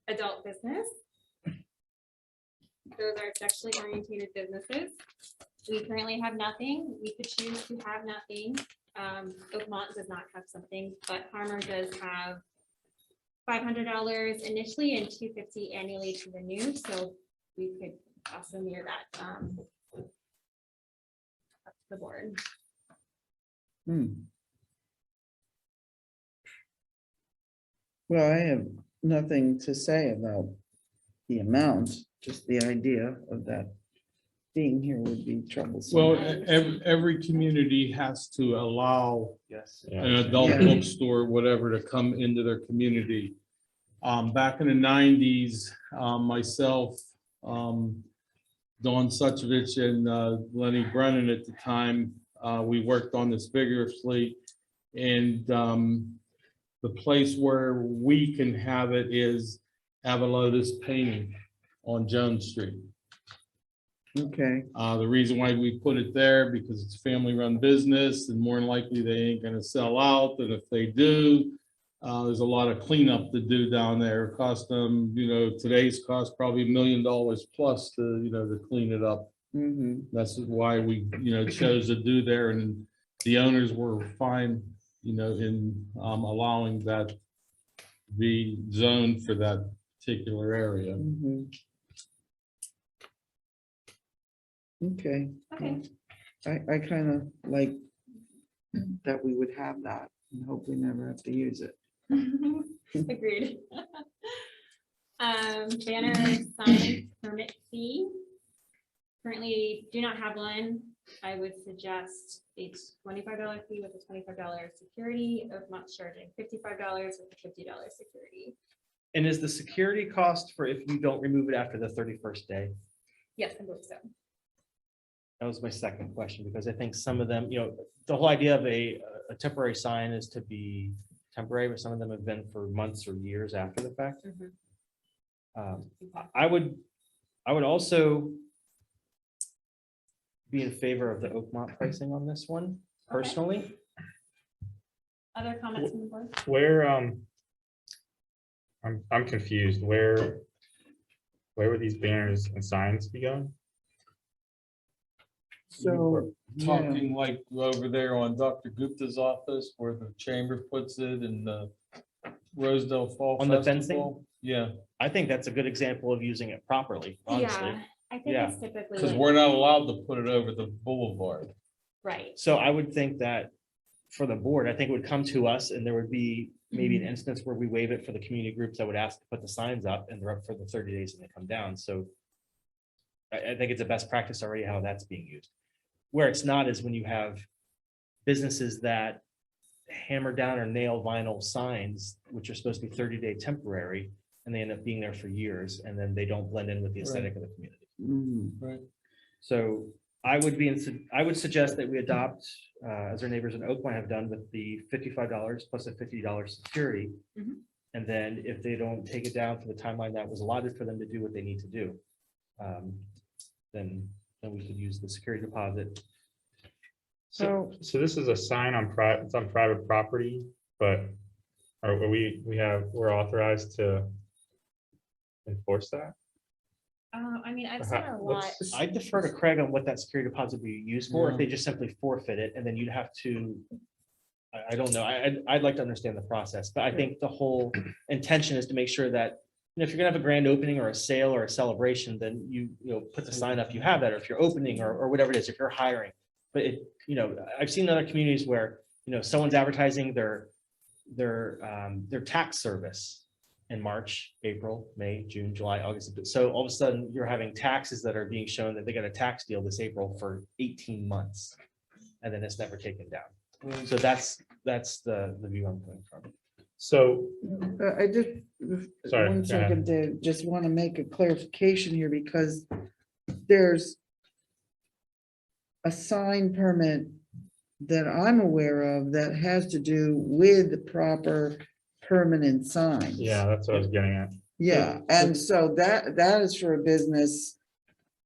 Adult business. Those are sexually oriented businesses. We currently have nothing. We could choose to have nothing. Oakmont does not have something, but Harmer does have $500 initially and $250 annually to renew, so we could also mirror that. Up to the board. Well, I have nothing to say about the amount, just the idea of that being here would be troublesome. Well, every community has to allow Yes. an adult Yeah. bookstore, whatever, to come into their community. Back in the 90s, myself, Dawn Suchovich and Lenny Brennan at the time, we worked on this vigorously. And the place where we can have it is Avalotis Painting on Jones Street. Okay, The reason why we put it there, because it's a family-run business and more than likely they ain't gonna sell out. And if they do, there's a lot of cleanup to do down there. It cost them, today's cost probably $1 million plus to, to clean it up. That's why we, chose to do there, and the owners were fine, in allowing that to be zoned for that particular area. okay. Okay. I kind of like that we would have that and hope we never have to use it. Agreed. Banner sign permit fee. Currently do not have one. I would suggest a $25 fee with a $25 security. Oakmont charging $55 with a $50 security. And is the security cost for if you don't remove it after the 31st day? Yes, I believe so. That was my second question, because I think some of them, the whole idea of a temporary sign is to be temporary, but some of them have been for months or years after the fact. I would also be in favor of the Oakmont pricing on this one personally. Other comments from the board? Where, I'm confused. Where would these banners and signs be going? So, yeah, Talking like over there on Dr. Gupta's office where the chamber puts it and the Rosedale Fall On the Festival. Yeah, I think that's a good example of using it properly, honestly. Yeah, I think Yeah. it's typically. because like- we're not allowed to put it over the boulevard. Right. So I would think that for the board, I think it would come to us and there would be maybe an instance where we waive it for the community groups that would ask to put the signs up and they're up for the 30 days and they come down. So I think it's a best practice already how that's being used. Where it's not is when you have businesses that hammer down or nail vinyl signs, which are supposed to be 30-day temporary, and they end up being there for years, and then they don't blend in with the aesthetic of the community. Mhm. So I would suggest that we adopt, as our neighbors in Oakmont have done with the $55 plus a $50 security. Mhm. And then if they don't take it down for the timeline that was allotted for them to do what they need to do, then we could use the security deposit. So, So this is a sign on it's on private property, but we're authorized to enforce that? I mean, I've Or seen how- a lot. what's- I defer to Craig on what that security deposit would be used for, if they just simply forfeit it, and then you'd have to, I don't know, I'd like to understand the process, but I think the whole intention is to make sure that, if you're gonna have a grand opening or a sale or a celebration, then you put the sign up, you have that, or if you're opening or whatever it is, if you're hiring. But I've seen other communities where, someone's advertising their tax service in March, April, May, June, July, August. So all of a sudden, you're having taxes that are being shown that they got a tax deal this April for 18 months. And then it's never taken down. So that's the view I'm coming from. So, I just, Sorry, one go second, Dave, just want to make a clarification here because there's a sign permit that I'm aware of that has to do with the proper permanent signs. yeah, that's what I was getting at. Yeah, and so that is for a business.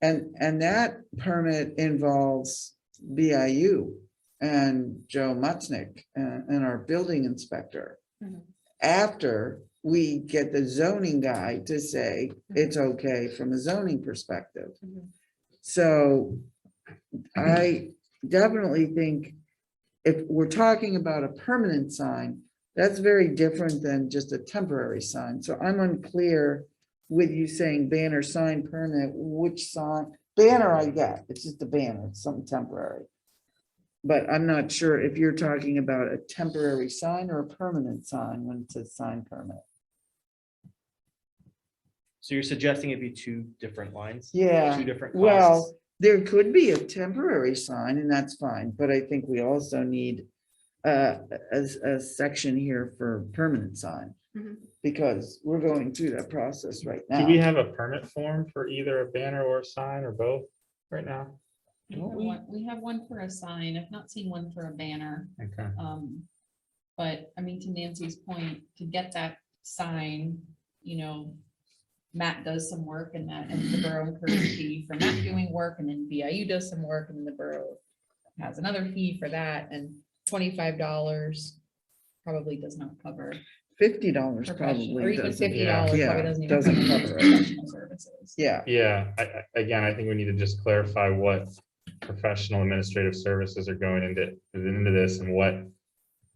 And that permit involves BIU and Joe Mutznick and our building inspector. Mhm. After we get the zoning guy to say it's okay from a zoning perspective. Mhm. So I definitely think if we're talking about a permanent sign, that's very different than just a temporary sign. So I'm unclear with you saying banner sign permit, which sign, banner I get, it's just a banner, it's something temporary. But I'm not sure if you're talking about a temporary sign or a permanent sign when it says sign permit. So you're suggesting it'd be two different lines? Yeah, Two different well, costs? there could be a temporary sign and that's fine, but I think we also need a section here for permanent sign. Mhm. Because we're going through that process right now. Do we have a permit form for either a banner or a sign or both right now? We have one for a sign. I've not seen one for a banner. Okay. But I mean, to Nancy's point, to get that sign, Matt does some work and the borough incurs a fee for Matt doing work, and then BIU does some work, and then the borough has another fee for that, and $25 probably does not cover $50 professional, probably. or even doesn't- $50 Yeah, probably doesn't even doesn't cover cover it. professional services. Yeah, Yeah, again, I think we need to just clarify what professional administrative services are going into this and what.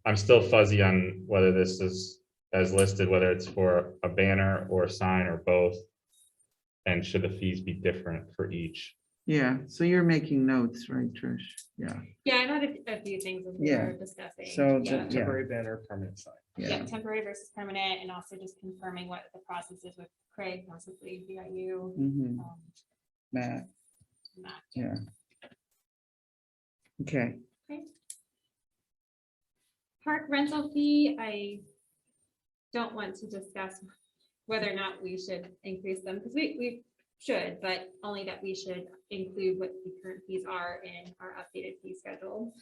I'm still fuzzy on whether this is as listed, whether it's for a banner or a sign or both. And should the fees be different for each? yeah. So you're making notes, right, Trish? Yeah, Yeah, I've had a few things as we Yeah. were discussing. So Yeah. Yeah. Temporary banner, permanent sign. Yeah, yeah. temporary versus permanent, and also just confirming what the process is with Craig, possibly BIU. Mhm, um, Matt, Matt. yeah. Okay, Park rental fee, I don't want to discuss whether or not we should increase them, because we should, but only that we should include what the current fees are in our updated fee schedule.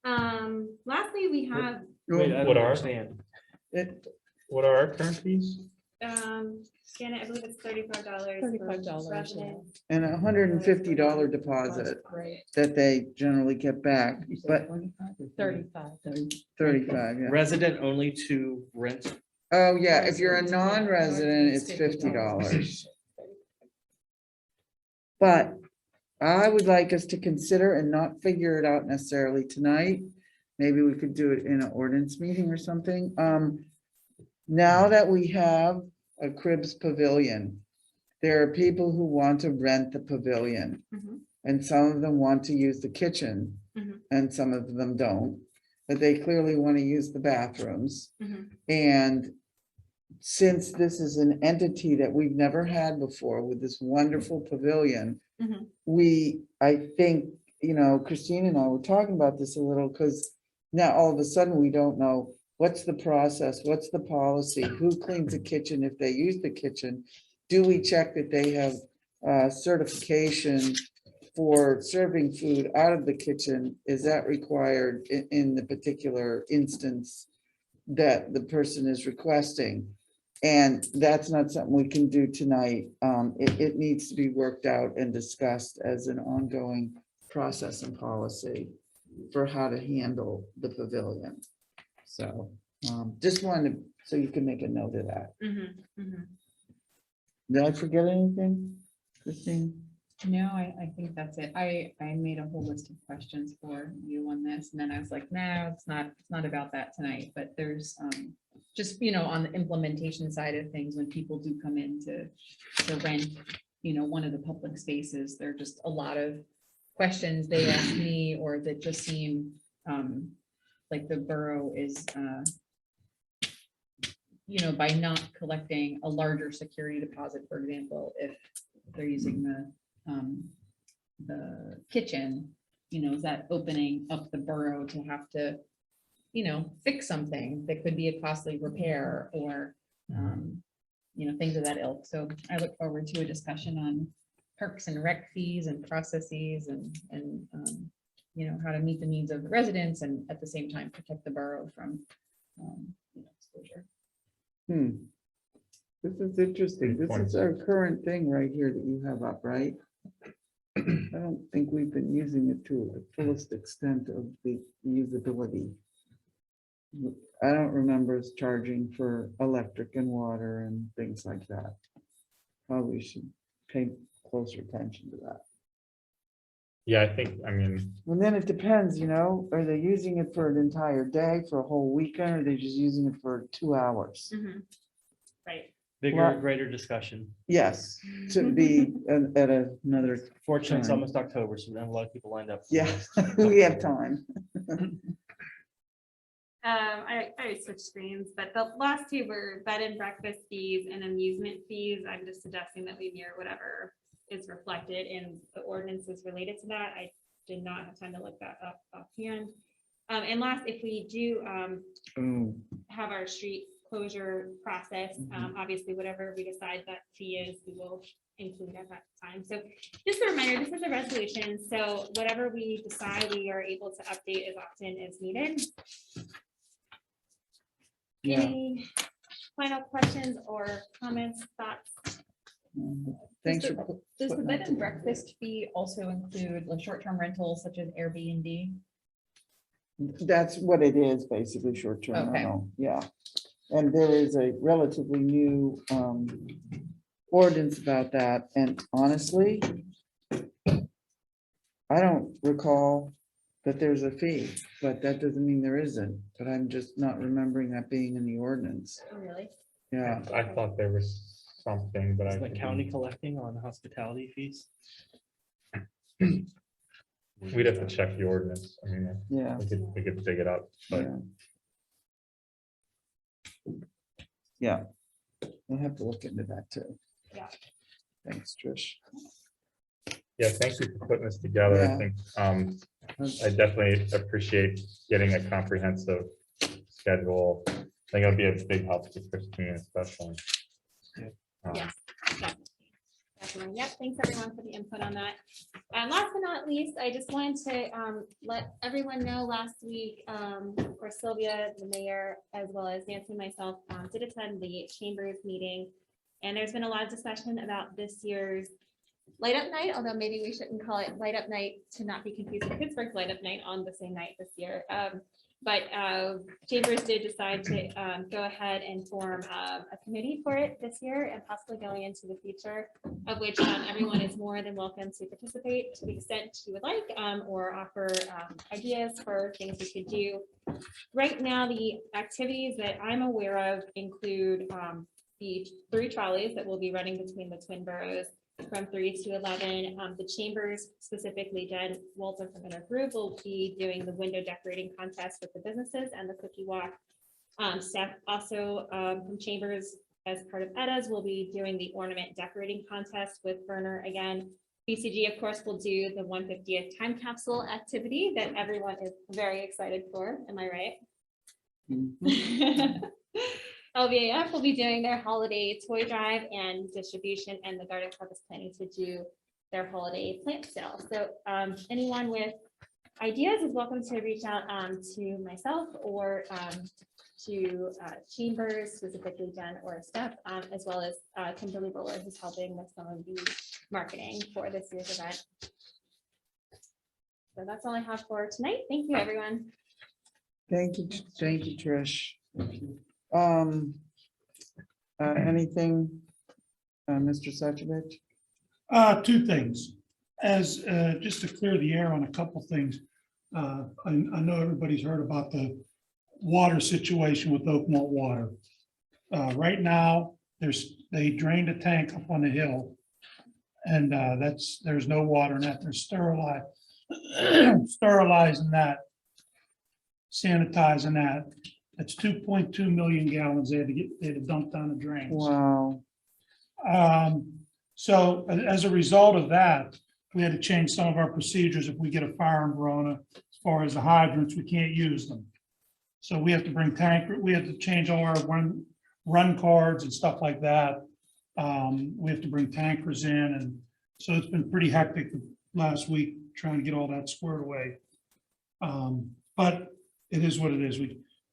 Lastly, we have, Wait, I What don't are- understand. What are our current fees? Janet, I believe it's $35. $35, yeah. residents. and $150 deposit Right. that they generally get back, but 35. 35, yeah. Resident only to rent. Oh, yeah, if you're a Resident, yeah, non-resident, it's $50. $50. But I would like us to consider and not figure it out necessarily tonight. Maybe we could do it in an ordinance meeting or something. Now that we have a Cribs Pavilion, there are people who want to rent the pavilion. Mhm. And some of them want to use the kitchen Mhm. and some of them don't. But they clearly want to use the bathrooms. Mhm. And since this is an entity that we've never had before with this wonderful pavilion, Mhm. I think, Christine and I were talking about this a little because now all of a sudden we don't know what's the process, what's the policy, who cleans the kitchen if they use the kitchen? Do we check that they have certification for serving food out of the kitchen? Is that required in the particular instance that the person is requesting? And that's not something we can do tonight. It needs to be worked out and discussed as an ongoing process and policy for how to handle the pavilion. So just wanted, so you can make a note of that. Mhm. Mhm. Did I forget anything, Christine? No, I think that's it. I made a whole list of questions for you on this, and then I was like, no, it's not about that tonight, but there's just, on the implementation side of things, when people do come in to rent, one of the public spaces, there are just a lot of questions they ask me, or that just seem like the borough is by not collecting a larger security deposit, for example, if they're using the kitchen, is that opening up the borough to have to, fix something that could be a costly repair or, things of that ilk. So I look forward to a discussion on parks and rec fees and processes and how to meet the needs of the residents and at the same time protect the borough from exposure. This is interesting. Good This is our current thing right here that you have up, right? I don't think we've been using it to the fullest extent of the usability. I don't remember us charging for electric and water and things like that. Probably should pay closer attention to that. Yeah, I think, And then it depends, are they using it for an entire day, for a whole weekend, or are they just using it for 2 hours? Mhm. Right. Bigger, Well- greater discussion. Yes, to be at another, Fortunately, it's Time. almost October, so we have a lot of people lined up. yeah, we have time. I switched screens, but the last two were bed and breakfast fees and amusement fees. I'm just suggesting that we mirror whatever is reflected in the ordinances related to that. I did not have time to look that up offhand. And last, if we do have our street closure process, obviously whatever we decide that fee is, we will include at that time. So just a reminder, this is a resolution, so whatever we decide, we are able to update as often as needed. Yeah. Any final questions or comments, thoughts? Thanks Does for. Does the putting bed that and together. breakfast fee also include like short-term rentals such as Airbnb? That's what it is, basically, short-term Okay. rental, yeah. And there is a relatively new ordinance about that, and honestly, I don't recall that there's a fee, but that doesn't mean there isn't, but I'm just not remembering that being in the ordinance, Oh, really? yeah. I thought there was something, but I. Is the county collecting on hospitality fees? We'd have to check the ordinance. Yeah, We could dig it up, but yeah. Yeah, we'll have to look into that too. Yeah. Thanks, Trish. yeah, thank you for putting this together. Yeah. I think, I definitely appreciate getting a comprehensive schedule. I think it'll be a big help to Christine especially. Yes. Definitely. Yep. Thanks everyone for the input on that. And last but not least, I just wanted to let everyone know last week, of course, Sylvia, the mayor, as well as Nancy and myself did attend the chambers meeting. And there's been a lot of discussion about this year's light up night, although maybe we shouldn't call it light up night to not be confused with Pittsburgh's light up night on the same night this year. But Chambers did decide to go ahead and form a committee for it this year and possibly going into the future, of which everyone is more than welcome to participate to the extent you would like, or offer ideas for things we could do. Right now, the activities that I'm aware of include the 3 trolleys that will be running between the twin boroughs from 3 to 11. The Chambers, specifically Jen Walton from Intergroup, will be doing the window decorating contest with the businesses and the cookie walk. Staff also from Chambers, as part of EDA's, will be doing the ornament decorating contest with Werner again. BCG, of course, will do the 150th time capsule activity that everyone is very excited for. Am I right? LVAF will be doing their holiday toy drive and distribution, and the Garden Club is planning to do their holiday plant sale. So anyone with ideas is welcome to reach out to myself or to Chambers, specifically Jen or Steph, as well as Kimberly Roller, who's helping with some of the marketing for this year's event. So that's all I have for tonight. Thank you, everyone. Thank you, Trish. Anything, Mr. Sachovich? 2 things. As just to clear the air on a couple things. I know everybody's heard about the water situation with Oakmont Water. Right now, they drained a tank up on the hill, and there's no water in that. They're sterilizing that, sanitizing that. That's 2.2 million gallons they had to dump down the drains. Wow. So as a result of that, we had to change some of our procedures. If we get a fire in Verona, as far as the hydrants, we can't use them. So we have to bring we have to change all our run cards and stuff like that. We have to bring tankers in, and so it's been pretty hectic last week trying to get all that squared away. But it is what it is.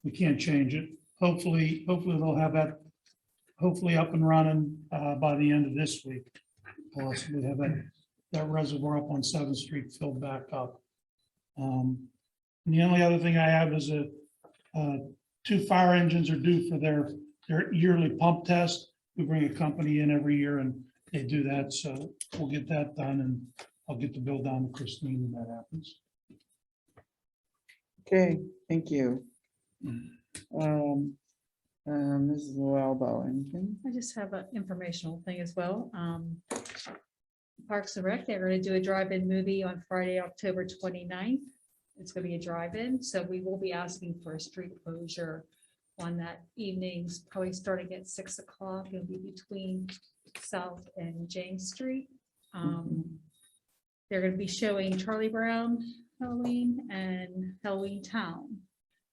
We can't change it. Hopefully they'll have that hopefully up and running by the end of this week. Possibly have that reservoir up on 7th Street filled back up. And the only other thing I have is 2 fire engines are due for their yearly pump test. We bring a company in every year and they do that. So we'll get that done, and I'll get the bill down to Christine when that happens. Okay, thank you. Mrs. Waldo, anything? I just have an informational thing as well. Parks and Rec, they're going to do a drive-in movie on Friday, October 29th. It's going to be a drive-in, so we will be asking for a street closure on that evening, probably starting at 6 o'clock. It'll be between South and James Street. They're going to be showing Charlie Brown Halloween and Halloween Town.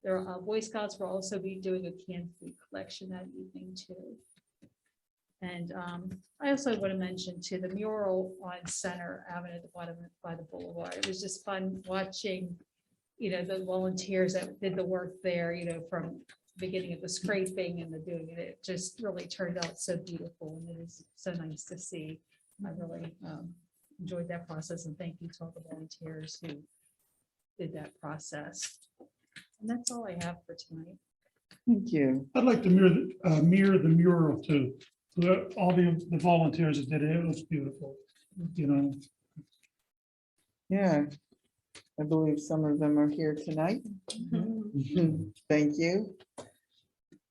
Their Boy Scouts will also be doing a canned food collection that evening too. And I also want to mention too, the mural on Center Avenue at the bottom by the boulevard. It was just fun watching, the volunteers that did the work there, from the beginning of the scraping and the doing it. It just really turned out so beautiful, and it is so nice to see. I really enjoyed that process, and thank you to all the volunteers who did that process. And that's all I have for tonight. Thank you. I'd like to mirror the mural too. All the volunteers that did it, it was beautiful, Yeah, I believe some of them are here tonight. Thank you.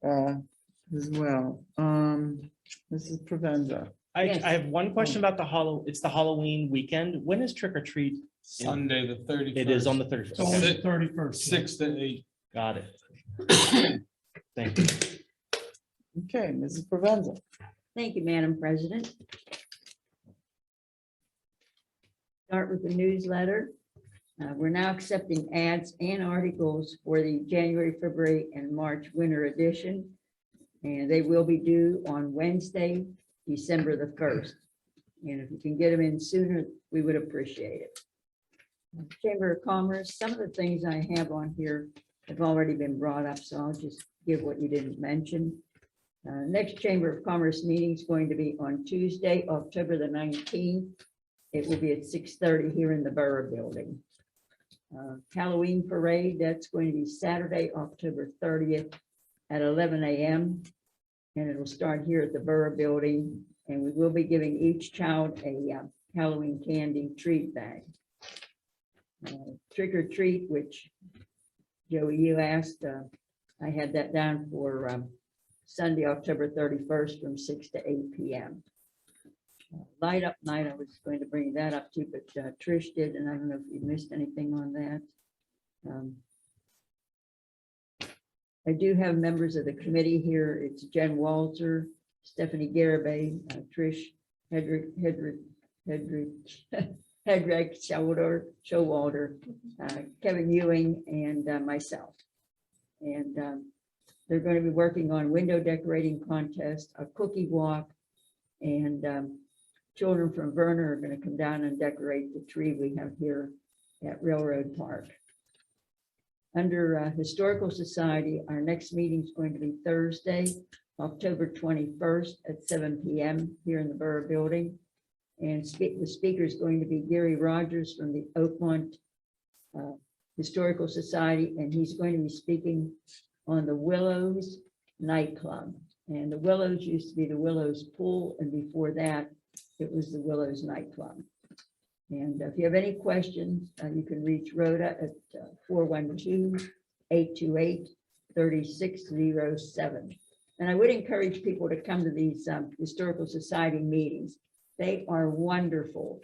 As well. Mrs. Provenza. I have one question about it's the Halloween weekend. When is trick or treat? Sunday, the 31st. It is on the It's only 31st. the 31st. 6 to 8. Got it. Thank you. Okay, Mrs. Provenza. Thank you, Madam President. Start with the newsletter. We're now accepting ads and articles for the January, February, and March winter edition. And they will be due on Wednesday, December the 1st. And if you can get them in sooner, we would appreciate it. Chamber of Commerce, some of the things I have on here have already been brought up, so I'll just give what you didn't mention. Next Chamber of Commerce meeting is going to be on Tuesday, October the 19th. It will be at 6:30 here in the Borough Building. Halloween parade, that's going to be Saturday, October 30th at 11 a.m. And it'll start here at the Borough Building, and we will be giving each child a Halloween candy treat bag. Trick or treat, which Joey, you asked, I had that down for Sunday, October 31st from 6 to 8 p.m. Light up night, I was going to bring that up too, but Trish did, and I don't know if you missed anything on that. I do have members of the committee here. It's Jen Walter, Stephanie Garibay, Trish Hedrick, Showalter, Kevin Ewing, and myself. And they're going to be working on window decorating contest, a cookie walk, and children from Verner are going to come down and decorate the tree we have here at Railroad Park. Under Historical Society, our next meeting is going to be Thursday, October 21st at 7 p.m. here in the Borough Building. And the speaker is going to be Gary Rogers from the Oakmont Historical Society, and he's going to be speaking on the Willows nightclub. And the Willows used to be the Willows Pool, and before that, it was the Willows nightclub. And if you have any questions, you can reach Rhoda at 412-828-3607. And I would encourage people to come to these Historical Society meetings. They are wonderful.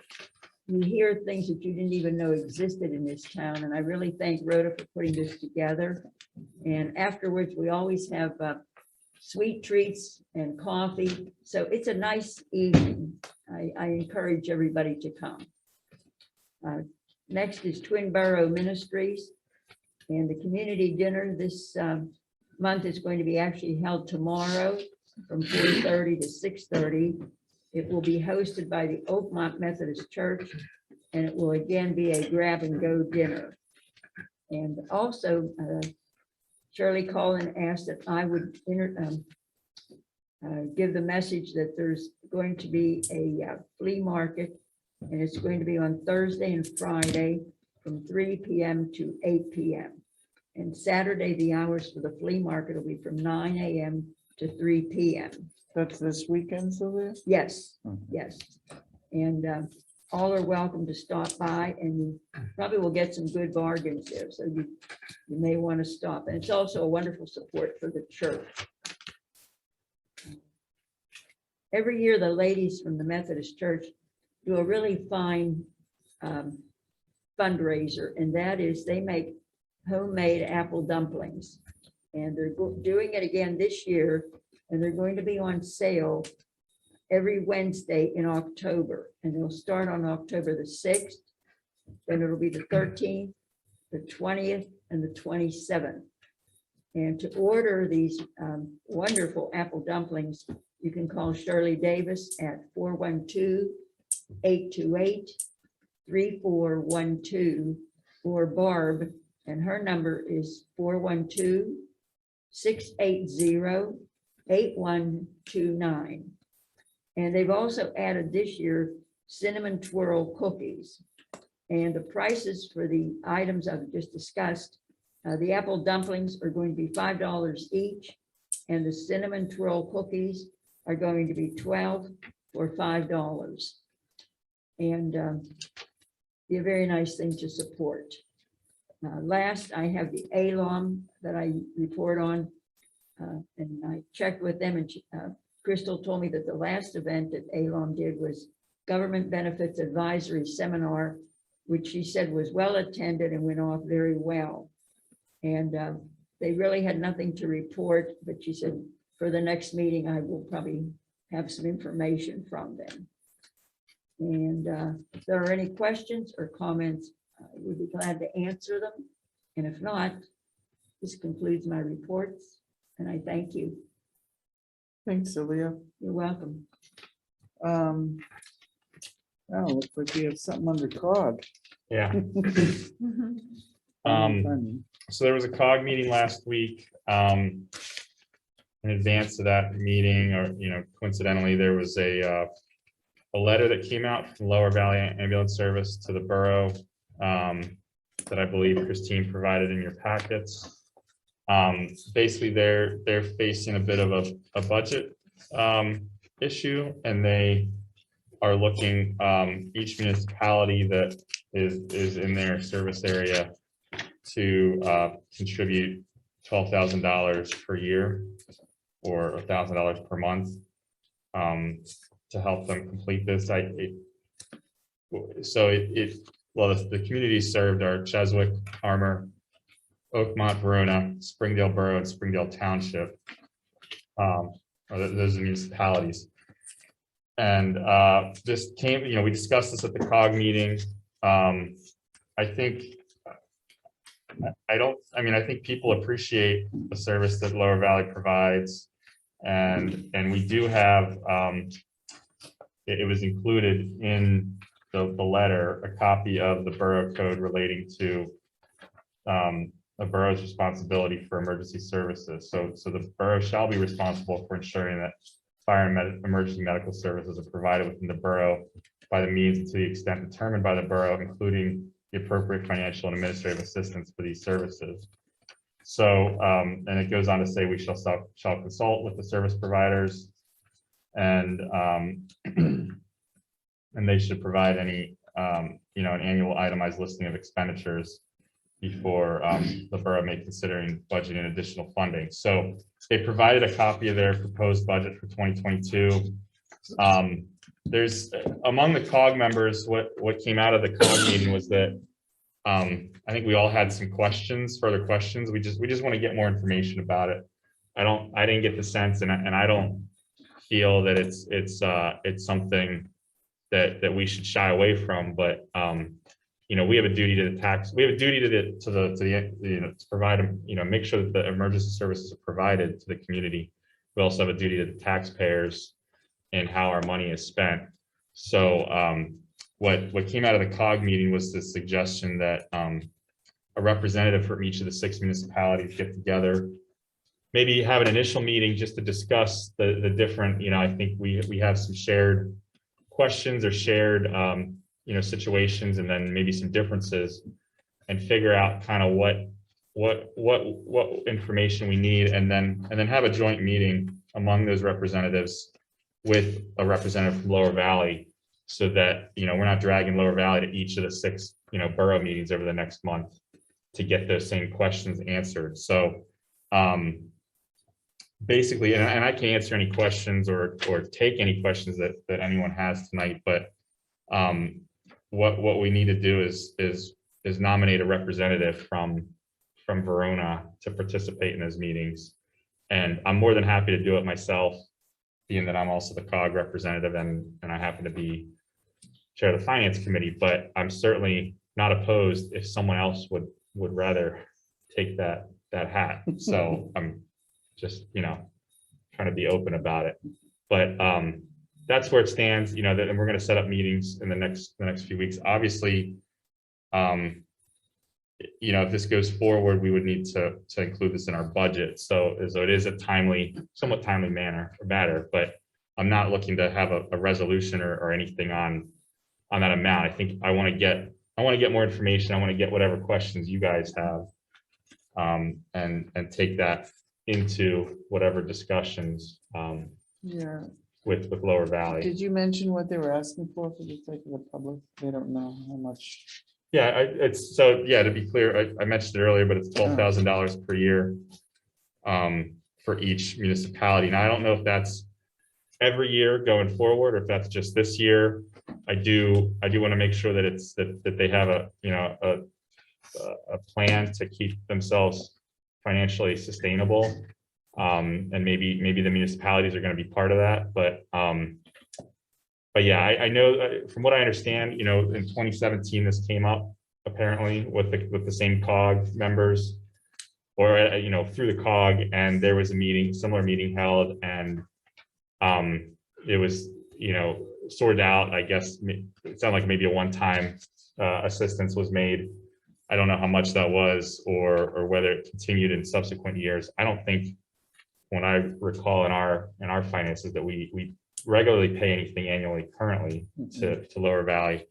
You hear things that you didn't even know existed in this town. And I really thank Rhoda for putting this together. And afterwards, we always have sweet treats and coffee. So it's a nice evening. I encourage everybody to come. Next is Twin Borough Ministries. And the community dinner this month is going to be actually held tomorrow from 4:30 to 6:30. It will be hosted by the Oakmont Methodist Church, and it will again be a grab and go dinner. And also Shirley Collin asked that I would give the message that there's going to be a flea market, and it's going to be on Thursday and Friday from 3 p.m. to 8 p.m. And Saturday, the hours for the flea market will be from 9 a.m. to 3 p.m. That's this weekend, Sylvia? Yes, Okay. yes. And all are welcome to stop by, and you probably will get some good bargains there. So you may want to stop. And it's also a wonderful support for the church. Every year, the ladies from the Methodist Church do a really fine fundraiser, and that is they make homemade apple dumplings. And they're doing it again this year, and they're going to be on sale every Wednesday in October. And they'll start on October the 6th, then it'll be the 13th, the 20th, and the 27th. And to order these wonderful apple dumplings, you can call Shirley Davis at 412-828-3412, or Barb, and her number is 412-680-8129. And they've also added this year cinnamon twirl cookies. And the prices for the items I've just discussed, the apple dumplings are going to be $5 each, and the cinnamon twirl cookies are going to be 12 for $5. And be a very nice thing to support. Last, I have the ALOM that I report on, and I checked with them, and Crystal told me that the last event that ALOM did was Government Benefits Advisory Seminar, which she said was well attended and went off very well. And they really had nothing to report, but she said for the next meeting, I will probably have some information from them. And if there are any questions or comments, I would be glad to answer them. And if not, this concludes my reports, and I thank you. Thanks, Sylvia. You're welcome. Oh, looks like we have something under COG. Yeah. Funny. So there was a COG meeting last week. In advance of that meeting, or coincidentally, there was a letter that came out from Lower Valley Ambulance Service to the borough, that I believe Christine provided in your packets. Basically, they're facing a bit of a budget issue, and they are looking, each municipality that is in their service area to contribute $12,000 per year or $1,000 per month to help them complete this. Well, the communities served are Cheswick, Harmer, Oakmont, Verona, Springdale Borough, and Springdale Township. Those are municipalities. And this came, we discussed this at the COG meeting. I think people appreciate the service that Lower Valley provides. And we do have, it was included in the letter, a copy of the borough code relating to a borough's responsibility for emergency services. So the borough shall be responsible for ensuring that fire and emergency medical services are provided within the borough by the means and to the extent determined by the borough, including the appropriate financial and administrative assistance for these services. So, and it goes on to say we shall consult with the service providers and they should provide any, an annual itemized listing of expenditures before the borough may considering budgeting additional funding. So they provided a copy of their proposed budget for 2022. There's among the COG members, what came out of the COG meeting was that I think we all had some further questions. We just want to get more information about it. I didn't get the sense, and I don't feel that it's something that we should shy away from, but we have a duty to the tax. We have a duty to provide make sure that the emergency services are provided to the community. We also have a duty to the taxpayers and how our money is spent. So what came out of the COG meeting was the suggestion that a representative from each of the 6 municipalities get together, maybe have an initial meeting just to discuss the different. I think we have some shared questions or shared situations, and then maybe some differences, and figure out kind of what information we need, and then have a joint meeting among those representatives with a representative from Lower Valley, so that we're not dragging Lower Valley to each of the 6 borough meetings over the next month to get those same questions answered. So basically, and I can answer any questions or take any questions that anyone has tonight, but what we need to do is nominate a representative from Verona to participate in those meetings. And I'm more than happy to do it myself, being that I'm also the COG representative and I happen to be chair of the finance committee, but I'm certainly not opposed if someone else would rather take that hat. So I'm just, trying to be open about it. But that's where it stands, and we're going to set up meetings in the next few weeks. Obviously, if this goes forward, we would need to include this in our budget. So it is a somewhat timely matter, but I'm not looking to have a resolution or anything on that amount. I think I want to get more information. I want to get whatever questions you guys have, and take that into whatever discussions Yeah. with Lower Valley. Did you mention what they were asking for the sake of the public? They don't know how much. Yeah, to be clear, I mentioned it earlier, but it's $12,000 per year for each municipality. Now, I don't know if that's every year going forward, or if that's just this year. I do want to make sure that they have a plan to keep themselves financially sustainable. And maybe the municipalities are going to be part of that, but yeah, I know from what I understand, in 2017, this came up apparently with the same COG members, or through the COG, and there was a similar meeting held, and it was sorted out. I guess it sounded like maybe a one-time assistance was made. I don't know how much that was, or whether it continued in subsequent years. I don't think, when I recall in our finances, that we regularly pay anything annually currently to Lower Valley.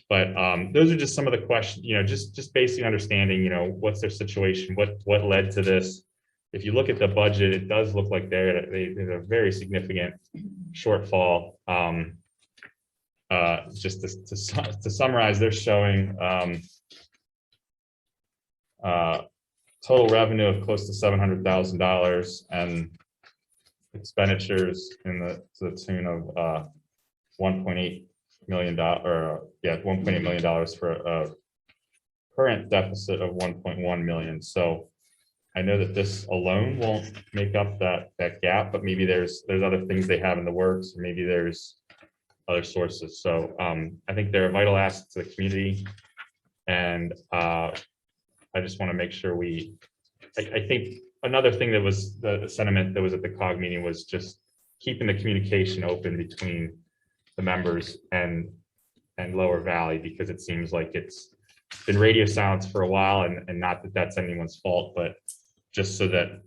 But those are just some of the questions, just basic understanding, what's their situation, what led to this. If you look at the budget, it does look like there's a very significant shortfall. Just to summarize, they're showing total revenue of close to $700,000 and expenditures to the tune of $1.8 million, $1.8 million for a current deficit of 1.1 million. So I know that this alone won't make up that gap, but maybe there's other things they have in the works, or maybe there's other sources. So I think they're a vital asset to the community, and I just want to make sure I think another thing that was the sentiment that was at the COG meeting was just keeping the communication open between the members and Lower Valley, because it seems like it's been radio silence for a while, and not that that's anyone's fault, but just so that,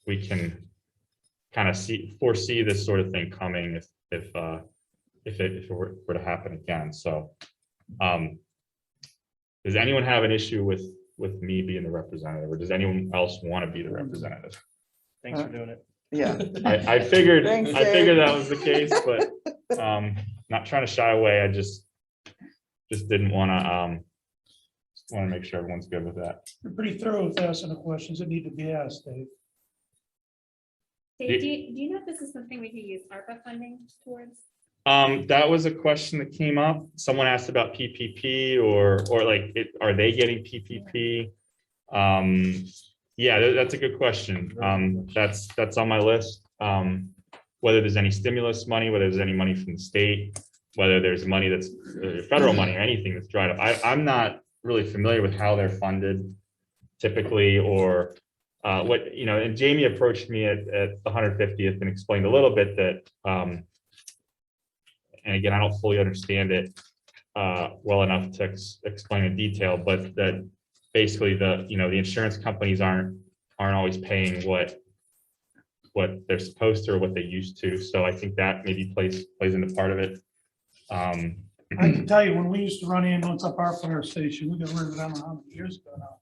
we can kind of foresee this sort of thing coming if it were to happen again. So does anyone have an issue with me being the representative, or does anyone else want to be the representative? Thanks for doing it. Yeah. I figured Thanks, I figured Dave. that was the case, but not trying to shy away. I just didn't want to make sure everyone's good with that. You're pretty thorough with asking the questions that need to be asked, Dave. Dave, do you know if this is something we could use ARPA funding towards? That was a question that came up. Someone asked about PPP or like, are they getting PPP? Yeah, that's a good question. That's on my list. Whether there's any stimulus money, whether there's any money from the state, whether there's money that's federal money or anything that's dried up. I'm not really familiar with how they're funded typically, or what, and Jamie approached me at the 150th and explained a little bit that, and again, I don't fully understand it well enough to explain in detail, but that basically the insurance companies aren't always paying what they're supposed to or what they used to. So I think that maybe plays into part of it. I can tell you, when we used to run ambulance up our fire station, we got rid of it, I don't know how many years ago now.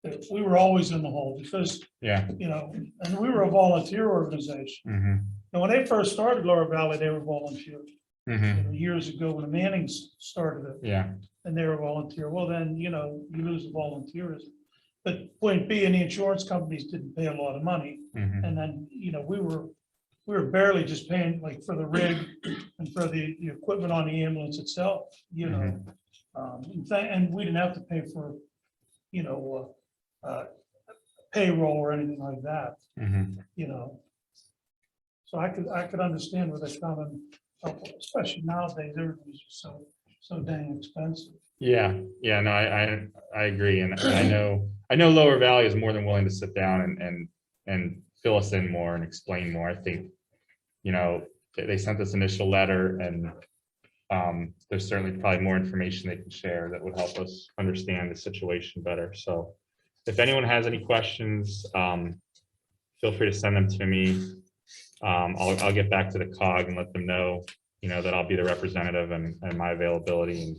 That we were always in the hole because, Yeah. and we were a volunteer organization. Mm-hmm. And when they first started Lower Valley, they were volunteer. Mm-hmm. Years ago, when the Mannings started it, Yeah. and they were volunteer, well, then, you lose the volunteerism. But point being, the insurance companies didn't pay a lot of money. Mm-hmm. And then, we were barely just paying like for the rig and for the equipment on the ambulance itself, and we didn't have to pay for, payroll or anything like that, Mm-hmm. So I could understand where they're coming, especially nowadays, everything's just so dang expensive. Yeah. No, I agree. And I know Lower Valley is more than willing to sit down and fill us in more and explain more. I think, they sent this initial letter, and there's certainly probably more information they can share that would help us understand the situation better. So if anyone has any questions, feel free to send them to me. I'll get back to the COG and let them know, that I'll be the representative and my availability,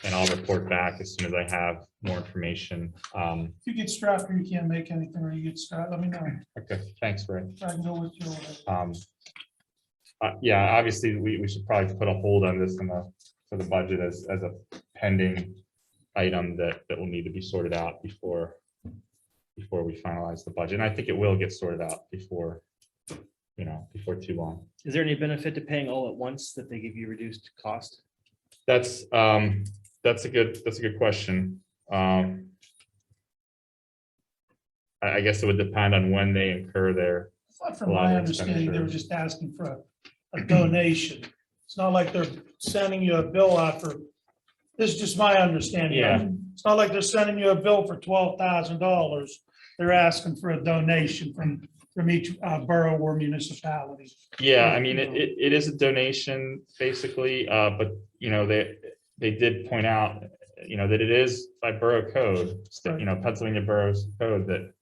and I'll report back as soon as I have more information. If you get strapped or you can't make anything, or you get strapped, let me know. Okay, thanks, Ray. I can go with you. Yeah, obviously, we should probably put a hold on this for the budget as a pending item that will need to be sorted out before we finalize the budget. And I think it will get sorted out before too long. Is there any benefit to paying all at once that they give you reduced cost? That's a good question. I guess it would depend on when they incur their. From my understanding, they were just asking for a donation. It's not like they're sending you a bill out for, this is just my understanding. Yeah. It's not like they're sending you a bill for $12,000. They're asking for a donation from each borough or municipality. Yeah, I mean, it is a donation basically, but they did point out, that it is by borough code, Pennsylvania borough's code, that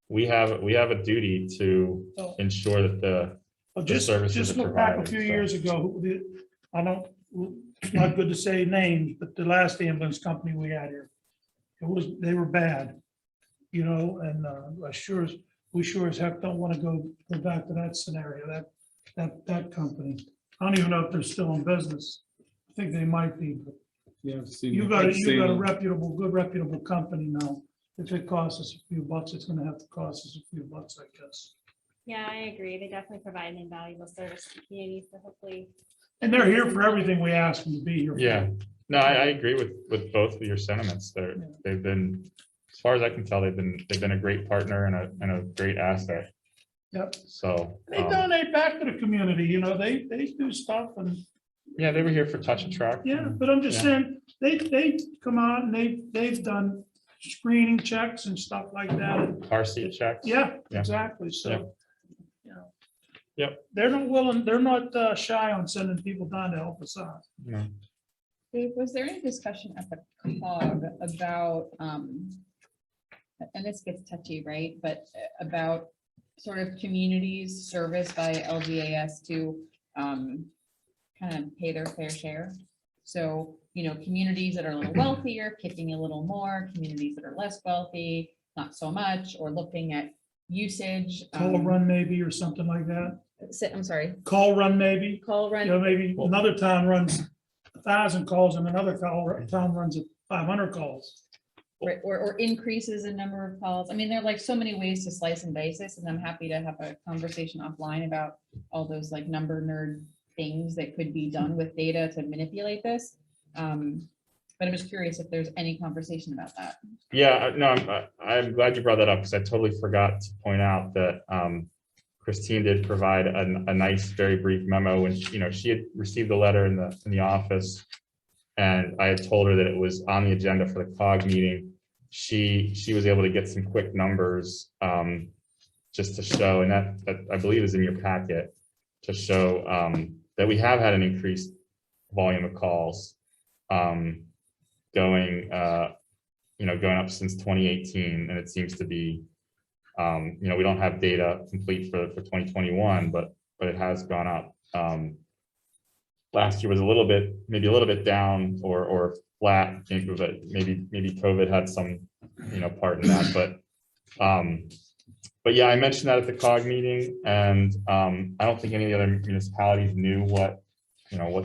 we have a duty to ensure that the services Just are look back a provided, few so. years ago, I don't it's not good to say names, but the last ambulance company we had here, they were bad, you know, and we sure as heck don't want to go back to that scenario, that company. I don't even know if they're still in business. I think they might be, but Yeah. I've seen you it. got I've seen a it. good reputable company now. If it costs us a few bucks, it's gonna have to cost us a few bucks, I guess. Yeah, I agree. They definitely provide an invaluable service to the community, so hopefully. And they're here for everything we ask them to be here. for. Yeah, no, I agree with both of your sentiments. They've been, as far as I can tell, they've been a great partner and a great asset. Yep. So, They donate back to the community, you know, they do stuff and, yeah, they were here for Touch a Truck. yeah, but I'm just saying, they come out and they've done screening checks and stuff like that. Car seat checks. Yeah, Yeah. exactly, so. Yep. you know, Yep. They're not shy on sending people down to help us out. No. Dave, was there any discussion at the COG about, and this gets touchy, right, but about sort of communities serviced by LGAS to kind of pay their fair share? So, you know, communities that are a little wealthier, kicking a little more, communities that are less wealthy, not so much, or looking at usage. Call run maybe or something like that. I'm sorry, Call run maybe, call you run. know, maybe another town runs 1,000 calls and another town runs 500 calls. Right, or increases in number of calls. I mean, there are like so many ways to slice and dice this, and I'm happy to have a conversation offline about all those like number nerd things that could be done with data to manipulate this. But I'm just curious if there's any conversation about that. Yeah, no, I'm glad you brought that up because I totally forgot to point out that Christine did provide a nice, very brief memo when, you know, she had received the letter in the office. And I had told her that it was on the agenda for the COG meeting. She was able to get some quick numbers just to show, and that I believe is in your packet, to show that we have had an increased volume of calls going up since 2018, and it seems to be, you know, we don't have data complete for 2021, but it has gone up. Last year was maybe a little bit down or flat, maybe COVID had some, you know, part in that, but yeah, I mentioned that at the COG meeting, and I don't think any of the other municipalities knew what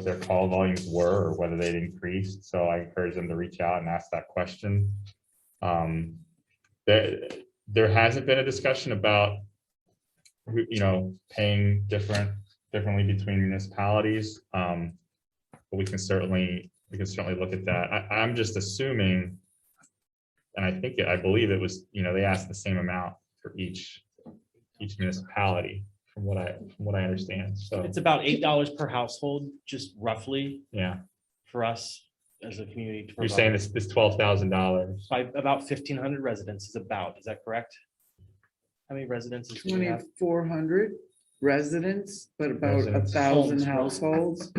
their call volumes were or whether they'd increased. So I encourage them to reach out and ask that question. There hasn't been a discussion about, you know, paying differently between municipalities. But we can certainly look at that. I'm just assuming, and I believe it was, you know, they asked the same amount for each municipality from what I understand. So It's about $8 per household, just roughly yeah, for us as a community. to you're saying provide. this $12,000. By about 1,500 residents is that correct? How many residences do we have? 2,400 residents, but about Residents. 1,000 Homes. households.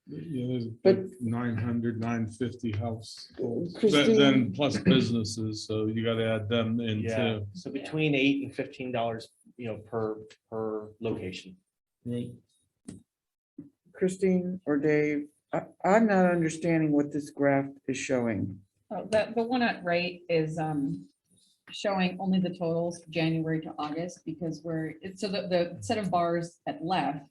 Yeah, there's But- like 900, 950 households, Christine- then plus businesses, so you gotta add them in Yeah, too. so between $8 and $15, you know, per location. Christine or Dave, I'm not understanding what this graph is showing. Oh, the one at right is showing only the totals January to August, because so the set of bars at left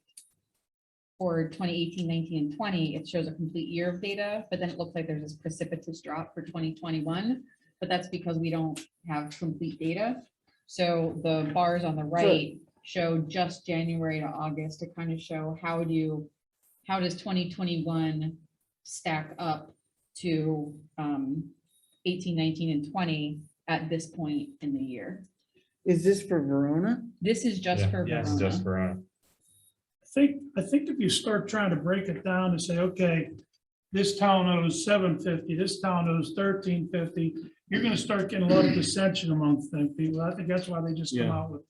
for 2018, 19, and 20, it shows a complete year of data, but then it looks like there's this precipitous drop for 2021, but that's because we don't have complete data. So the bars on the right show just January to August to kind of show how does 2021 stack up to 18, 19, and 20 at this point in the year. Is this for Verona? This is just Yeah, for yes, It's just Verona. Verona. I think if you start trying to break it down and say, okay, this town owes $750, this town owes $1350, you're gonna start getting a lot of dissension amongst them people. I think that's why they just come Yeah. out with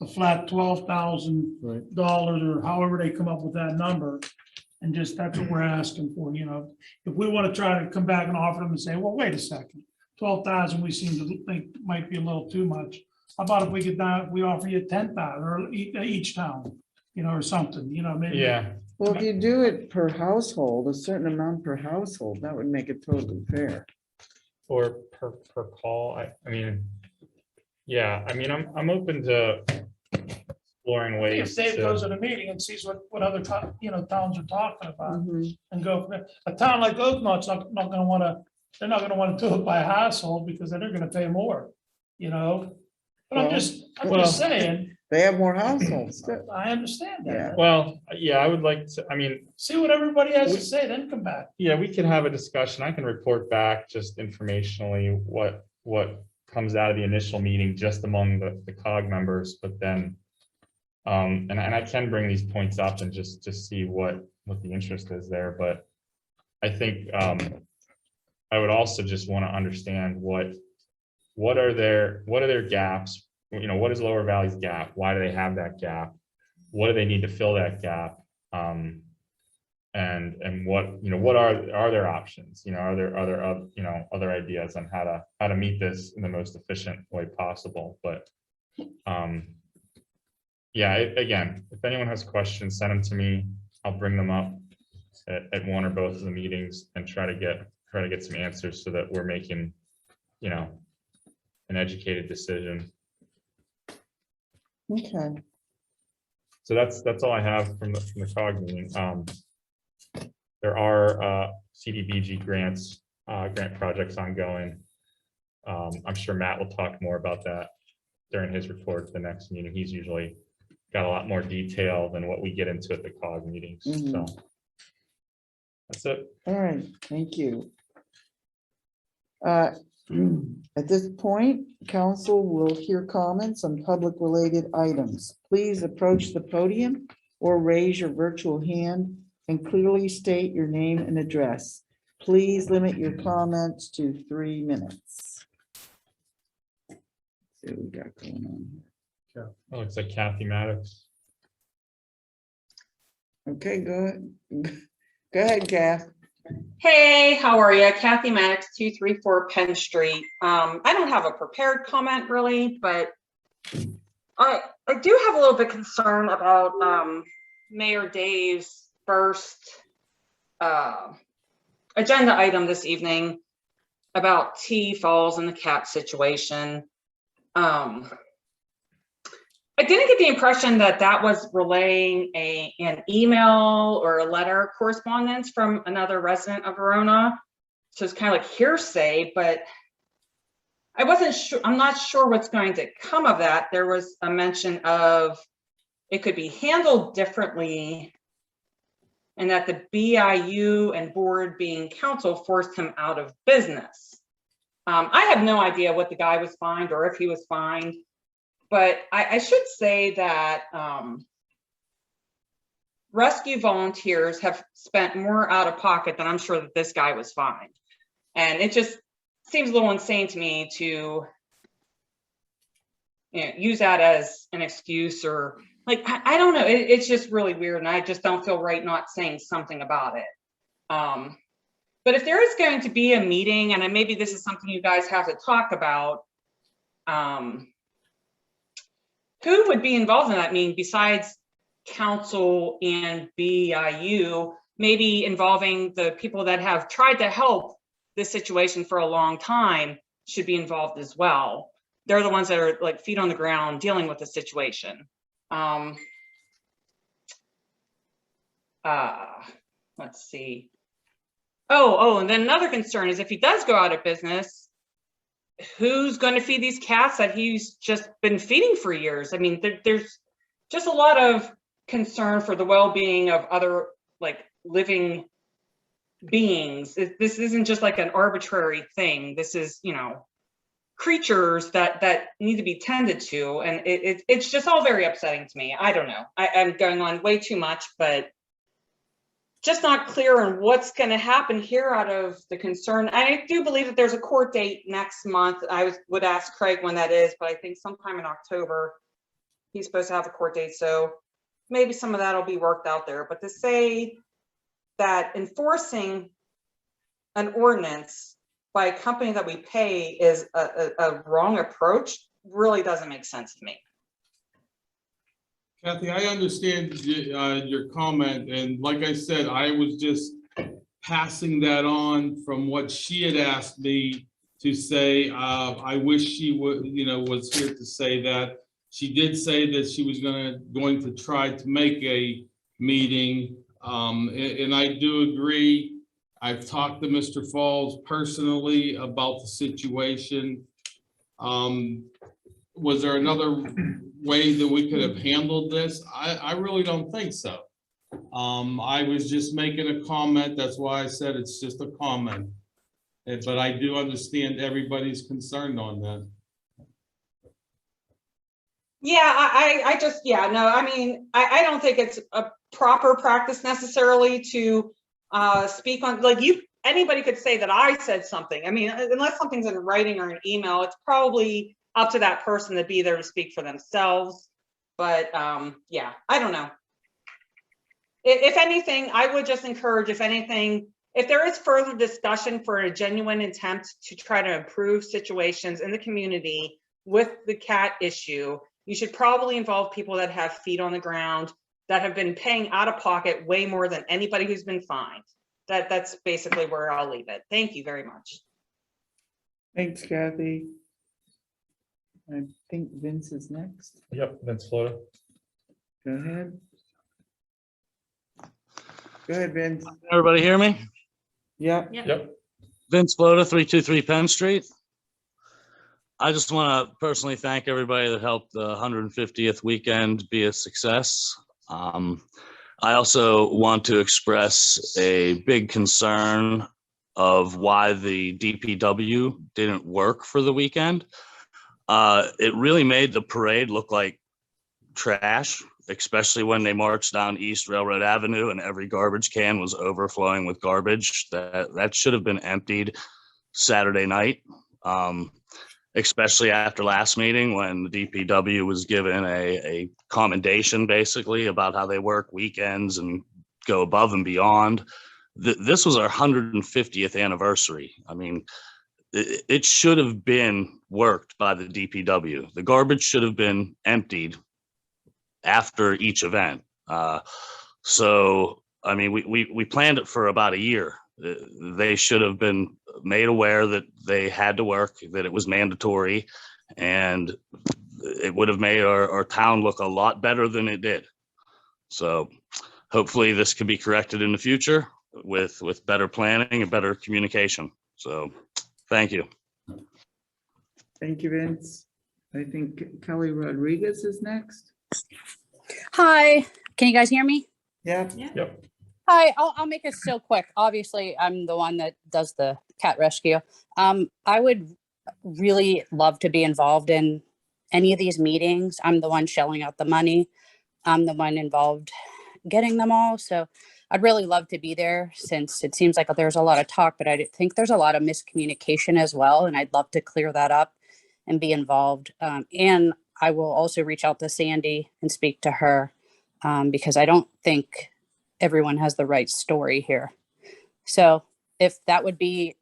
a flat $12,000 or however they come up with that number. And just, that's what we're asking for, you know. If we want to try to come back and offer them and say, well, wait a second, 12,000, we seem to think might be a little too much. How about if we offer you 10,000 or each town? or something, maybe. Yeah, Well, if you do it per household, a certain amount per household, that would make it totally fair. or per call, I mean, yeah, I mean, I'm open to exploring If ways Dave goes to, to the meeting and sees what other, towns are talking about Mhm. and go, from there. A town like Oakmont's not gonna wanna, they're not gonna wanna do it by household because then they're gonna pay more, But I'm Well, just saying, They have more households too. I understand that. well, yeah, I would like to, I mean, See what everybody has to say, then come back. yeah, we can have a discussion. I can report back just informationally what comes out of the initial meeting just among the COG members, but then and I can bring these points up and just see what the interest is there, but I think I would also just want to understand what are their gaps, what is Lower Valley's gap? Why do they have that gap? What do they need to fill that gap? And what are their options? Are there other ideas on how to meet this in the most efficient way possible? But yeah, again, if anyone has questions, send them to me. I'll bring them up at one or both of the meetings and try to get some answers so that we're making, an educated decision. Okay, So that's all I have from the COG meeting. There are CDBG grant projects ongoing. I'm sure Matt will talk more about that during his report at the next meeting. He's usually got a lot more detail than what we get into at the COG meetings. So that's it. all right, thank you. At this point, council will hear comments on public related items. Please approach the podium or raise your virtual hand and clearly state your name and address. Please limit your comments to 3 minutes. See what we got going on here. Oh, looks like Kathy Maddox. Okay, go ahead. Go ahead, Kath. Hey, how are you? Kathy Maddox, 234 Penn Street. I don't have a prepared comment really, but I do have a little bit concern about Mayor Dave's first agenda item this evening about T Falls and the cat situation. I didn't get the impression that that was relaying an email or a letter correspondence from another resident of Verona. So it's kind of like hearsay, but I wasn't sure. I'm not sure what's going to come of that. There was a mention of it could be handled differently and that the BIU and board being counsel forced him out of business. I have no idea what the guy was fined or if he was fined. But I should say that rescue volunteers have spent more out of pocket than I'm sure that this guy was fined. And it just seems a little insane to me to use that as an excuse or like, I don't know. It's just really weird. And I just don't feel right not saying something about it. But if there is going to be a meeting, and maybe this is something you guys have to talk about, who would be involved in that meeting besides council and BIU, maybe involving the people that have tried to help this situation for a long time should be involved as well. They're the ones that are like feet on the ground dealing with the situation. Let's see. Oh, and then another concern is if he does go out of business, who's going to feed these cats that he's just been feeding for years? I mean, there's just a lot of concern for the well-being of other like living beings. This isn't just like an arbitrary thing. This is, creatures that need to be tended to. And it's just all very upsetting to me. I don't know. I'm going on way too much, but just not clear on what's going to happen here out of the concern. I do believe that there's a court date next month. I would ask Craig when that is, but I think sometime in October, he's supposed to have a court date. So maybe some of that will be worked out there. But to say that enforcing an ordinance by a company that we pay is a wrong approach really doesn't make sense to me. Kathy, I understand your comment, and like I said, I was just passing that on from what she had asked me to say. I wish she would, was here to say that. She did say that she was going to try to make a meeting, and I do agree. I've talked to Mr. Falls personally about the situation. Was there another way that we could have handled this? I really don't think so. I was just making a comment. That's why I said it's just a comment. But I do understand everybody's concerned on that. Yeah, I just, yeah, no, I mean, I don't think it's a proper practice necessarily to speak on, like, anybody could say that I said something. I mean, unless something's in writing or an email, it's probably up to that person to be there to speak for themselves. But yeah, I don't know. If anything, I would just encourage, if anything, if there is further discussion for a genuine attempt to try to improve situations in the community with the cat issue, you should probably involve people that have feet on the ground, that have been paying out of pocket way more than anybody who's been fined. That's basically where I'll leave it. Thank you very much. Thanks, Kathy. I think Vince is next. Yep, Vince Florida. Go ahead. Go ahead, Vince. Everybody hear me? Yeah. Yep. Vince Floda, 323 Penn Street. I just want to personally thank everybody that helped the 150th weekend be a success. I also want to express a big concern of why the DPW didn't work for the weekend. It really made the parade look like trash, especially when they marched down East Railroad Avenue and every garbage can was overflowing with garbage. That should have been emptied Saturday night, especially after last meeting when the DPW was given a commendation basically about how they work weekends and go above and beyond. This was our 150th anniversary. I mean, it should have been worked by the DPW. The garbage should have been emptied after each event. So, I mean, we planned it for about a year. They should have been made aware that they had to work, that it was mandatory, and it would have made our town look a lot better than it did. So hopefully this can be corrected in the future with better planning and better communication. So thank you. Thank you, Vince. I think Kelly Rodriguez is next. Hi, can you guys hear me? Yeah. Yep. Hi, I'll make it so quick. Obviously, I'm the one that does the cat rescue. I would really love to be involved in any of these meetings. I'm the one shelling out the money. I'm the one involved getting them all. So I'd really love to be there since it seems like there's a lot of talk, but I think there's a lot of miscommunication as well. And I'd love to clear that up and be involved. And I will also reach out to Sandy and speak to her because I don't think everyone has the right story here. So if that would be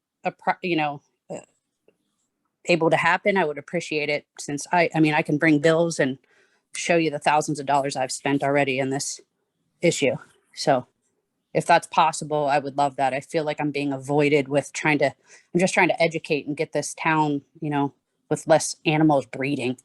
able to happen, I would appreciate it since I mean, I can bring bills and show you the thousands of dollars I've spent already in this issue. So if that's possible, I would love that. I feel like I'm being avoided with I'm just trying to educate and get this town, with less animals breeding.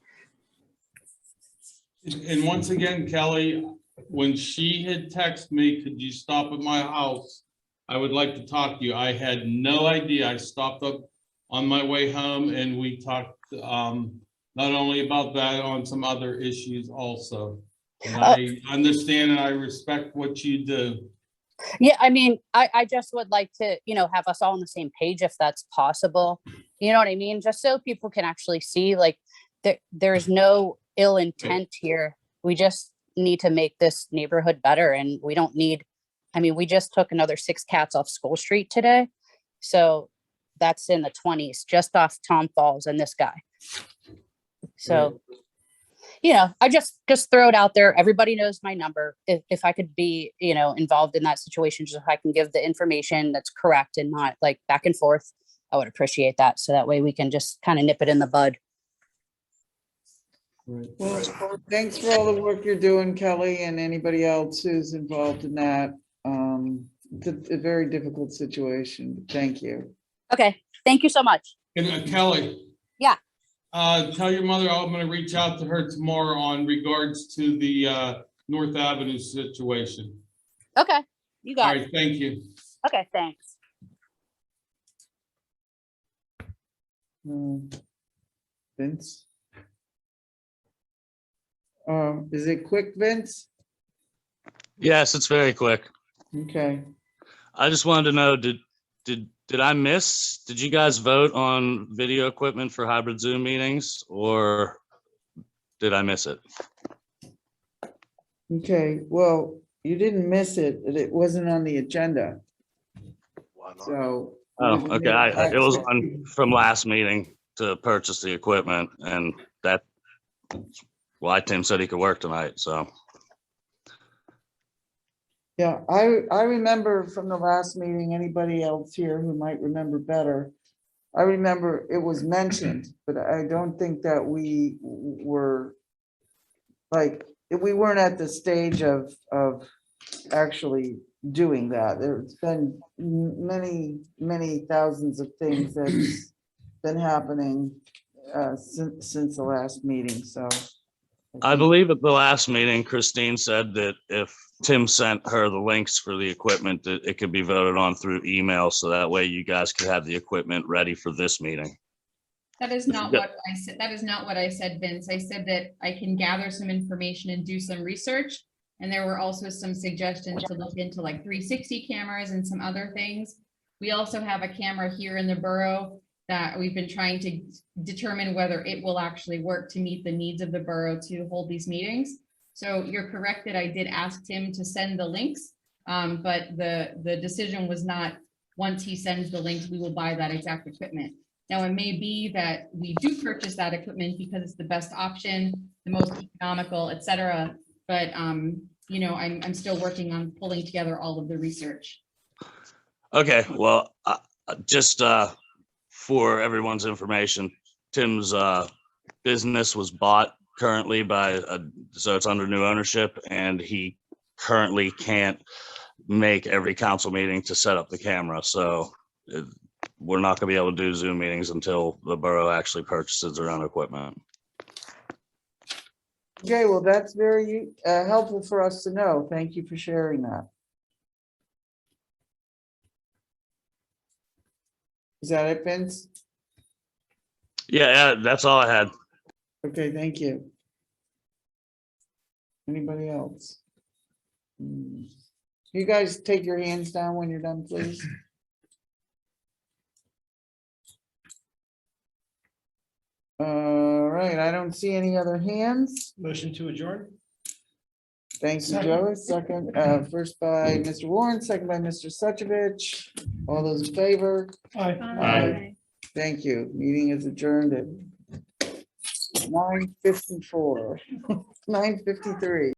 And once again, Kelly, when she had texted me, could you stop at my house? I would like to talk to you. I had no idea. I stopped up on my way home and we talked not only about that, on some other issues also. And I understand and I respect what you do. Yeah, I mean, I just would like to, have us all on the same page if that's possible. You know what I mean? Just so people can actually see, like, there's no ill intent here. We just need to make this neighborhood better. And we don't need, we just took another 6 cats off School Street today. So that's in the 20s, just off Tom Falls and this guy. So, I just throw it out there. Everybody knows my number. If I could be, involved in that situation, just if I can give the information that's correct and not like back and forth, I would appreciate that. So that way we can just kind of nip it in the bud. Well, thanks for all the work you're doing, Kelly, and anybody else who's involved in that. It's a very difficult situation. Thank you. Okay, thank you so much. And Kelly. Yeah. Tell your mother I'm gonna reach out to her tomorrow on regards to the North Avenue situation. Okay, you All got it. right, thank you. Okay, thanks. Vince? Is it quick, Vince? Yes, it's very quick. Okay. I just wanted to know, did I miss, did you guys vote on video equipment for hybrid Zoom meetings or did I miss it? Okay, well, you didn't miss it. It wasn't on the agenda. So. Oh, okay. It was on from last meeting to purchase the equipment and that, why Tim said he could work tonight, so. Yeah, I remember from the last meeting, anybody else here who might remember better. I remember it was mentioned, but I don't think that we were like, we weren't at the stage of actually doing that. There's been many thousands of things that's been happening since the last meeting, so. I believe at the last meeting, Christine said that if Tim sent her the links for the equipment, that it could be voted on through email. So that way you guys could have the equipment ready for this meeting. That is not what I said. That is not what I said, Vince. I said that I can gather some information and do some research. And there were also some suggestions to look into like 360 cameras and some other things. We also have a camera here in the borough that we've been trying to determine whether it will actually work to meet the needs of the borough to hold these meetings. So you're correct that I did ask Tim to send the links, but the decision was not, once he sends the links, we will buy that exact equipment. Now, it may be that we do purchase that equipment because it's the best option, the most economical, et cetera. But, you know, I'm still working on pulling together all of the research. Okay, well, just for everyone's information, Tim's business was bought currently by, so it's under new ownership, and he currently can't make every council meeting to set up the camera. So we're not gonna be able to do Zoom meetings until the borough actually purchases their own equipment. Okay, well, that's very helpful for us to know. Thank you for sharing that. Is that it, Vince? Yeah, that's all I had. Okay, thank you. Anybody else? You guys take your hands down when you're done, please. All right, I don't see any other hands. Motion to adjourn? Thanks, Joe. Second, first by Mr. Warren, second by Mr. Suchovich. All those in favor? Aye. Thank you. Meeting is adjourned at 9:54, 9:53.